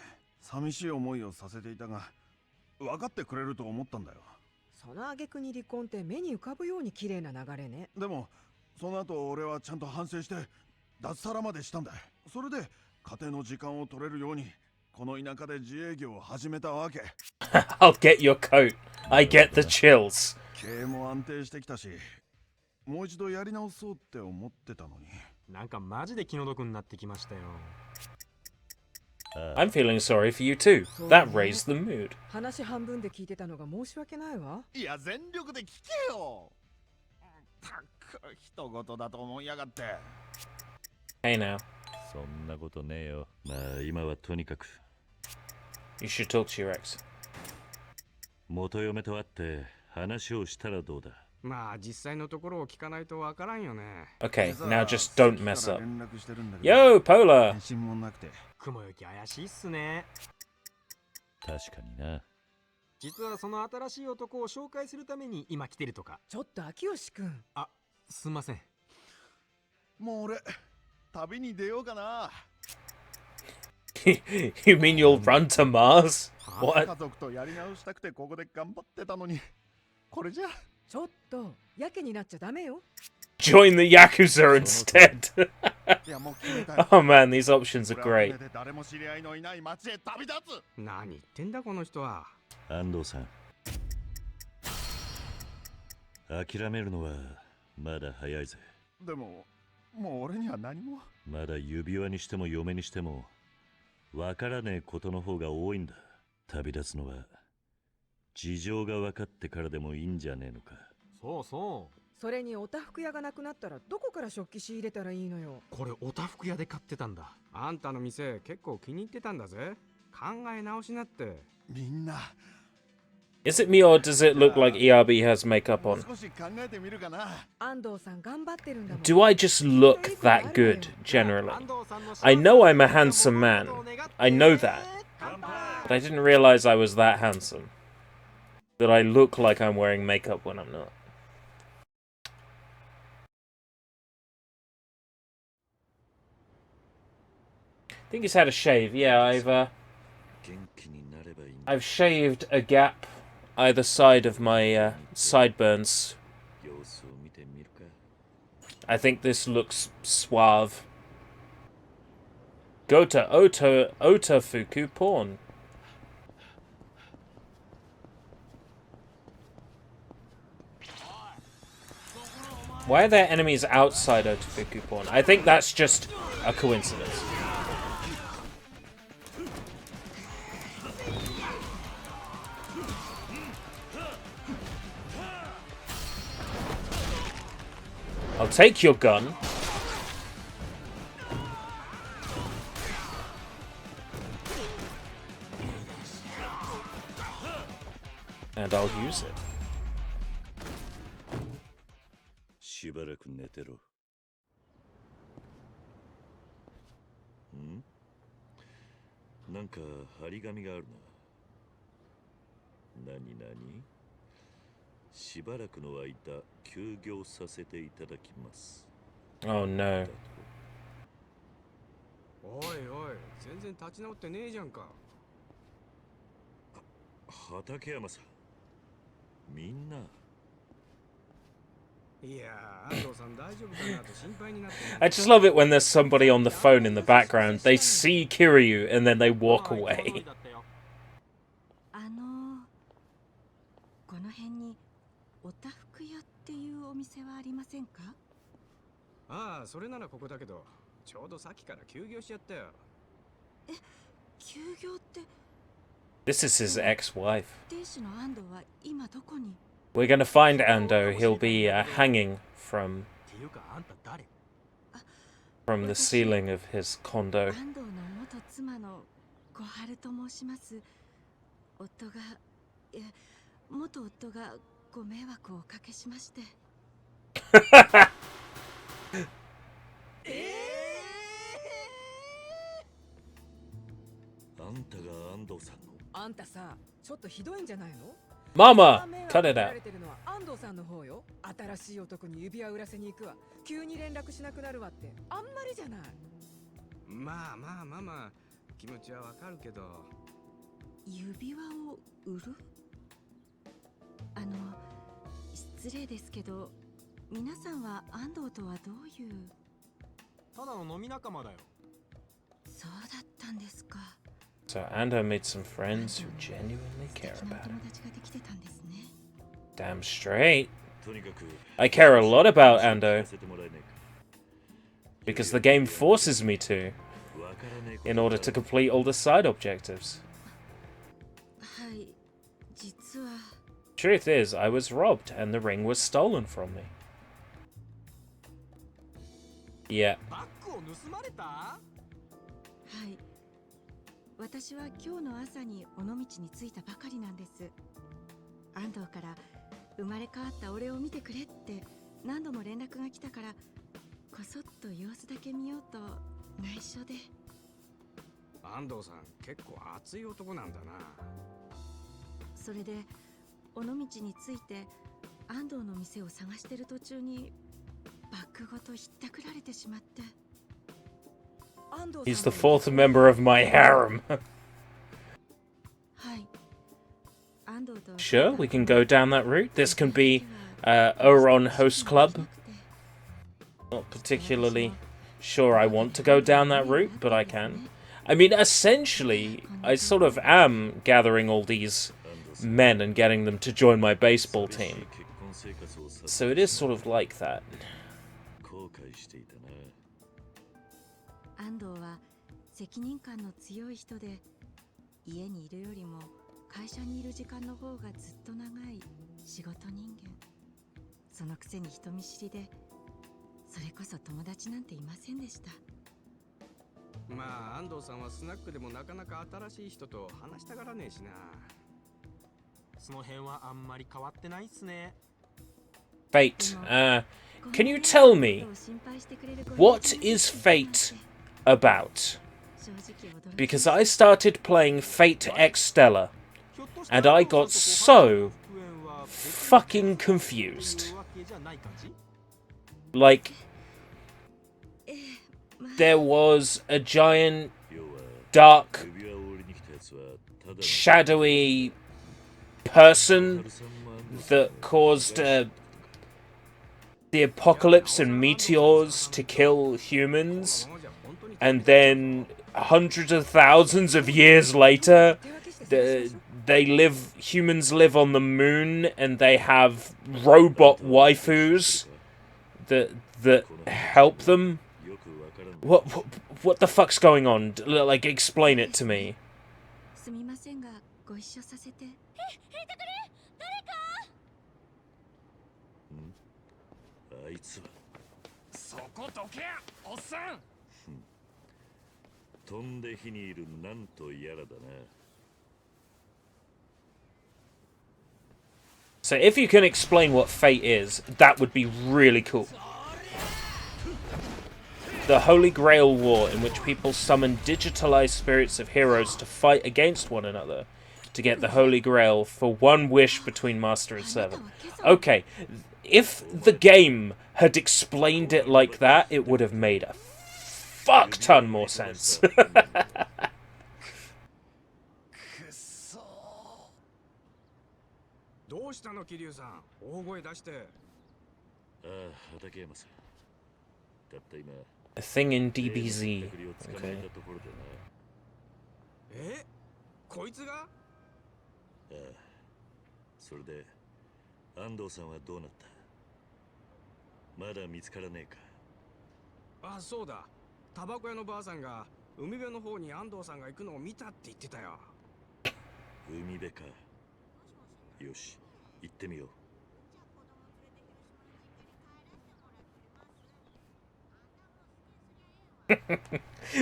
寂しい思いをさせていたが、分かってくれると思ったんだよ。その挙句に離婚って目に浮かぶように綺麗な流れね。でもその後俺はちゃんと反省して脱サラまでしたんだ。それで家庭の時間を取れるようにこの田舎で自営業を始めたわけ。 I'll get your coat. I get the chills. 経営も安定してきたし、もう一度やり直そうって思ってたのに。なんかマジで気の毒になってきましたよ。I'm feeling sorry for you too. That raised the mood. 話半分で聞いてたのが申し訳ないわ。いや全力で聞けよ。たく人事だと思いやがって。 Hey now. そんなことねえよ。まあ今はとにかく You should talk to your ex. 元嫁と会って話をしたらどうだ？まあ実際のところを聞かないとわからんよね。 Okay, now just don't mess up. 連絡してるんだけど Yo, Polar! 返信もなくて。雲行き怪しいっすね。確かにな。実はその新しい男を紹介するために今来てるとか。ちょっと秋吉くん。あ、すんません。もう俺旅に出ようかな。You mean you'll run to Mars? 家 What? 族とやり直したくてここで頑張ってたのに、これじゃ。ちょっとやけになっちゃダメよ。 Join the Yakuza instead. いやもう決めたよ。 Oh man, these options are 俺は great. 船で誰も知り合いのいない町へ旅立つ。何言ってんだこの人は。安藤さん、諦めるのはまだ早いぜ。でももう俺には何も。まだ指輪にしても嫁にしてもわからねえことの方が多いんだ。旅立つのは事情が分かってからでもいいんじゃねえのか。そうそう。それにおたふく屋がなくなったらどこから食器仕入れたらいいのよ。これおたふく屋で買ってたんだ。あんたの店結構気に入ってたんだぜ。考え直しなって。みんな Is it me or does it look like ERB has makeup on? 少し考えてみるかな。安藤さん頑張ってるんだもん。 Do I just look that good, generally? I know I'm a handsome man. I know that. But I didn't realize I was that handsome. That I look like I'm wearing makeup when I'm not. I think he's had a shave. Yeah, 元気になればいいんだ。 I've shaved a gap either side of my sideburns. 様子を見てみるか。 I think this looks suave. Go to Otafuku porn. Why are there enemies outside Otafuku porn? I think that's just a coincidence. I'll take your gun. And I'll use it. しばらく寝てろ。ん？なんか張り紙があるな。なになに？しばらくの間休業させていただきます。 Oh no. おいおい、全然立ち直ってねえじゃんか。畠山さん、みんな。いやー、安藤さん大丈夫かなと心配になって。I just love it when there's somebody on the phone in the background. They see Kiryu and then they walk away. この辺におたふく屋っていうお店はありませんか？ああ、それならここだけど、ちょうどさっきから休業しちゃったよ。え、休業って？ This is his ex-wife. 店主の安藤は今どこに？ We're gonna find Ando. He'll be hanging from the ceiling of his condo. 安藤の元妻の小春と申します。元夫がご迷惑をおかけしまして。あんたが安藤さんの。あんたさ、ちょっとひどいんじゃないの？ Mama, cut it ら out. れてるのは安藤さんの方よ。新しい男に指輪売らせに行くわ。急に連絡しなくなるわってあんまりじゃない。まあ、気持ちはわかるけど。指輪を売る？失礼ですけど、皆さんは安藤とはどういう？ただの飲み仲間だよ。そうだったんですか。So Ando made some friends who genuinely care 素敵な about お him. 友達ができてたんですね。Damn straight. とにかく I care a lot about Ando because the game forces me to in order to complete all the side objectives. はい、実は。 Truth is, I was robbed and the ring was stolen from me. Yeah. バッグを盗まれた？はい。私は今日の朝に尾道に着いたばかりなんです。安藤から生まれ変わった俺を見てくれって何度も連絡が来たから、こそっと様子だけ見ようと内緒で。安藤さん結構熱い男なんだな。それで尾道に着いて安藤の店を探してる途中にバッグごとひったくられてしまって。 He's the fourth member of my harem. はい。 Sure, we can go down that route. This can be Oron Host Club. Not particularly sure I want to go down that route, but I can. I mean, essentially, I sort of am gathering all these men and getting them to join my baseball team. So it is sort of like that. 安藤は責任感の強い人で、家にいるよりも会社にいる時間の方がずっと長い仕事人間。そのくせに人見知りで、それこそ友達なんていませんでした。まあ安藤さんはスナックでもなかなか新しい人と話したがらねえしな。その辺はあんまり変わってないっすね。Fate. Can you tell me what is Fate about? Because I started playing Fate X Stella and I got so fucking confused. Like, there was a giant, dark, shadowy person that caused the apocalypse and meteors to kill humans, and then hundreds of thousands of years later, humans live on the moon, and they have robot waifus that help them. What the fuck's going on? Like, explain it to me. すみませんがご一緒させて。あいつはそこどけやおっさん。飛んで火にいるなんとやらだな。 So if you can explain what fate is, that would be really cool. The Holy Grail War, in which people summon digitalized spirits of heroes to fight against one another to get the Holy Grail for one wish between master and servant. Okay, if the game had explained it like that, it would have made a fuck ton more sense. どうしたの桐生さん、大声出して。ああ、畠山さん。たった今。 A thing in DBZ. Okay. え、こいつが？ああ、それで安藤さんはどうなった？まだ見つからねえか？あ、そうだ。タバコ屋のばあさんが海辺の方に安藤さんが行くのを見たって言ってたよ。海辺か。よし、行ってみよう。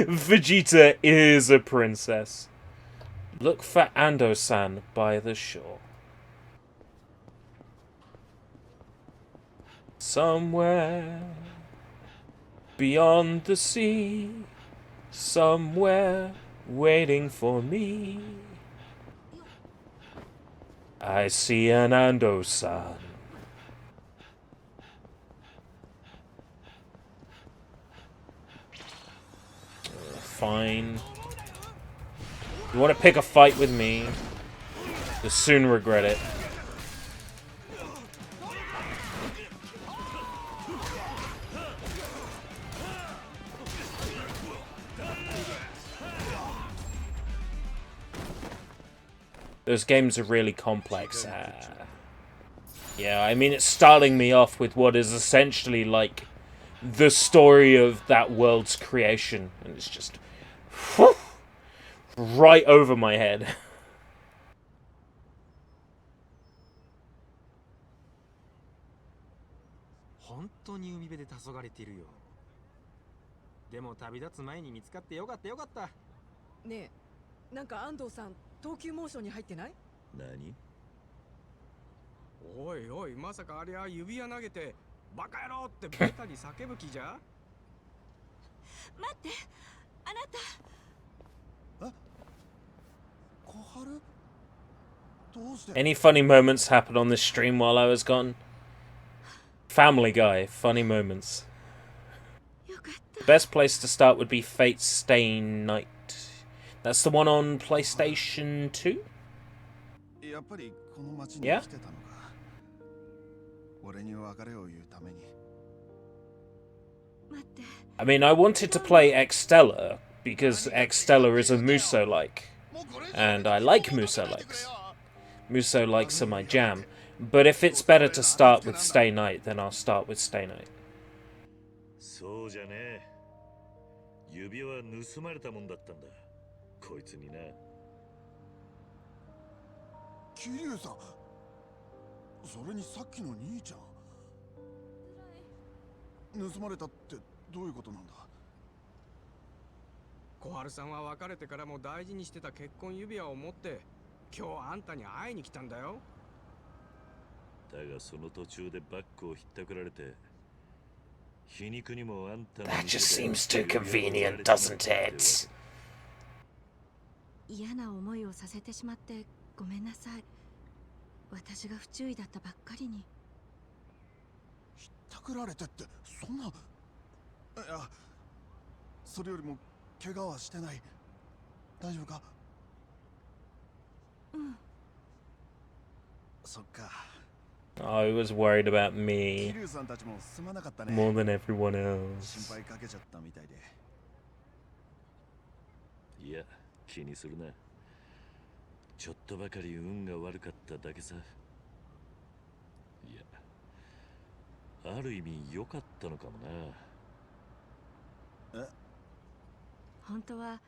Vegeta is a princess. Look for Ando-san by the shore. Somewhere beyond the sea, somewhere waiting for me, I see an Ando-san. Fine. You want to pick a fight with me, you'll soon regret it. Those games are really complex. Yeah, I mean, it's starting me off with what is essentially like the story of that world's creation, and it's just whew, right over my head. 本当に海辺で黄昏ているよ。でも旅立つ前に見つかってよかったよかった。ねえ、なんか安藤さん投球モーションに入ってない？何？おいおい、まさかありゃ指輪投げてバカ野郎ってベタに叫ぶ気じゃ？待って、あなた。え？小春？どうして？ Any funny moments happen on this stream while I was gone? Family Guy, funny moments. The best place to start would be Fate's Stay Night. That's the one on PlayStation 2? やっぱりこの町に来てたのか。俺に別れを言うために。I mean, I wanted to play Extella because Extella is a Muso-like, and I like Muso-likes. Muso-likes are my jam. But if it's better to start with Stay Night, then I'll start with Stay Night. そうじゃねえ。指輪は盗まれたもんだったんだ。こいつにな。桐生さん。それにさっきの兄ちゃん。盗まれたってどういうことなんだ？小春さんは別れてからも大事にしてた結婚指輪を持って今日あんたに会いに来たんだよ。だがその途中でバッグをひったくられて、皮肉にもあんたの That just seems too convenient, doesn't it? 嫌な思いをさせてしまってごめんなさい。私が不注意だったばっかりに。ひったくられてってそんな。いや、それよりも怪我はしてない。大丈夫か？うん。そっか。I was worried about me 桐生さんたちもすまなかったね。 more than everyone 心 else. 配かけちゃったみたいで。いや、気にするな。ちょっとばかり運が悪かっただけさ。いや、ある意味良かったのかもな。え？本当は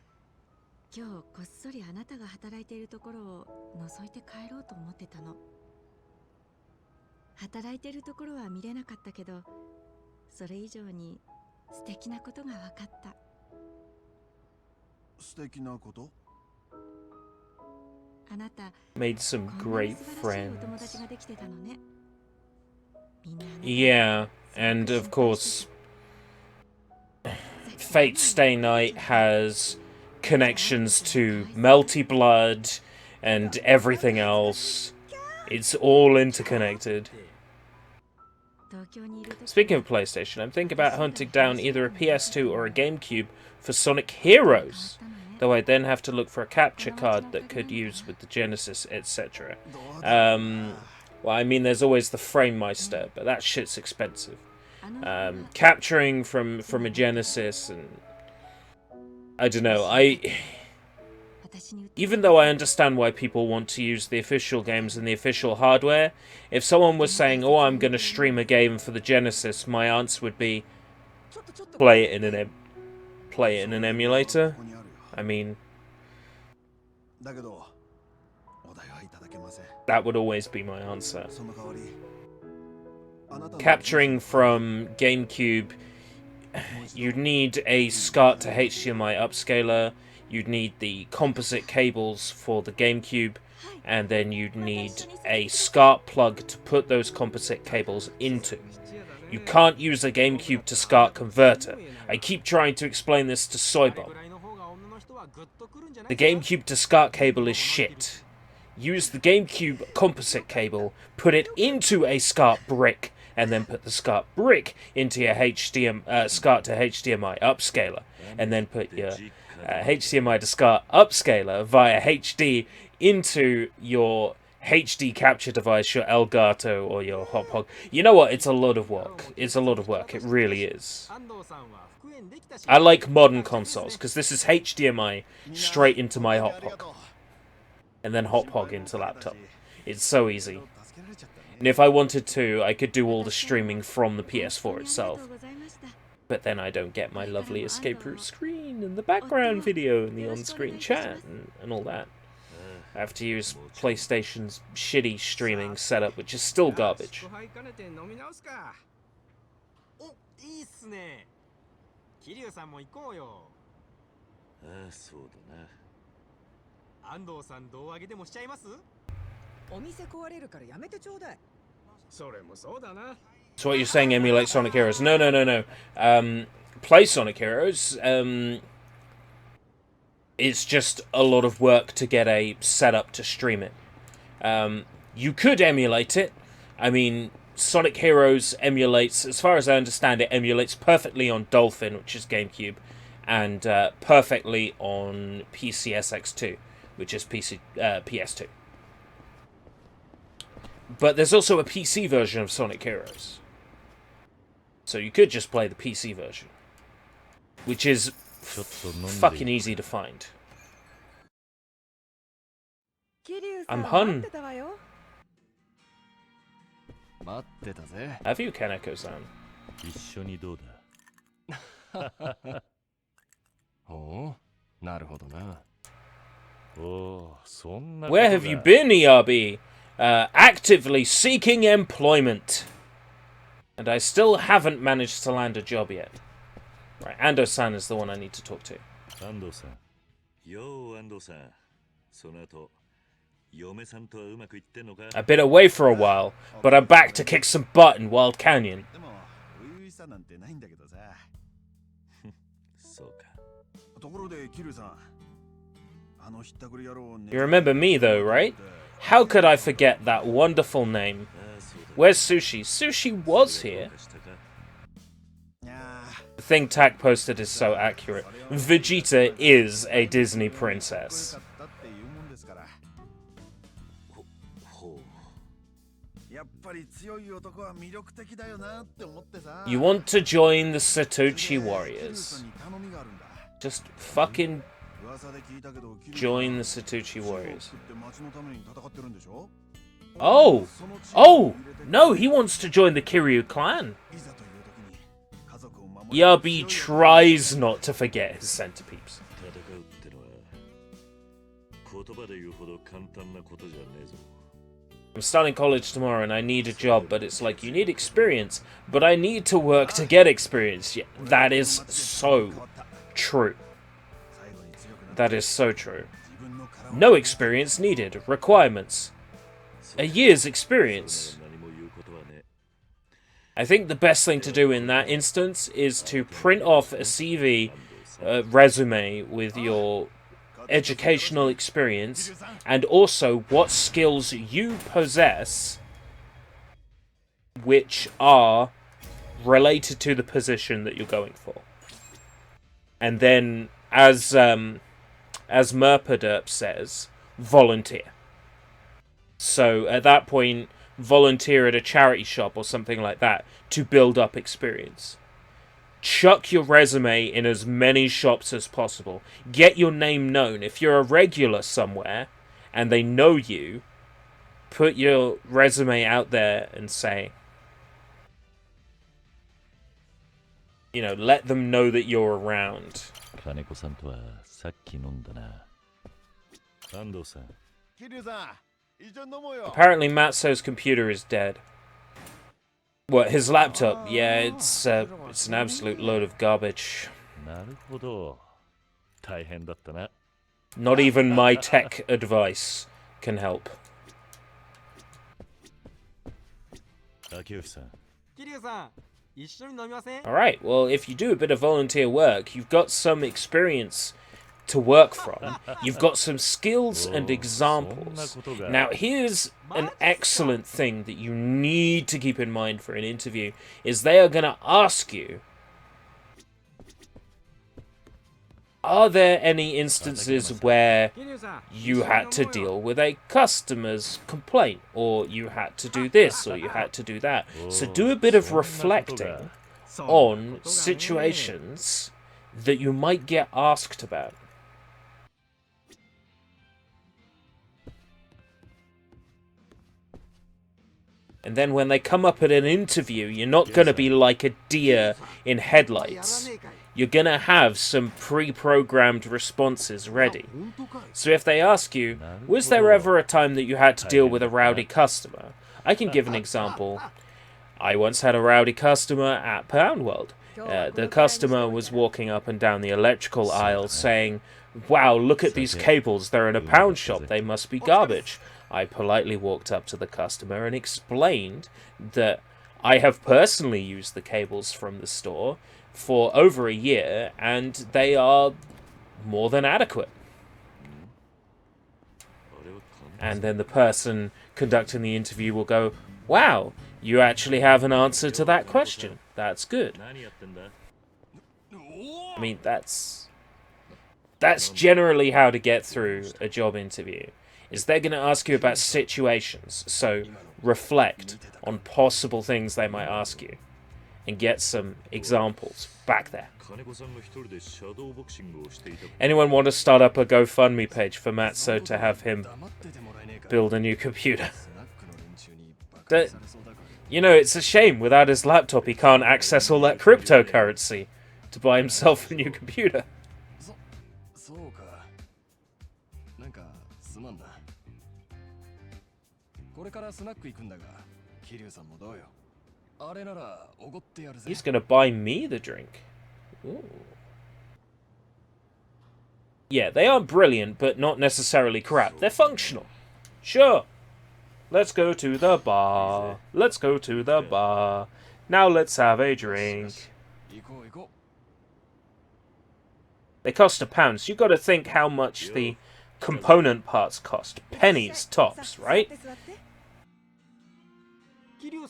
今日こっそりあなたが働いているところを覗いて帰ろうと思ってたの。働いているところは見れなかったけど、それ以上に素敵なことが分かった。素敵なこと？あなた Made some こんなに great 素晴らしいお友 friends. 達ができてたのね。みんなあなたを Yeah, すごく and 心 of 配して course, Fate Stay Night has connections to Melty Blood and everything else. It's all interconnected. 東京にいる時 Speaking of PlayStation, I'm thinking about hunting down either a PS2 or a GameCube for Sonic Heroes, though I then have to look for a capture card that could use with the Genesis, etc. Well, I mean, there's always the Framemeister, but that shit's expensive. Capturing from a Genesis, and I don't know, even though I understand why people want to use the official games and the official hardware, if someone was saying, oh, I'm going to stream a game for the Genesis, my answer would be, play it in an emulator. I mean, that would always be my answer. Capturing from GameCube, you'd need a SCART to HDMI upscaler, you'd need the composite cables for the GameCube, and then you'd need a SCART plug to put those composite cables into. You can't use a GameCube to SCART converter. I keep trying to explain this to Soybob. The GameCube to SCART cable is shit. Use the GameCube composite cable, put it into a SCART brick, and then put the SCART brick into your SCART to HDMI upscaler, and then put your HDMI to SCART upscaler via HD into your HD capture device, your Elgato or your Hop Hog. You know what? It's a lot of work. It's a lot of work. It really is. I like modern consoles, because this is HDMI straight into my Hop Hog. And then Hop Hog into laptop. It's so easy. And if I wanted to, I could do all the streaming from the PS4 itself. But then I don't get my lovely escape route screen and the background video and the on-screen chat and all that. I have to use PlayStation's shitty streaming setup, which is still garbage. お、いいっすね。桐生さんも行こうよ。ああ、そうだな。安藤さん胴上げでもしちゃいます？お店壊れるからやめてちょうだい。それもそうだな。 So what you're saying, emulate Sonic Heroes? No. Play Sonic Heroes. It's just a lot of work to get a setup to stream it. You could emulate it. I mean, Sonic Heroes emulates, as far as I understand it, emulates perfectly on Dolphin, which is GameCube, and perfectly on PCSX2, which is PS2. But there's also a PC version of Sonic Heroes. So you could just play the PC version, which is fucking easy to find. I'm Hun. 待ってたぜ。 Have you, Kaneko-san? 一緒にどうだ。おう、なるほどな。おお、そんなこと Where が。 have you been, ERB? Actively seeking employment. And I still haven't managed to land a job yet. Right, Ando-san is the one I need to talk to. 安藤さん。よう、安藤さん。その後、嫁さんとはうまくいってんのか？ I've been away for a while, but I'm back to kick some butt in Wild Canyon. でも初々しさなんてないんだけどさ。そうか。ところでキルさん、あのひったくり野郎ね。 You remember me though, right? How could I forget that wonderful name? Where's Sushi? Sushi was here. The thing Tack posted is so accurate. Vegeta is a Disney princess. やっぱり強い男は魅力的だよなって思ってさ。 You want to join the Satoshi Warriors? Just fucking join the Satoshi Warriors. Oh! Oh! No, he wants to join the Kiryu clan. Yabi tries not to forget his centipedes. 戦うってのは言葉で言うほど簡単なことじゃねえぞ。I'm starting college tomorrow and I need a job, but it's like, you need experience, but I need to work to get experience. Yeah, that is so true. That is so true. No experience needed. Requirements. A year's experience. I think the best thing to do in that instance is to print off a CV resume with your educational experience and also what skills you possess which are related to the position that you're going for. And then, as Merpaderp says, volunteer. So at that point, volunteer at a charity shop or something like that to build up experience. Chuck your resume in as many shops as possible. Get your name known. If you're a regular somewhere and they know you, put your resume out there and say, you know, let them know that you're around. Apparently Matsuo's computer is dead. What, his laptop? Yeah, it's an absolute load of garbage. Not even my tech advice can help. Alright, well, if you do a bit of volunteer work, you've got some experience to work from. You've got some skills and examples. Now, here's an excellent thing that you need to keep in mind for an interview, is they are going to ask you, are there any instances where you had to deal with a customer's complaint, or you had to do this, or you had to do that? So do a bit of reflecting on situations that you might get asked about. And then when they come up at an interview, you're not going to be like a deer in headlights. You're going to have some pre-programmed responses ready. So if they ask you, was there ever a time that you had to deal with a rowdy customer? I can give an example. I once had a rowdy customer at Pound World. The customer was walking up and down the electrical aisle saying, "Wow, look at these cables, they're in a pound shop, they must be garbage." I politely walked up to the customer and explained that I have personally used the cables from the store for over a year, and they are more than adequate. And then the person conducting the interview will go, "Wow, you actually have an answer to that question. That's good." I mean, that's generally how to get through a job interview. Is they're going to ask you about situations, so reflect on possible things they might ask you, and get some examples back there. Anyone want to start up a GoFundMe page for Matsuo to have him build a new computer? You know, it's a shame without his laptop he can't access all that cryptocurrency to buy himself a new computer. He's gonna buy me the drink. Ooh. Yeah, they aren't brilliant, but not necessarily crap. They're functional. Sure. Let's go to the bar. Let's go to the bar. Now let's have a drink. They cost £1. You gotta think how much the component parts cost. Pennies tops, right? Ooh,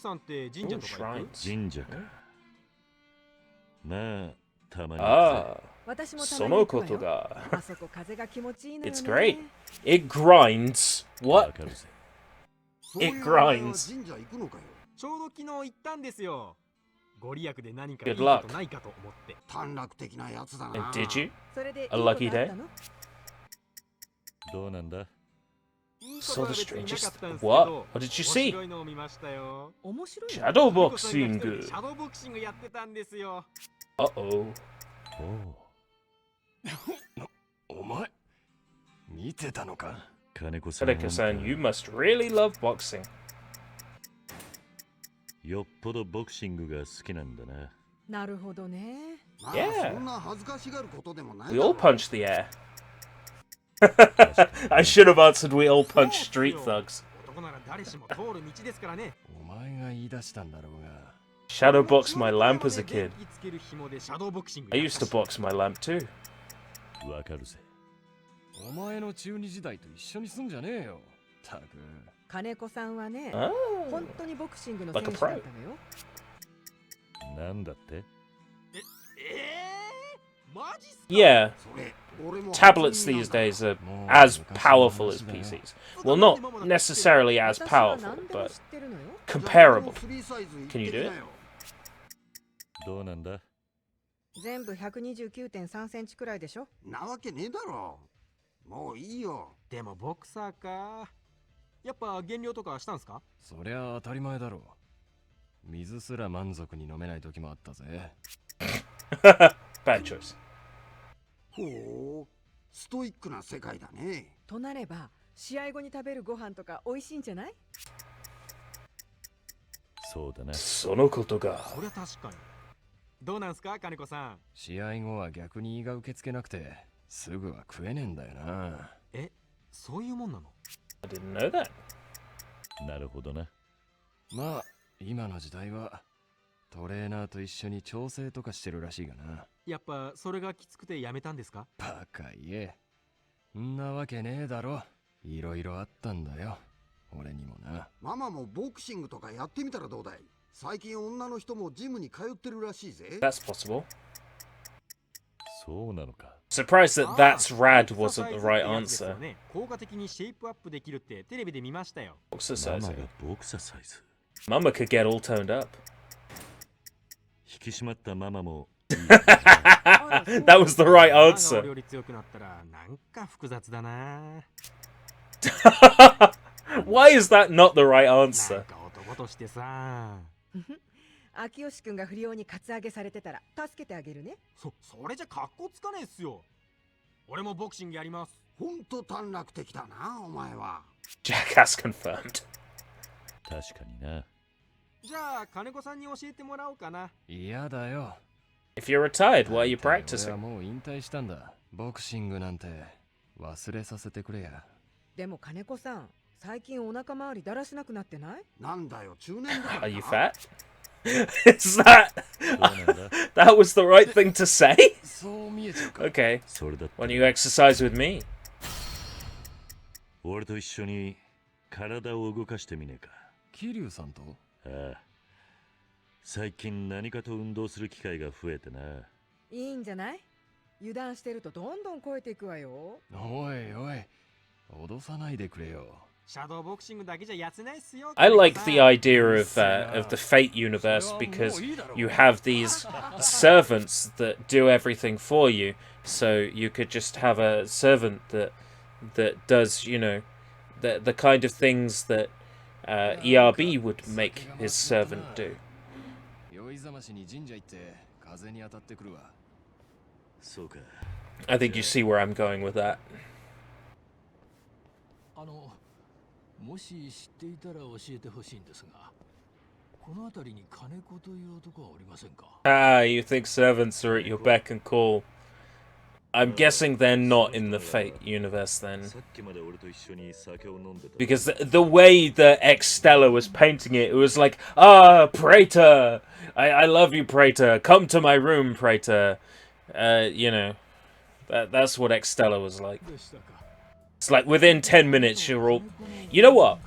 shrines. Ah, そのことが. It's great. It grinds. What? It grinds. Good luck. And did you? A lucky day? Saw the strangest... What? What did you see? Shadowboxing. Uh-oh. 見てたのか金子さん Tatakae-san, you must really love boxing. よっぽどボクシングが好きなんだな。なるほどね。まあ Yeah. そんな恥ずかしがることでもない We だろ all punch the air. I should have answered we all punch street thugs. 男なら誰しも通る道ですからね。お前が言い出したんだろうが。 Shadow box my lamp as a kid. 電気つける紐でシャドーボクシング I やった used to し box my lamp too. わかるぜ。お前の中二時代と一緒にすんじゃねえよ。たく。金子さんはね、 Ah. 本当にボクシングの Like 選 a 手 pro. だったのよ。なんだって？マジっすか Yeah, それ俺も tablets these days are as powerful as PCs. Well, not necessarily as 私は powerful, 何でも but 知ってるのよ。 comparable. 3サイズ Can you do it? どうなんだ？全部129.3センチくらいでしょ。なわけねえだろ。もういいよ。でもボクサーか。やっぱ減量とかしたんすか？そりゃ当たり前だろう。水すら満足に飲めない時もあったぜ。Bad choice. ほう、ストイックな世界だね。となれば、試合後に食べるご飯とか美味しいんじゃない？そうだな。そりゃ確かに。どうなんすか金子さん。試合後は逆に胃が受け付けなくて、すぐは食えねえんだよな。え、そういうもんなの？ I didn't know that. なるほどな。まあ、今の時代はトレーナーと一緒に調整とかしてるらしいがな。やっぱそれがきつくてやめたんですか？バカ言え。んなわけねえだろ。いろいろあったんだよ。俺にもな。ママもボクシングとかやってみたらどうだい？最近女の人もジムに通ってるらしいぜ。 That's possible. そうなのか。 Surprised that that's rad wasn't the right エクササイズってやつですよ answer. ね。効果的にシェイプアップできるってテレビで見ましたよ。ママ Exercising. がボクササイズ。 Mama could get all toned up. 引き締まったママも That was the right ママが answer. 俺より強くなったらなんか複雑だな。 Why is that not the right なん answer? か男としてさ。秋吉くんが不良にカツアゲされてたら助けてあげるね。それじゃ格好つかねえっすよ。俺もボクシングやります。ほんと短絡的だな、お前は。 Jackass confirmed. 確かにな。じゃあ金子さんに教えてもらおうかな。嫌だよ。 If you're retired, why are you 俺は practicing? もう引退したんだ。ボクシングなんて忘れさせてくれや。でも金子さん、最近お腹周りだらしなくなってない？なんだよ、中年だから Are な。 you fat? Is that そうなんだ。 that was the right thing to say? そう見えちゃうか。 Okay. それだって Why don't you exercise with me? 俺と一緒に体を動かしてみねえか。桐生さんと？ああ。最近何かと運動する機会が増えてな。いいんじゃない？油断してるとどんどん超えていくわよ。おいおい、脅さないでくれよ。シャドーボクシングだけじゃやせないっすよ。 I like 金 the 子 idea of the Fate universe because you have these servants that do everything for you. So you could just have a servant that does, you know, the kind of things that ERB would make his servant do. 酔いざましに神社行って風に当たってくるわ。そうか。 I think you see where I'm going with that. もし知っていたら教えてほしいんですが、この辺りに金子という男はおりませんか？ Ah, you think servants are at your beck and call. I'm guessing they're not in the Fate universe then. さっきまで俺と一緒に酒を飲んでた。 Because the way that Xstella was painting it, it was like, ah, Praetor! I love you, Praetor. Come to my room, Praetor. You know, that's what Xstella was like. でしたか。 It's like within 10 minutes, you're all... You know what?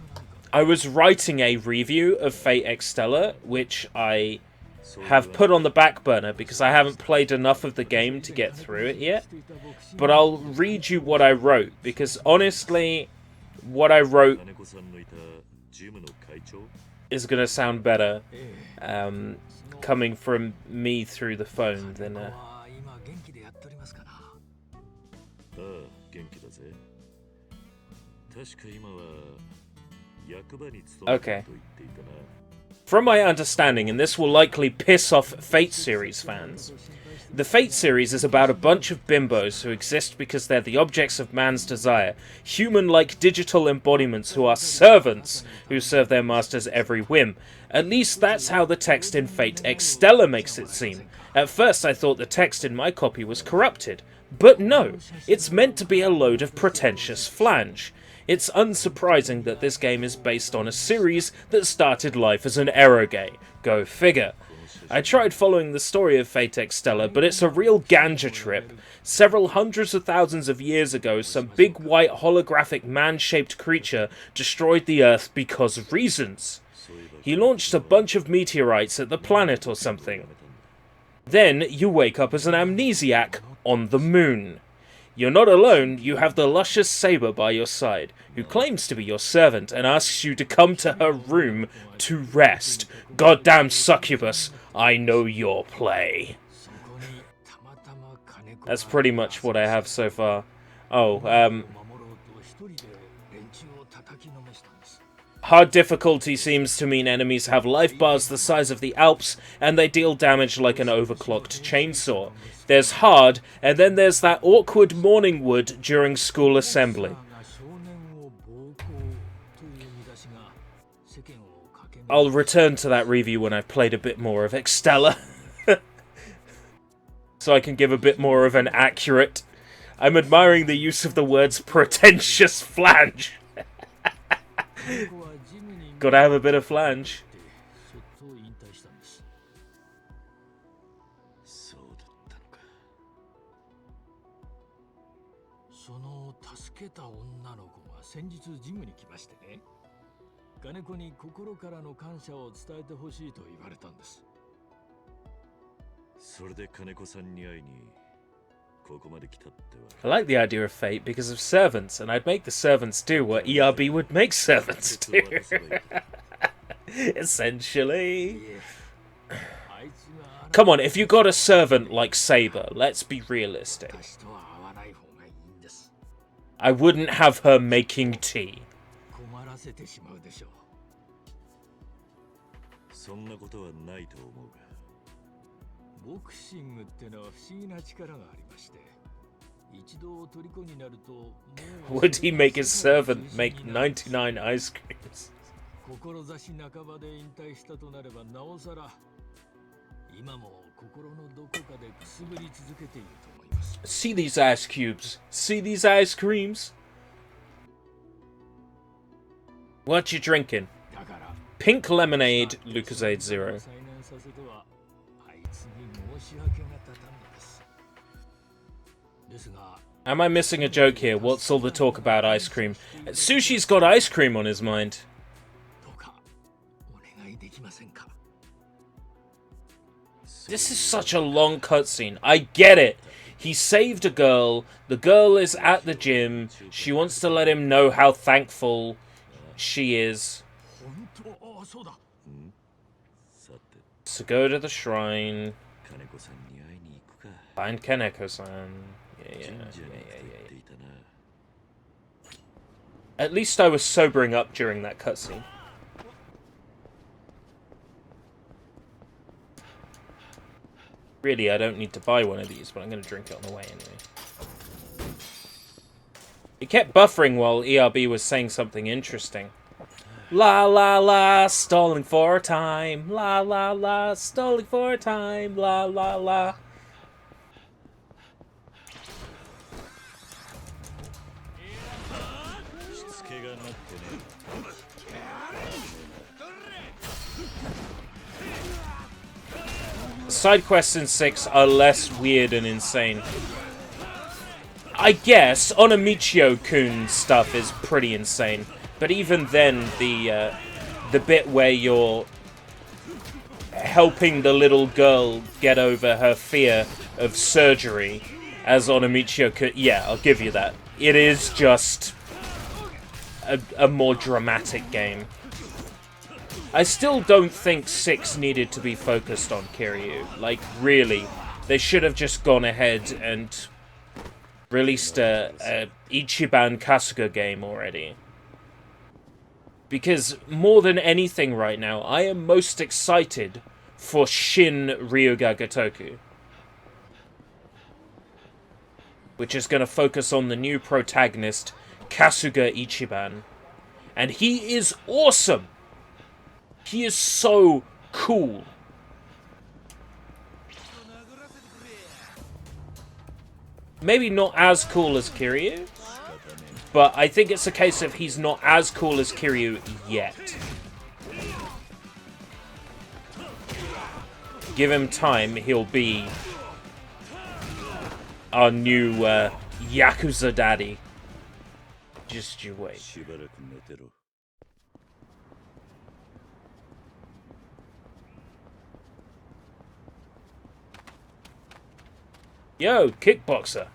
I was writing a review of Fate Xstella, which I have put on the back burner because I haven't played enough of the game to get through it yet. But I'll read you what I wrote, because honestly, what I wrote 金子さんのいたジムの会長？ is going to sound better coming from me through the phone than... は今元気でやっておりますかな。ああ、元気だぜ。確か今は役場に勤めてると言っていたな。From my understanding, and this will likely piss off Fate series fans, the Fate series is about a bunch of bimbos who exist because they're the objects of man's desire, human-like digital embodiments who are servants who serve their masters' every whim. At least that's how the text in Fate Extella makes it seem. At first I thought the text in my copy was corrupted, but no, it's meant to be a load of pretentious flange. It's unsurprising that this game is based on a series that started life as an eroge. Go figure. I tried following the story of Fate Extella, but it's a real ganja trip. Several hundreds of thousands of years ago, some big white holographic man-shaped creature destroyed the Earth because of reasons. He launched a bunch of meteorites at the planet or something. Then you wake up as an amnesiac on the moon. You're not alone, you have the luscious Saber by your side, who claims to be your servant and asks you to come to her room to rest. Goddamn succubus, I know your play. That's pretty much what I have so far. Hard difficulty seems to mean enemies have life bars the size of the Alps, and they deal damage like an overclocked chainsaw. There's hard, and then there's that awkward morning wood during school assembly. I'll return to that review when I've played a bit more of Extella. So I can give a bit more of an accurate... I'm admiring the use of the words pretentious flange. Gotta have a bit of flange. I like the idea of Fate because of servants, and I'd make the servants do what ERB would make servants do. Essentially. Come on, if you got a servant like Saber, let's be realistic. I wouldn't have her making tea. Would he make his servant make 99 ice creams? See these ice cubes? See these ice creams? What you drinking? Pink lemonade, Lucozade Zero. Am I missing a joke here? What's all the talk about ice cream? Sushi's got ice cream on his mind. This is such a long cutscene. I get it. He saved a girl. The girl is at the gym. She wants to let him know how thankful she is. So go to the shrine. Find Kaneko-san. Yeah. At least I was sobering up during that cutscene. Really, I don't need to buy one of these, but I'm going to drink it on the way anyway. It kept buffering while ERB was saying something interesting. La la la, stalling for time. La la la, stalling for time. La la la. Side quests in 6 are less weird and insane. I guess Onamichio-kun stuff is pretty insane, but even then, the bit where you're helping the little girl get over her fear of surgery as Onamichio-kun, yeah, I'll give you that. It is just a more dramatic game. I still don't think 6 needed to be focused on Kiryu. Like, really. They should have just gone ahead and released a Ichiban Kasuga game already. Because more than anything right now, I am most excited for Shin Ryuga Gotoku, which is going to focus on the new protagonist, Kasuga Ichiban. And he is awesome! He is so cool. Maybe not as cool as Kiryu, but I think it's a case of he's not as cool as Kiryu yet. Give him time, he'll be our new Yakuza daddy. Just you wait. Yo, kickboxer.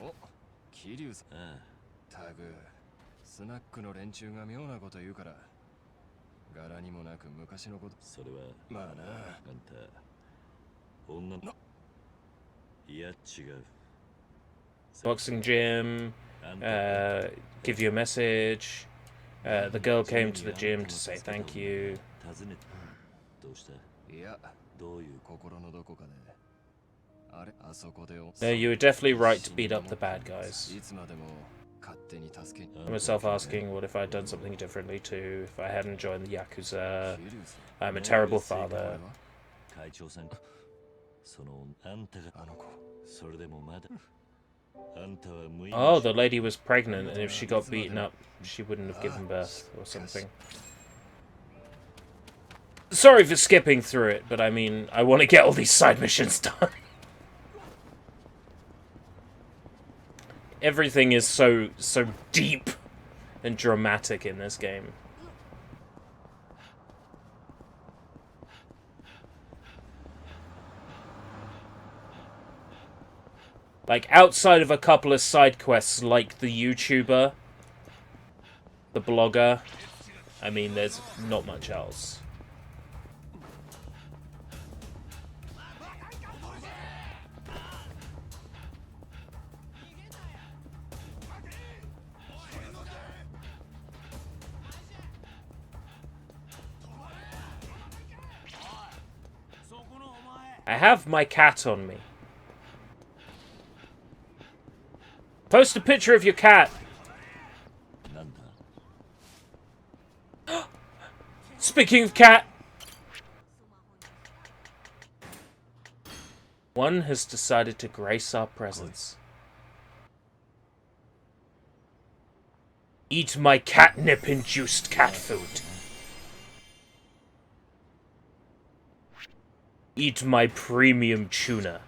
お、桐生さん。タグ、スナックの連中が妙なこと言うから、柄にもなく昔のこと。それはまあな。あんた女のいや違う。 Boxing gym, give you a message. The girl came to the gym to say thank you. どうした？いや、どういう心のどこかで。あれ、あそこで。 No, you were definitely right to beat up the bad guys. いつまでも勝手に助け。 Myself asking, what if I'd done something differently too? If I hadn't joined the Yakuza? I'm a terrible father. 会長さん、そのあんたがあの子、それでもまだ。 Oh, the lady was pregnant, and if she got beaten up, she wouldn't have given birth or something. Sorry for skipping through it, but I mean, I want to get all these side missions done. Everything is so deep and dramatic in this game. Like, outside of a couple of side quests, like the YouTuber, the blogger, I mean, there's not much else. I have my cat on me. Post a picture of your cat. Speaking of cat, one has decided to grace our presence. Eat my catnip-induced cat food. Eat my premium tuna.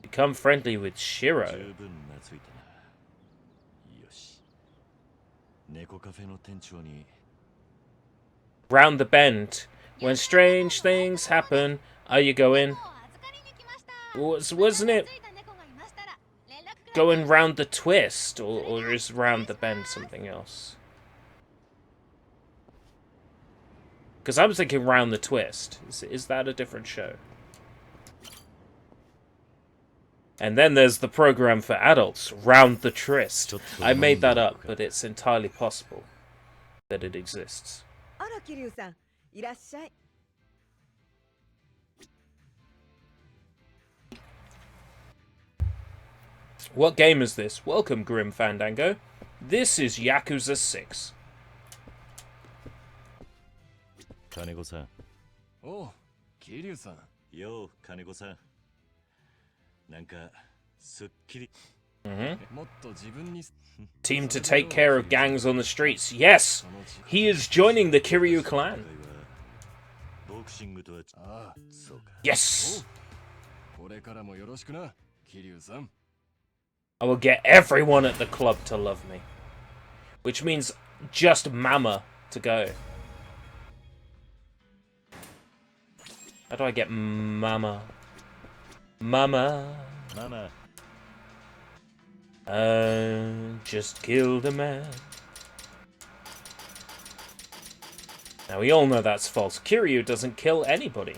Become friendly with Shiro. Round the bend. When strange things happen, are you going? Wasn't it going round the twist, or is round the bend something else? Because I was thinking round the twist. Is that a different show? And then there's the program for adults, Round the Tryst. I made that up, but it's entirely possible that it exists. What game is this? Welcome, Grim Fandango. This is Yakuza 6. 金子さん。おう、桐生さん。よう、金子さん。なんか、すっきり。Team to take care of gangs on the streets. Yes! He is joining the Kiryu clan. Yes! I will get everyone at the club to love me. Which means just Mama to go. How do I get Mama? Mama. Mama. Just killed a man. Now, we all know that's false. Kiryu doesn't kill anybody.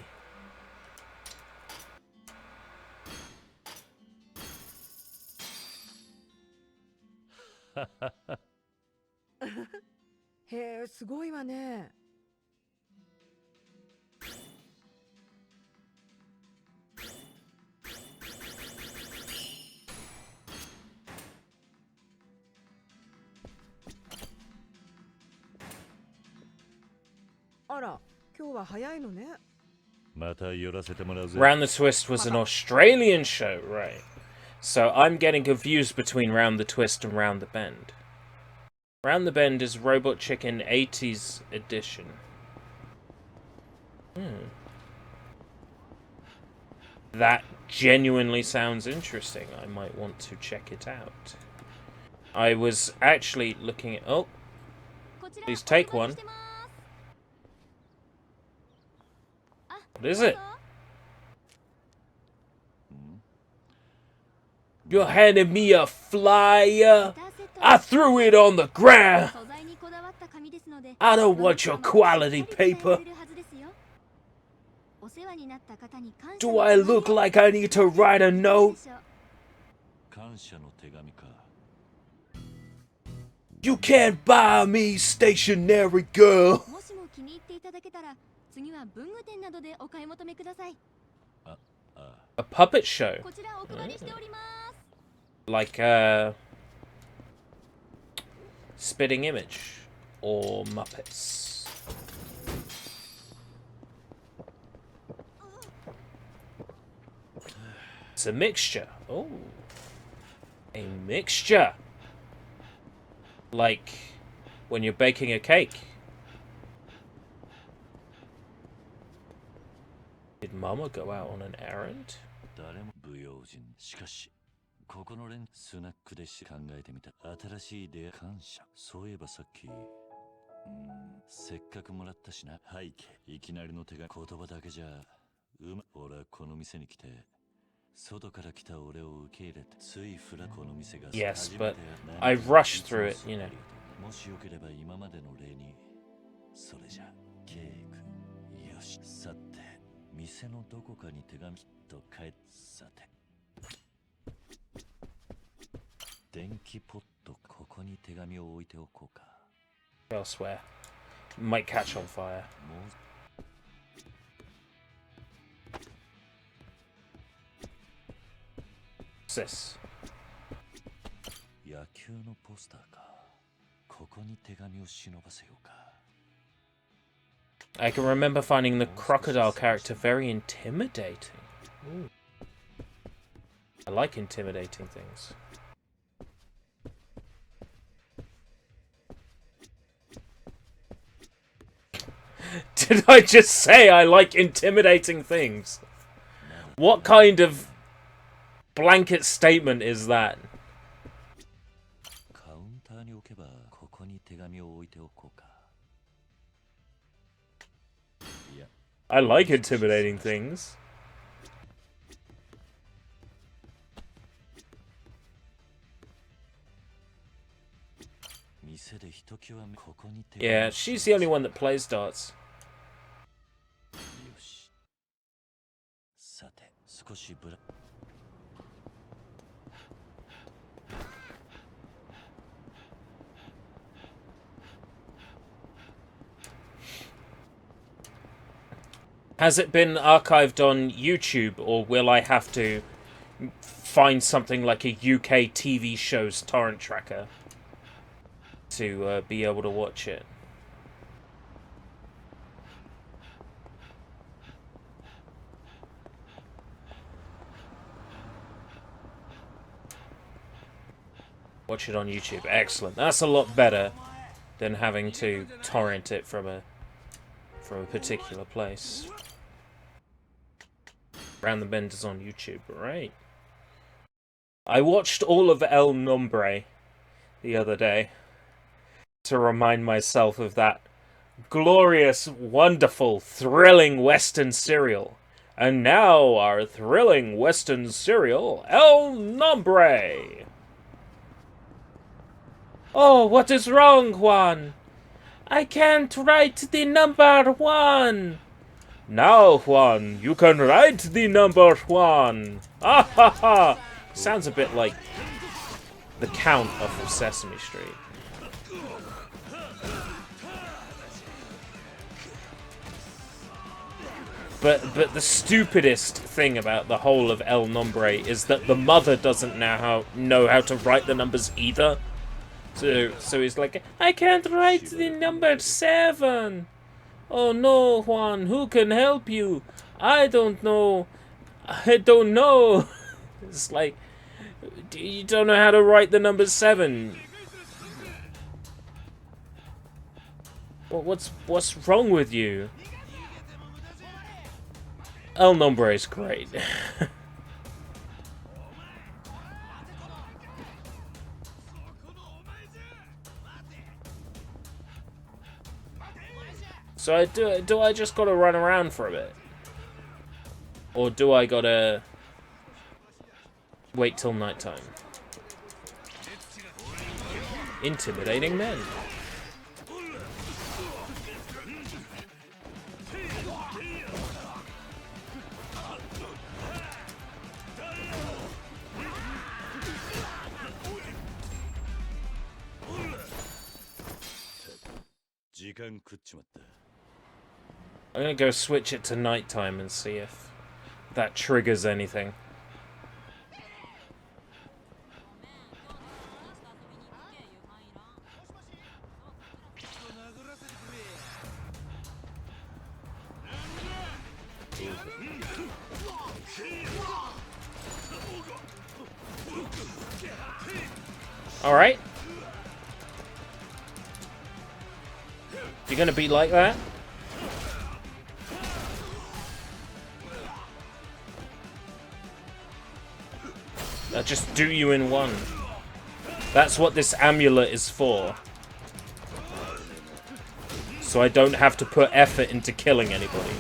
へえ、すごいわね。あら、今日は早いのね。Round the Twist was an Australian show, right? So I'm getting confused between Round the Twist and Round the Bend. Round the Bend is Robot Chicken 80s edition. That genuinely sounds interesting. I might want to check it out. I was actually looking at... Oh, please take one. What is it? You're handing me a flyer? I threw it on the ground. I don't want your quality paper. Do I look like I need to write a note? You can't buy me stationery, girl. A puppet show. Like Spitting Image or Muppets. It's a mixture. Oh. A mixture. Like when you're baking a cake. Did Mama go out on an errand? ここのスナックで考えてみた新しい出会い感謝そういえばさっきせっかくもらったしな背景いきなりの手が言葉だけじゃ俺はこの店に来て外から来た俺を受け入れてついフラこの店が Yes, but I rushed through it, you know. もしよければ今までの例にそれじゃケークよしさて店のどこかに手紙きっと返っさて電気ポットここに手紙を置いておこうか Elsewhere. Might catch on fire. What's this? 野球のポスターかここに手紙を忍ばせようか I can remember finding the crocodile character very intimidating. Ooh. I like intimidating things. Did I just say I like intimidating things? What kind of blanket statement is that? I like intimidating things. Yeah, she's the only one that plays darts. Has it been archived on YouTube, or will I have to find something like a UK TV show's torrent tracker to be able to watch it? Watch it on YouTube. Excellent. That's a lot better than having to torrent it from a particular place. Round the Bend is on YouTube, right? I watched all of El Nombre the other day to remind myself of that glorious, wonderful, thrilling Western serial. And now our thrilling Western serial, El Nombre! Oh, what is wrong, Juan? I can't write the number 1. Now, Juan, you can write the number 1. Ah ha ha! Sounds a bit like the Count off of Sesame Street. But the stupidest thing about the whole of El Nombre is that the mother doesn't know how to write the numbers either. So he's like, I can't write the number 7. Oh no, Juan, who can help you? I don't know. I don't know. It's like, you don't know how to write the number 7. What's wrong with you? El Nombre is great. So do I just gotta run around for a bit? Or do I gotta wait till nighttime? Intimidating men. I'm gonna go switch it to nighttime and see if that triggers anything. Alright. You're gonna be like that? I'll just do you in one. That's what this amulet is for. So I don't have to put effort into killing anybody.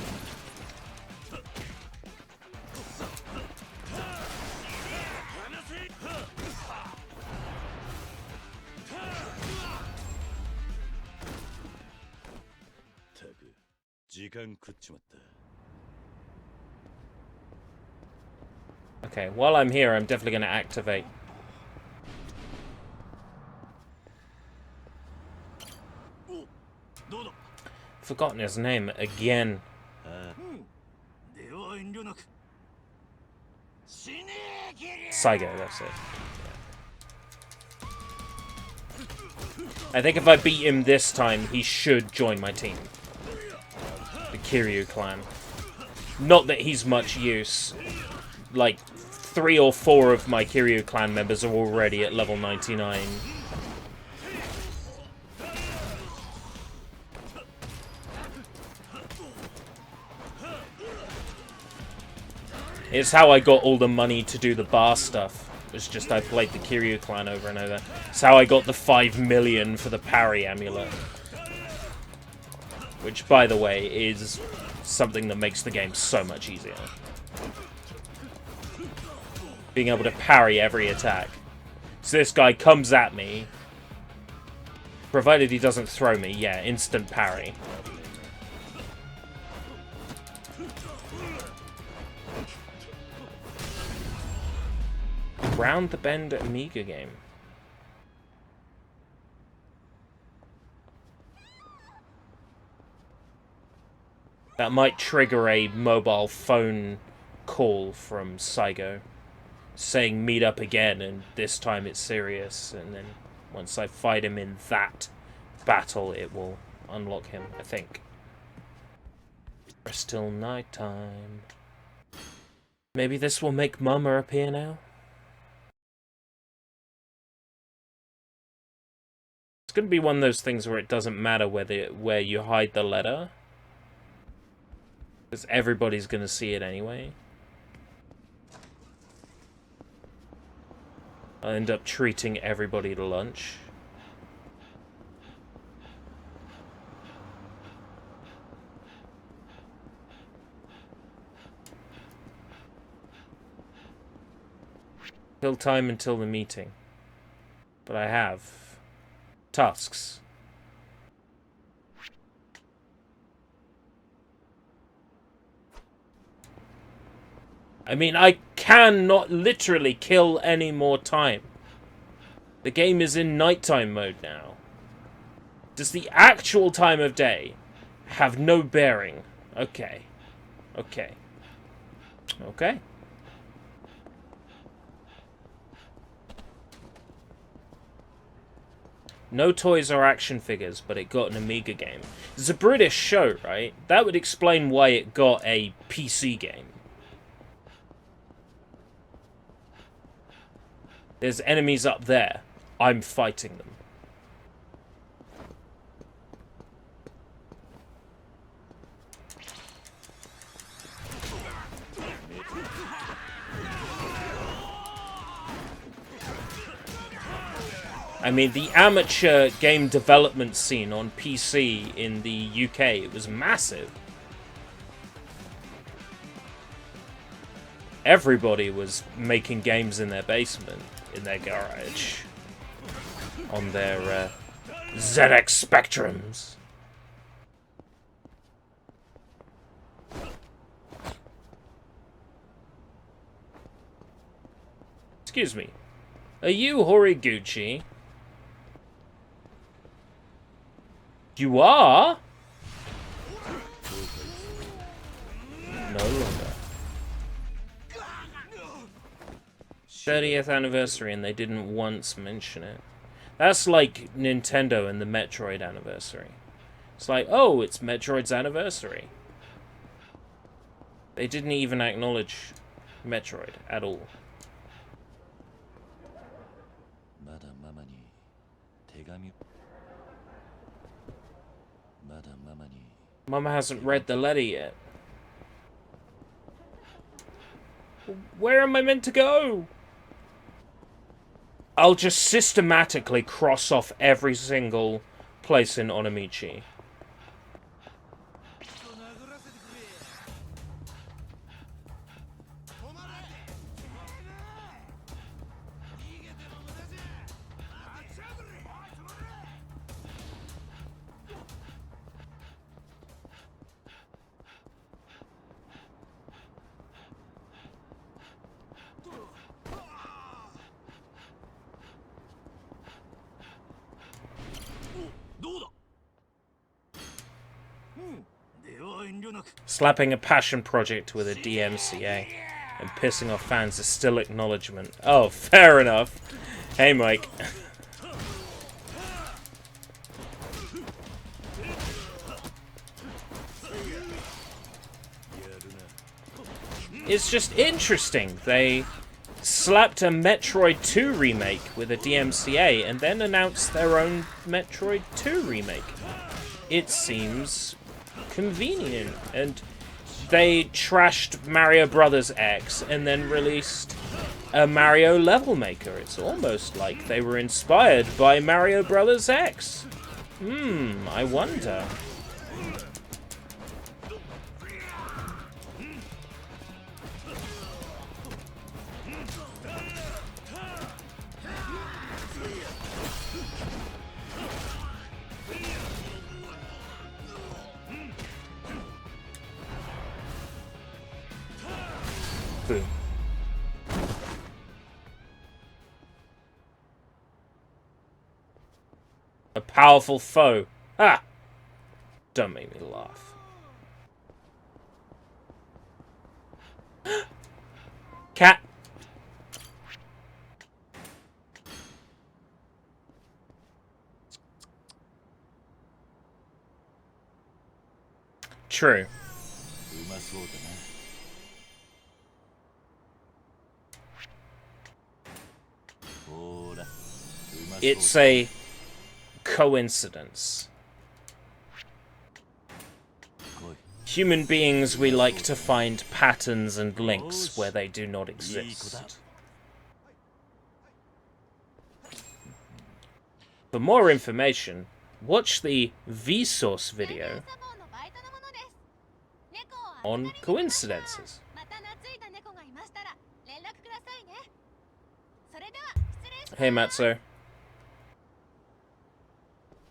Okay, while I'm here, I'm definitely going to activate. Forgotten his name again. Saigo, that's it. I think if I beat him this time, he should join my team. The Kiryu clan. Not that he's much use. Like, 3 or 4 of my Kiryu clan members are already at level 99. It's how I got all the money to do the bar stuff. It's just I played the Kiryu clan over and over. It's how I got the 5 million for the parry amulet. Which, by the way, is something that makes the game so much easier. Being able to parry every attack. So this guy comes at me. Provided he doesn't throw me, yeah, instant parry. Round the Bend Amiga game. That might trigger a mobile phone call from Saigo. Saying meet up again, and this time it's serious, and then once I fight him in that battle, it will unlock him, I think. It's still nighttime. Maybe this will make Mama appear now? It's gonna be one of those things where it doesn't matter where you hide the letter. Because everybody's gonna see it anyway. I'll end up treating everybody to lunch. Kill time until the meeting. But I have tasks. I mean, I cannot literally kill any more time. The game is in nighttime mode now. Does the actual time of day have no bearing? Okay. Okay. Okay. No toys or action figures, but it got an Amiga game. It's a British show, right? That would explain why it got a PC game. There's enemies up there. I'm fighting them. I mean, the amateur game development scene on PC in the UK, it was massive. Everybody was making games in their basement, in their garage, on their ZX Spectrums. Excuse me. Are you Horiguchi? You are? No longer. 30th anniversary and they didn't once mention it. That's like Nintendo and the Metroid anniversary. It's like, oh, it's Metroid's anniversary. They didn't even acknowledge Metroid at all. Mama hasn't read the letter yet. Where am I meant to go? I'll just systematically cross off every single place in Onamichi. Slapping a passion project with a DMCA and pissing off fans is still acknowledgement. Oh, fair enough. Hey, Mike. It's just interesting. They slapped a Metroid 2 remake with a DMCA and then announced their own Metroid 2 remake. It seems convenient. And they trashed Mario Brothers X and then released a Mario level maker. It's almost like they were inspired by Mario Brothers X. I wonder. Boom. A powerful foe. Ha! Don't make me laugh. Cat. True. It's a coincidence. Human beings, we like to find patterns and links where they do not exist. For more information, watch the Vsauce video on coincidences. Hey, Matzo.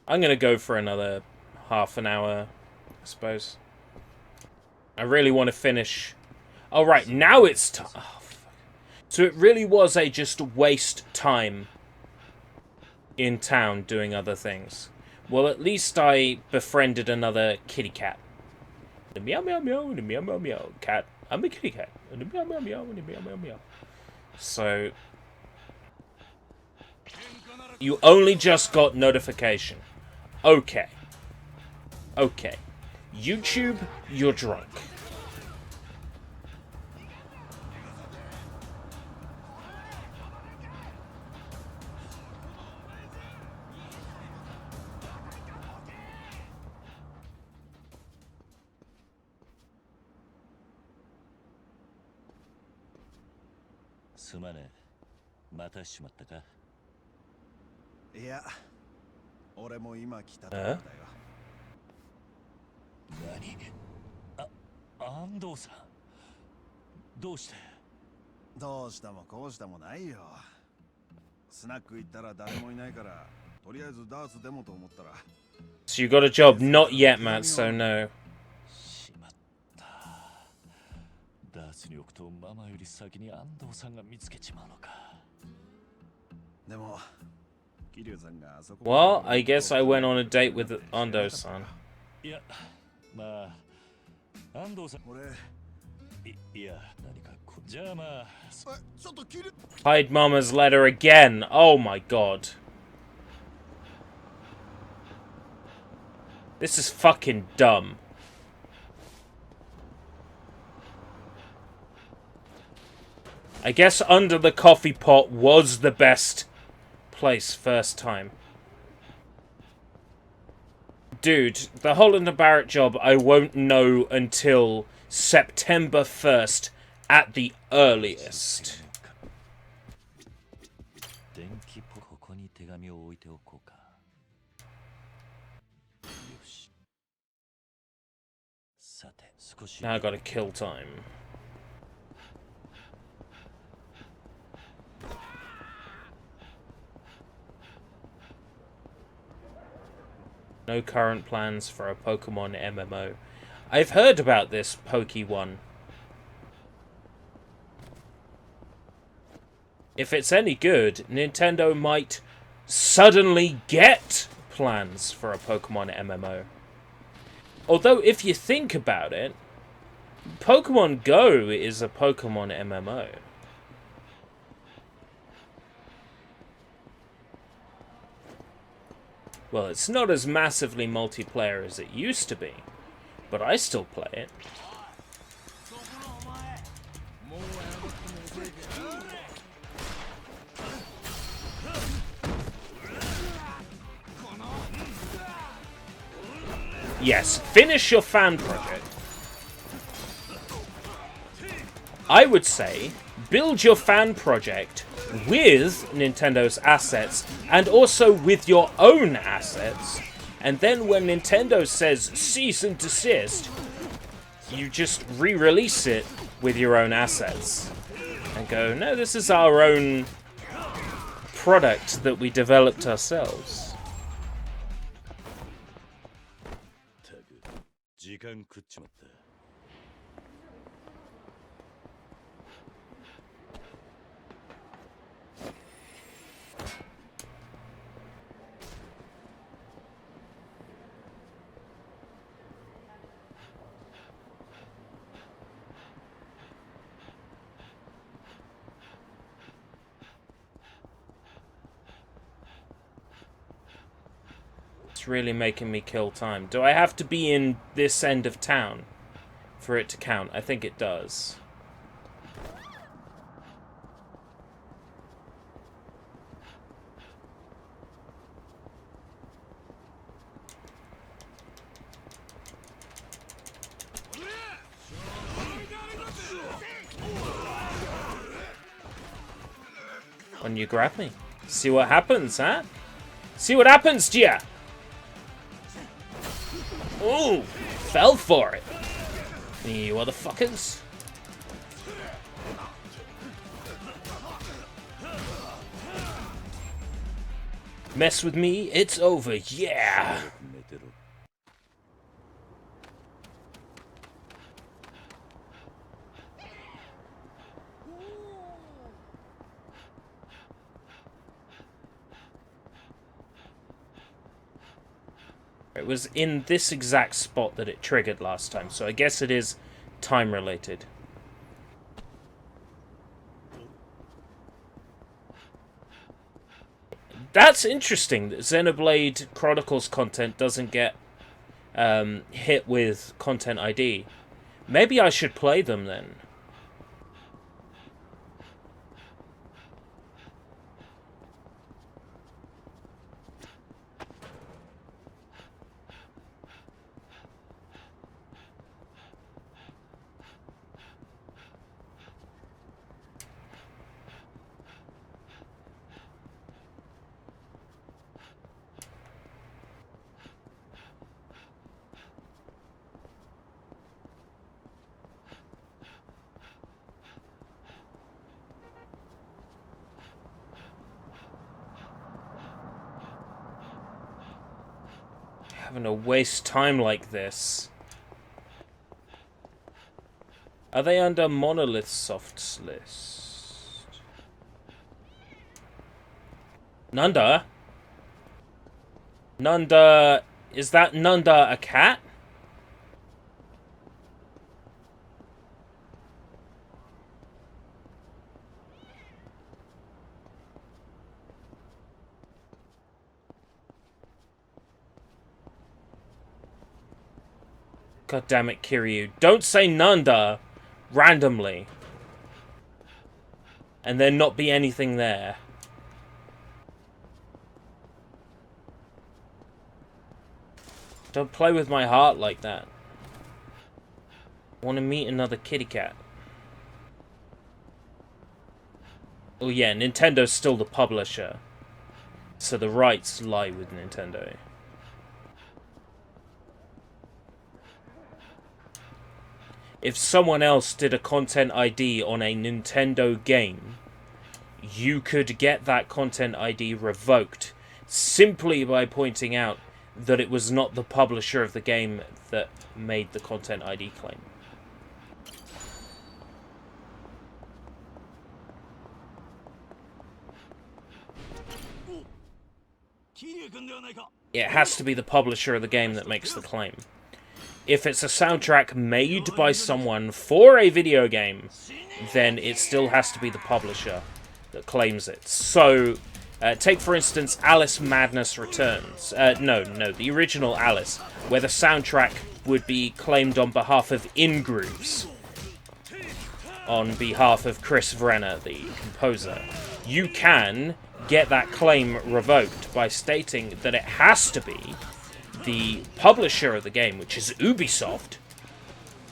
I'm gonna go for another half an hour, I suppose. I really want to finish. Alright, now it's time. Oh, so it really was a just waste time in town doing other things. Well, at least I befriended another kitty cat. The meow meow meow and the meow meow meow cat. I'm a kitty cat. And the meow meow meow and the meow meow meow. So you only just got notification. Okay. Okay. YouTube, you're drunk.いや、俺も今来たところだよ。安藤さん、どうして？どうしたもこうしたもないよ。スナック行ったら誰もいないから、とりあえずダーツでもと思ったら。So you got a job? Not yet, Matt, so no. しまった。ダーツに置くとママより先に安藤さんが見つけちまうのか。でも、桐生さんがあそこ。Well, I guess I went on a date with Ando-san. いや、まあ、安藤さん。いや、何かじゃあまあ。ちょっと桐生。Hide Mama's letter again. Oh my god. This is fucking dumb. I guess under the coffee pot was the best place first time. Dude, the Holland and Barrett job I won't know until September 1st at the earliest. 電気ポここに手紙を置いておこうか。よし。さて、少し。Now I gotta kill time. No current plans for a Pokemon MMO. I've heard about this Poke one. If it's any good, Nintendo might suddenly get plans for a Pokemon MMO. Although, if you think about it, Pokemon Go is a Pokemon MMO. Well, it's not as massively multiplayer as it used to be, but I still play it. Yes, finish your fan project. I would say, build your fan project with Nintendo's assets and also with your own assets, and then when Nintendo says cease and desist, you just re-release it with your own assets and go, no, this is our own product that we developed ourselves. 時間食っちまった。It's really making me kill time. Do I have to be in this end of town for it to count? I think it does. When you grab me. See what happens, huh? See what happens to ya! Ooh! Fell for it! You motherfuckers! Mess with me, it's over, yeah! It was in this exact spot that it triggered last time, so I guess it is time related. That's interesting that Xenoblade Chronicles content doesn't get hit with content ID. Maybe I should play them then. Having to waste time like this. Are they under Monolith Soft's list? Nunda? Nunda... Is that Nunda a cat? God damn it, Kiryu. Don't say Nunda randomly. And there not be anything there. Don't play with my heart like that. I want to meet another kitty cat. Oh yeah, Nintendo's still the publisher. So the rights lie with Nintendo. If someone else did a content ID on a Nintendo game, you could get that content ID revoked simply by pointing out that it was not the publisher of the game that made the content ID claim. It has to be the publisher of the game that makes the claim. If it's a soundtrack made by someone for a video game, then it still has to be the publisher that claims it. So, take for instance Alice Madness Returns. The original Alice, where the soundtrack would be claimed on behalf of Ingrooves, on behalf of Chris Vrenna, the composer. You can get that claim revoked by stating that it has to be the publisher of the game, which is Ubisoft.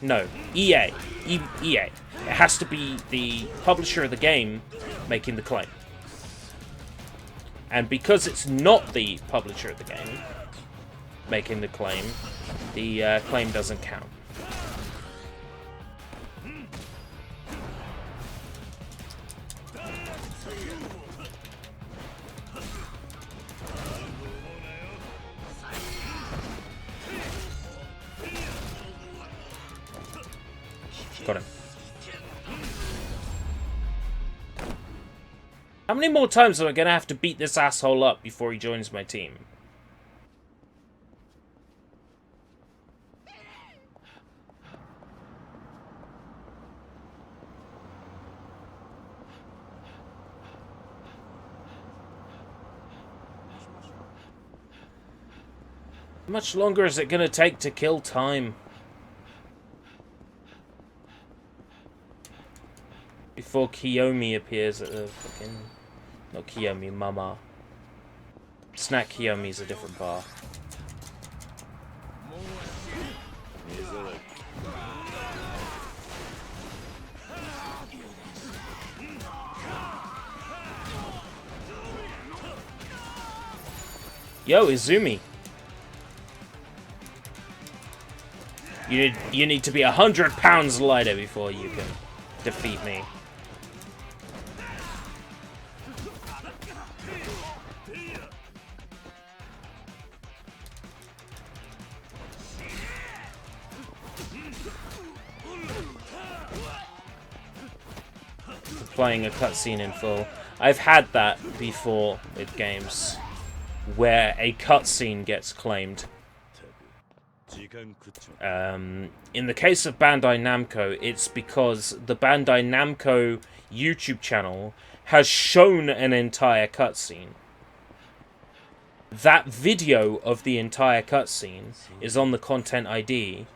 No, EA. EA. It has to be the publisher of the game making the claim. And because it's not the publisher of the game making the claim doesn't count. Got him. How many more times am I gonna have to beat this asshole up before he joins my team? How much longer is it gonna take to kill time? Before Kiyomi appears at the fucking... Not Kiyomi, Mama. Snack Kiyomi's a different bar. Yo, Izumi. You need to be 100 pounds lighter before you can defeat me. Playing a cutscene in full. I've had that before with games where a cutscene gets claimed In the case of Bandai Namco, it's because the Bandai Namco YouTube channel has shown an entire cutscene. That video of the entire cutscene is on the content ID,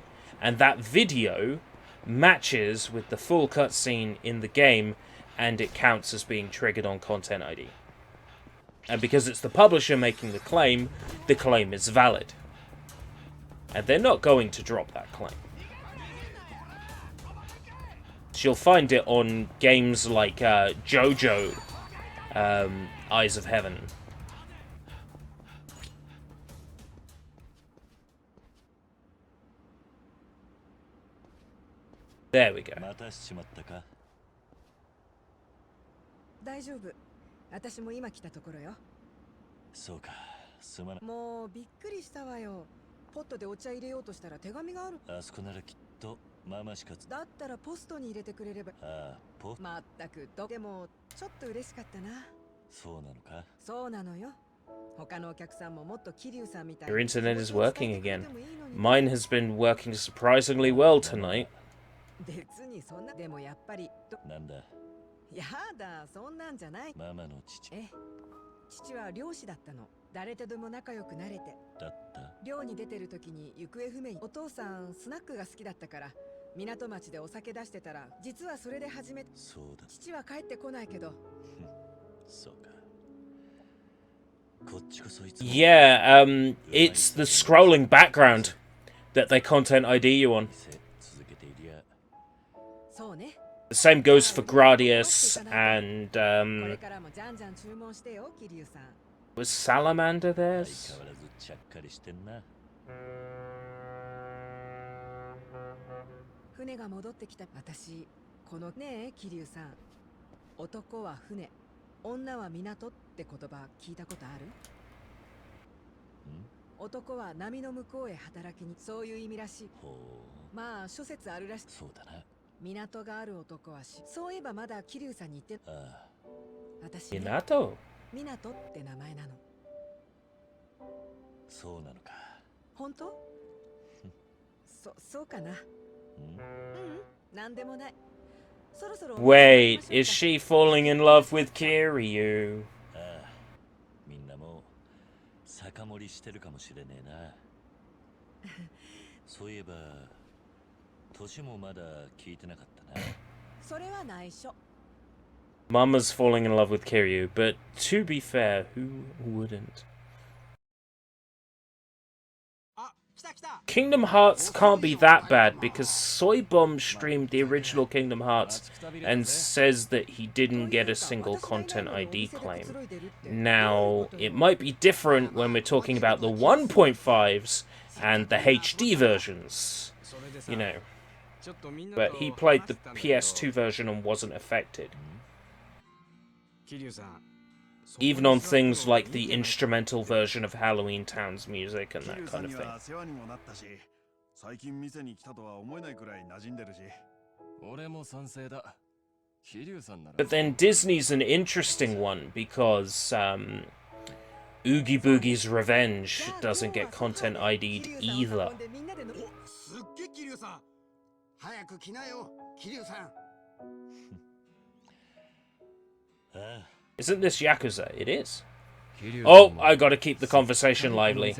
and that video matches with the full cutscene in the game, and it counts as being triggered on content ID. And because it's the publisher making the claim is valid. And they're not going to drop that claim. You'll find it on games like JoJo, Eyes of Heaven. There we go. 大丈夫。私も今来たところよ。そうか、すまな。もうびっくりしたわよ。ポットでお茶入れようとしたら手紙がある。あそこならきっとママしかつ。だったらポストに入れてくれれば。ああ、まったくでもちょっと嬉しかったな。そうなのか。そうなのよ。他のお客さんももっと桐生さんみたい。Your internet is working again. Mine has been working surprisingly well tonight. 別にそんなでもやっぱりなんだ。やだ、そんなんじゃない。ママの父。父は漁師だったの。誰とでも仲良くなれて。だった。漁に出てる時に行方不明に。お父さんスナックが好きだったから港町でお酒出してたら、実はそれで始め。そうだ。父は帰ってこないけど。そうか。こっちこそいつ。Yeah, it's the scrolling background that they content ID you on. そうね。The same goes for Gradius and was Salamander theirs? 船が戻ってきた。私このねえ桐生さん、男は船、女は港って言葉聞いたことある？男は波の向こうへ働きに、そういう意味らしい。まあ諸説あるらしい。そうだな。港がある男はそういえばまだ桐生さんに言って。私、ね、港って名前なの。そうなのか。本当？そうかな。なんでもない。そろそろ。Wait, is she falling in love with Kiryu? みんなもう酒盛りしてるかもしれねえな。そういえば。年もまだ聞いてなかったな。それは内緒。Mama's falling in love with Kiryu, but to be fair, who wouldn't? Kingdom Hearts can't be that bad because Soybomb streamed the original Kingdom Hearts and says that he didn't get a single content ID claim. Now, it might be different when we're talking about the 1.5s and the HD versions, you know. But he played the PS2 version and wasn't affected. Even on things like the instrumental version of Halloween Town's music and that kind of thing. But then Disney's an interesting one because Oogie Boogie's Revenge doesn't get content ID'd either. 早く来なよ、桐生さん。Isn't this Yakuza? It is. Oh, I gotta keep the conversation lively.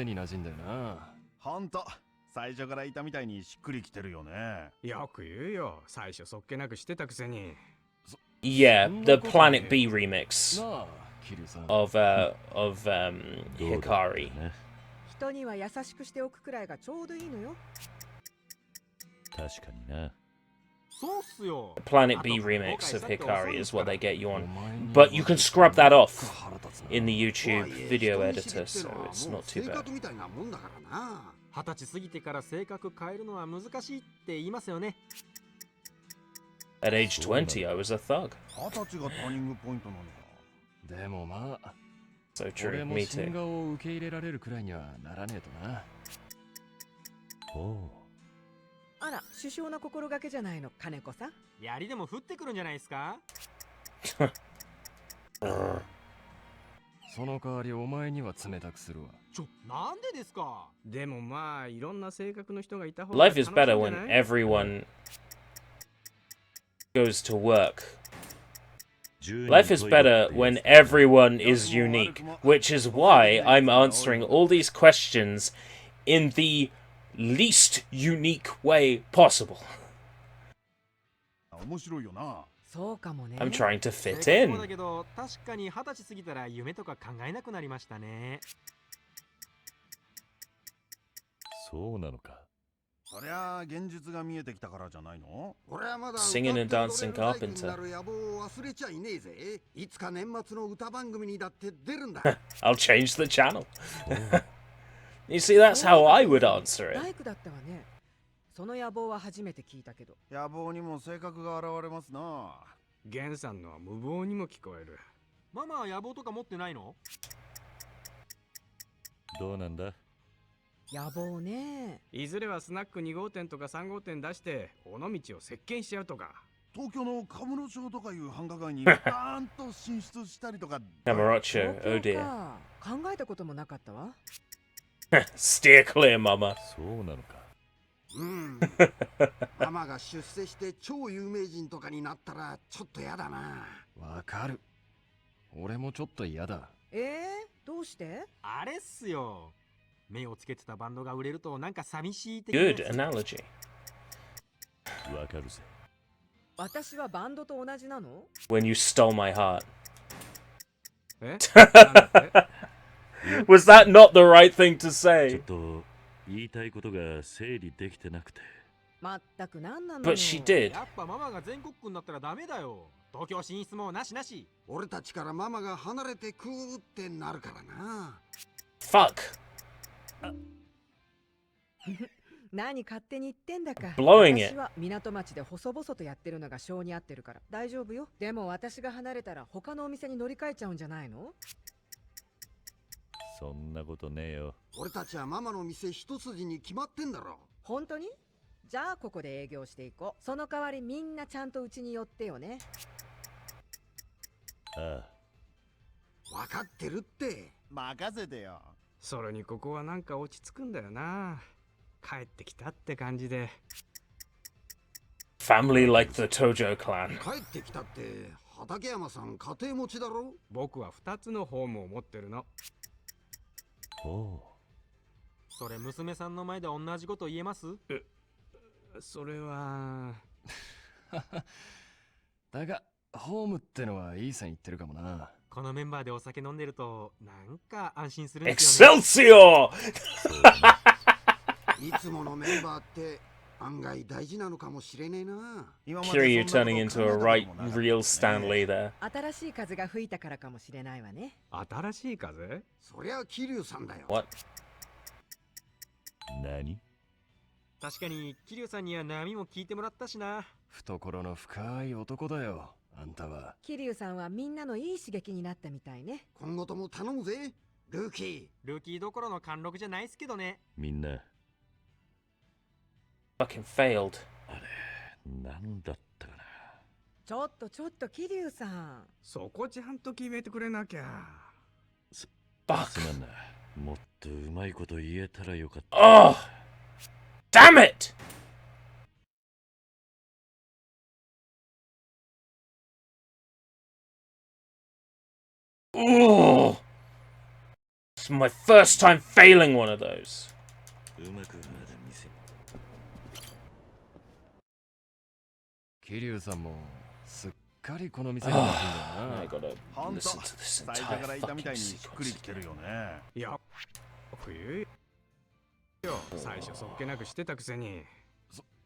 本当、最初からいたみたいにしっくりきてるよね。よく言うよ、最初そっけなくしてたくせに。Yeah, the Planet B remix of Hikari. 人には優しくしておくくらいがちょうどいいのよ。確かにな。そうっすよ。 Planet B remix of Hikari is what they get you on. But you can scrub that off in the YouTube video editor, so it's not too bad. 20歳過ぎてから性格変えるのは難しいって言いますよね。At age 20, I was a thug. 20歳がターニングポイントなのか。でもまあ、 So true, 俺も me 新 too. 顔を受け入れられるくらいにはならねえとな。おう。あら、首相の心がけじゃないの、金子さん。槍でも降ってくるんじゃないですか？その代わりお前には冷たくするわ。なんでですか。でもまあいろんな性格の人がいた方が Life 楽し is いんじゃ better ない when everyone goes to work. Life is better when everyone is unique, which is why I'm answering all these questions in the least unique way possible. 面白いよな。そうかもね。 I'm trying to fit そうだ in. けど確かに20歳過ぎたら夢とか考えなくなりましたね。そうなのか。そりゃ現実が見えてきたからじゃないの？俺はまだ Singing and 歌っ dancing て踊れる大工に carpenter. なる野望を忘れちゃいねえぜ。いつか年末の歌番組にだって出るんだ。 I'll change the channel. You see, that's how I would answer it. 大工だったわね。その野望は初めて聞いたけど。野望にも性格が現れますな。ゲンさんのは無謀にも聞こえる。ママは野望とか持ってないの？どうなんだ？野望ね。いずれはスナック2号店とか3号店出して尾道を席巻しちゃうとか。東京のカムロ町とかいう繁華街にバーンと進出したりとか。 Camarocho, oh 東京 dear. か。考えたこともなかったわ。 Steer clear, mama. そうなのか。うんママが出世して超有名人とかになったらちょっとやだな。わかる。俺もちょっと嫌だ。どうして？あれっすよ。目をつけてたバンドが売れるとなんか寂しい的な。 Good analogy. わかるぜ。私はバンドと同じなの？ When you stole my heart. えなんだって Was that not the right thing to ちょっ say? と言いたいことが整理できてなくて。まったくなんなのよ。 But she did. やっぱママが全国区になったらダメだよ。東京進出もなしなし。俺たちからママが離れてくーってなるからな。 Fuck. 何勝手に言ってんだか。 Blowing it. 私は港町で細々とやってるのが性に合ってるから大丈夫よ。でも私が離れたら他のお店に乗り換えちゃうんじゃないの？そんなことねえよ。俺たちはママの店一筋に決まってんだろ。本当に？じゃあここで営業していこう。その代わりみんなちゃんとうちに寄ってよね。ああ。分かってるって。任せてよ。それにここはなんか落ち着くんだよな。帰ってきたって感じで。 Family like the Tojo clan. 帰ってきたって畠山さん家庭持ちだろ。僕は2つのホームを持ってるの。おう。それ娘さんの前で同じこと言えます？それはだがホームってのはいい線いってるかもな。このメンバーでお酒飲んでるとなんか安心するんですよね。 Excelsior! いつものメンバーって案外大事なのかもしれねえな。 Kiryu turning into a right, real Stanley there. 新しい風が吹いたからかもしれないわね。新しい風？そりゃ桐生さんだよ。 What? 何？確かに桐生さんには波も聞いてもらったしな。懐の深い男だよ、あんたは。桐生さんはみんなのいい刺激になったみたいね。今後とも頼むぜルーキー。ルーキーどころの貫禄じゃないっすけどね。みんな、 Fucking failed. なんだったかな。ちょっと桐生さん。そこちゃんと決めてくれなきゃ。す Fuck. まんな。もっとうまいこと言えたらよかった。Oh! Damn it! Oh! It's my first time failing one of those. うまくまだ見せ。桐生さんもすっかりこの店に馴染んだ I な。 gotta ほんと listen to this 最初 entire からいたみたい fucking にしっくり sequence きてる again. よね。いや、冬よ。最初そっけなくしてたくせに。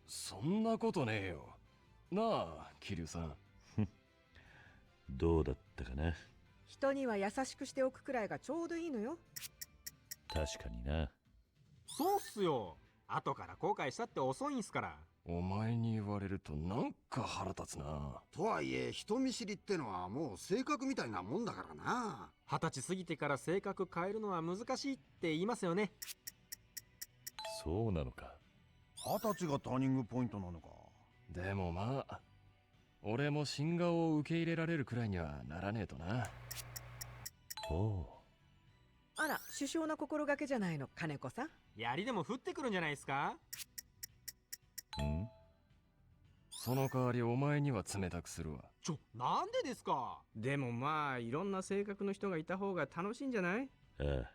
そんなことねえよ。なあ、桐生さん。どうだったかな。人には優しくしておくくらいがちょうどいいのよ。確かにな。そうっすよ。後から後悔したって遅いんすから。お前に言われるとなんか腹立つな。とはいえ人見知りってのはもう性格みたいなもんだからな。20歳過ぎてから性格変えるのは難しいって言いますよね。そうなのか。 20歳がターニングポイントなのか。でもまあ、俺も新顔を受け入れられるくらいにはならねえとな。おう。あら、首相な心がけじゃないの、金子さん。槍でも降ってくるんじゃないですか？んその代わりお前には冷たくするわ。なんでですか？でもまあいろんな性格の人がいた方が楽しいんじゃない？ああ。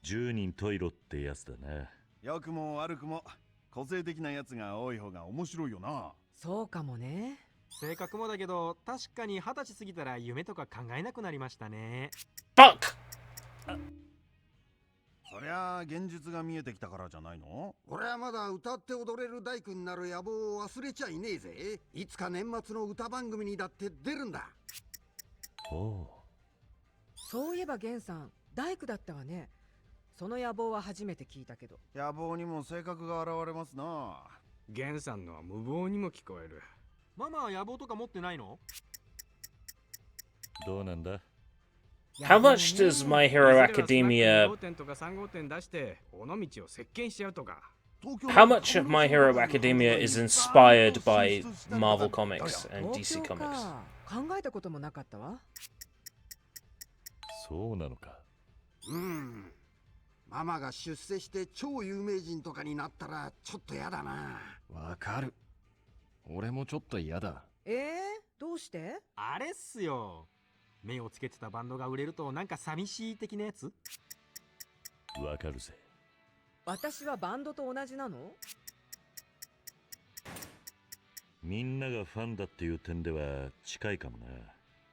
10人トイロってやつだな。良くも悪くも個性的なやつが多い方が面白いよな。そうかもね。性格もだけど、確かに20歳過ぎたら夢とか考えなくなりましたね。Fuck! そりゃあ現実が見えてきたからじゃないの？俺はまだ歌って踊れる大工になる野望を忘れちゃいねえぜ。いつか年末の歌番組にだって出るんだ。おう。そういえば源さん、大工だったわね。その野望は初めて聞いたけど。野望にも性格が現れますな。ゲンさんのは無謀にも聞こえる。ママは野望とか持ってないの？どうなんだ？ How much does My Hero 2 Academia... 号店とか3号店出して尾道を席巻しちゃうとか。 How much of My Hero Academia is inspired by Marvel Comics and 東 DC 京 Comics? か。考えたこともなかったわ。そうなのか。ママが出世して超有名人とかになったらちょっとやだな。わかる。俺もちょっと嫌だ。どうして？あれっすよ。目をつけてたバンドが売れるとなんか寂しい的なやつ？わかるぜ。私はバンドと同じなの？みんながファンだっていう点では近いかもな。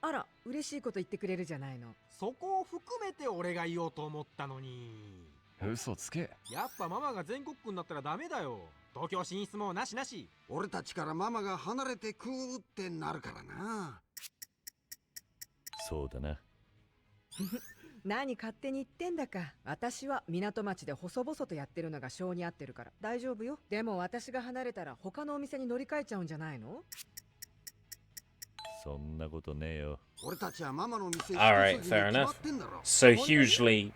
あら、嬉しいこと言ってくれるじゃないの。そこを含めて俺が言おうと思ったのに。嘘つけ。やっぱママが全国区になったらダメだよ。東京進出もなしなし。俺たちからママが離れてくってなるからな。そうだな。何勝手に言ってんだか。私は港町で細々とやってるのが性に合ってるから大丈夫よ。でも私が離れたら他のお店に乗り換えちゃうんじゃないの？そんなことねえよ。俺たちはママの店 Alright, fair enough. So hugely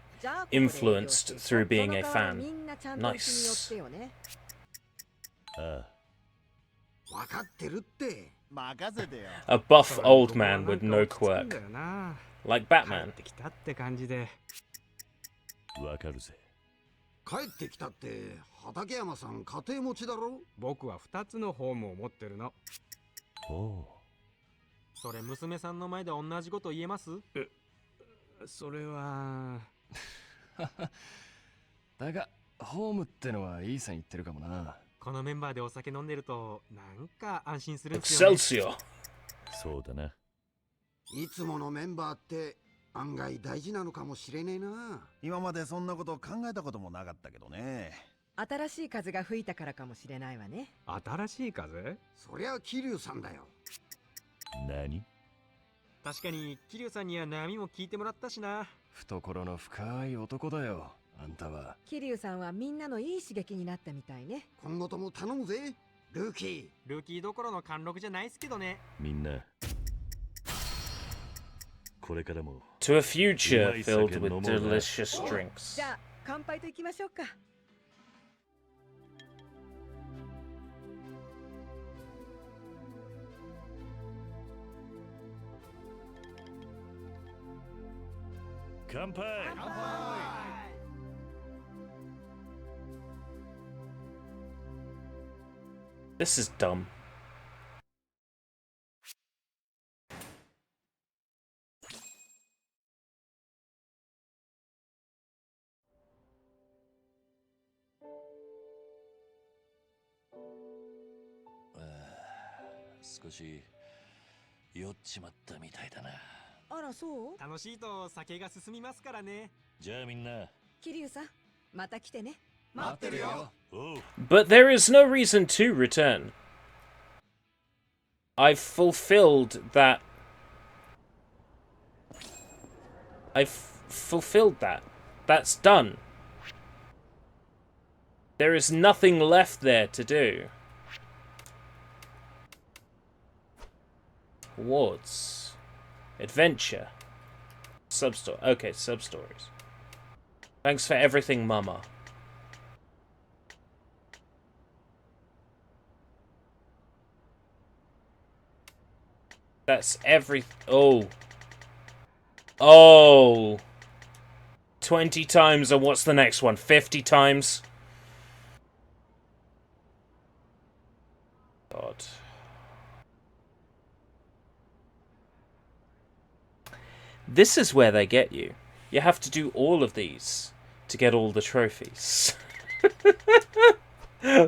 influenced through being a fan. Nice. ああ。分かってるって。任せてよ。A buff old man with no なん quirk. だよな。 Like 帰っ Batman. てきたって感じで。わかるぜ。帰ってきたって畠山さん家庭持ちだろ？僕は2つのホームを持ってるの。おう。それ娘さんの前で同じこと言えます？それはだがホームってのはいい線いってるかもな。このメンバーでお酒飲んでるとなんか安心するんですよね。 Excelsior. そうだな。いつものメンバーって案外大事なのかもしれねえな。今までそんなこと考えたこともなかったけどね。新しい風が吹いたからかもしれないわね。新しい風？そりゃ桐生さんだよ。何？確かに桐生さんには波も聞いてもらったしな。懐の深い男だよ、あんたは。桐生さんはみんなのいい刺激になったみたいね。今後とも頼むぜ、ルーキー。ルーキーどころの貫禄じゃないっすけどね。みんな。これからも。To a future filled with delicious drinks. じゃあ乾杯といきましょうか。乾杯。This is dumb. Ah, 少し酔っちまったみたいだな。あら、そう？楽しいと酒が進みますからね。じゃあみんな。桐生さん、また来てね。待ってるよ。おう。 But there is no reason to return. I've fulfilled that. I've fulfilled that. That's done. There is nothing left there to do. Rewards. Adventure. Substory. Okay, sub-stories. Thanks for everything, Mama. That's every... Oh. Oh. 20 times, and what's the next one? 50 times? God. This is where they get you. You have to do all of these to get all the trophies.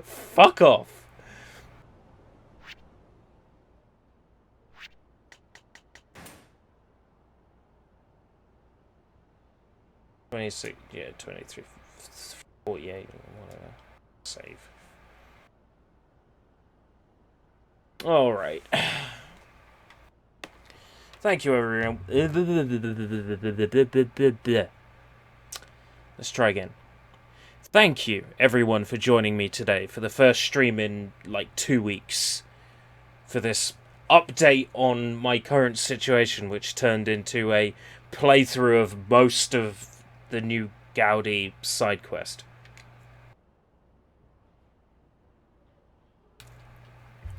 Fuck off. $26, yeah, 23, 48, whatever. Save. Alright. Thank you, everyone. Let's try again. Thank you, everyone, for joining me today for the first stream in, like, 2 weeks. For this update on my current situation, which turned into a playthrough of most of the new Gaudi side quest.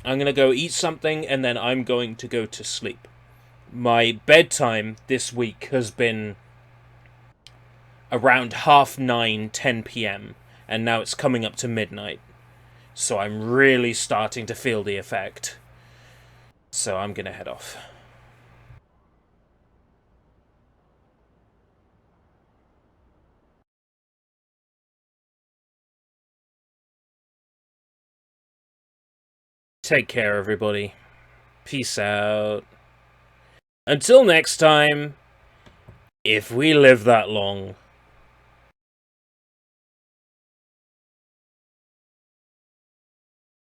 I'm going to go eat something, and then I'm going to go to sleep. My bedtime this week has been around 9:30, 10 p.m, and now it's coming up to midnight. So I'm really starting to feel the effect. So I'm going to head off. Take care, everybody. Peace out. Until next time, if we live that long.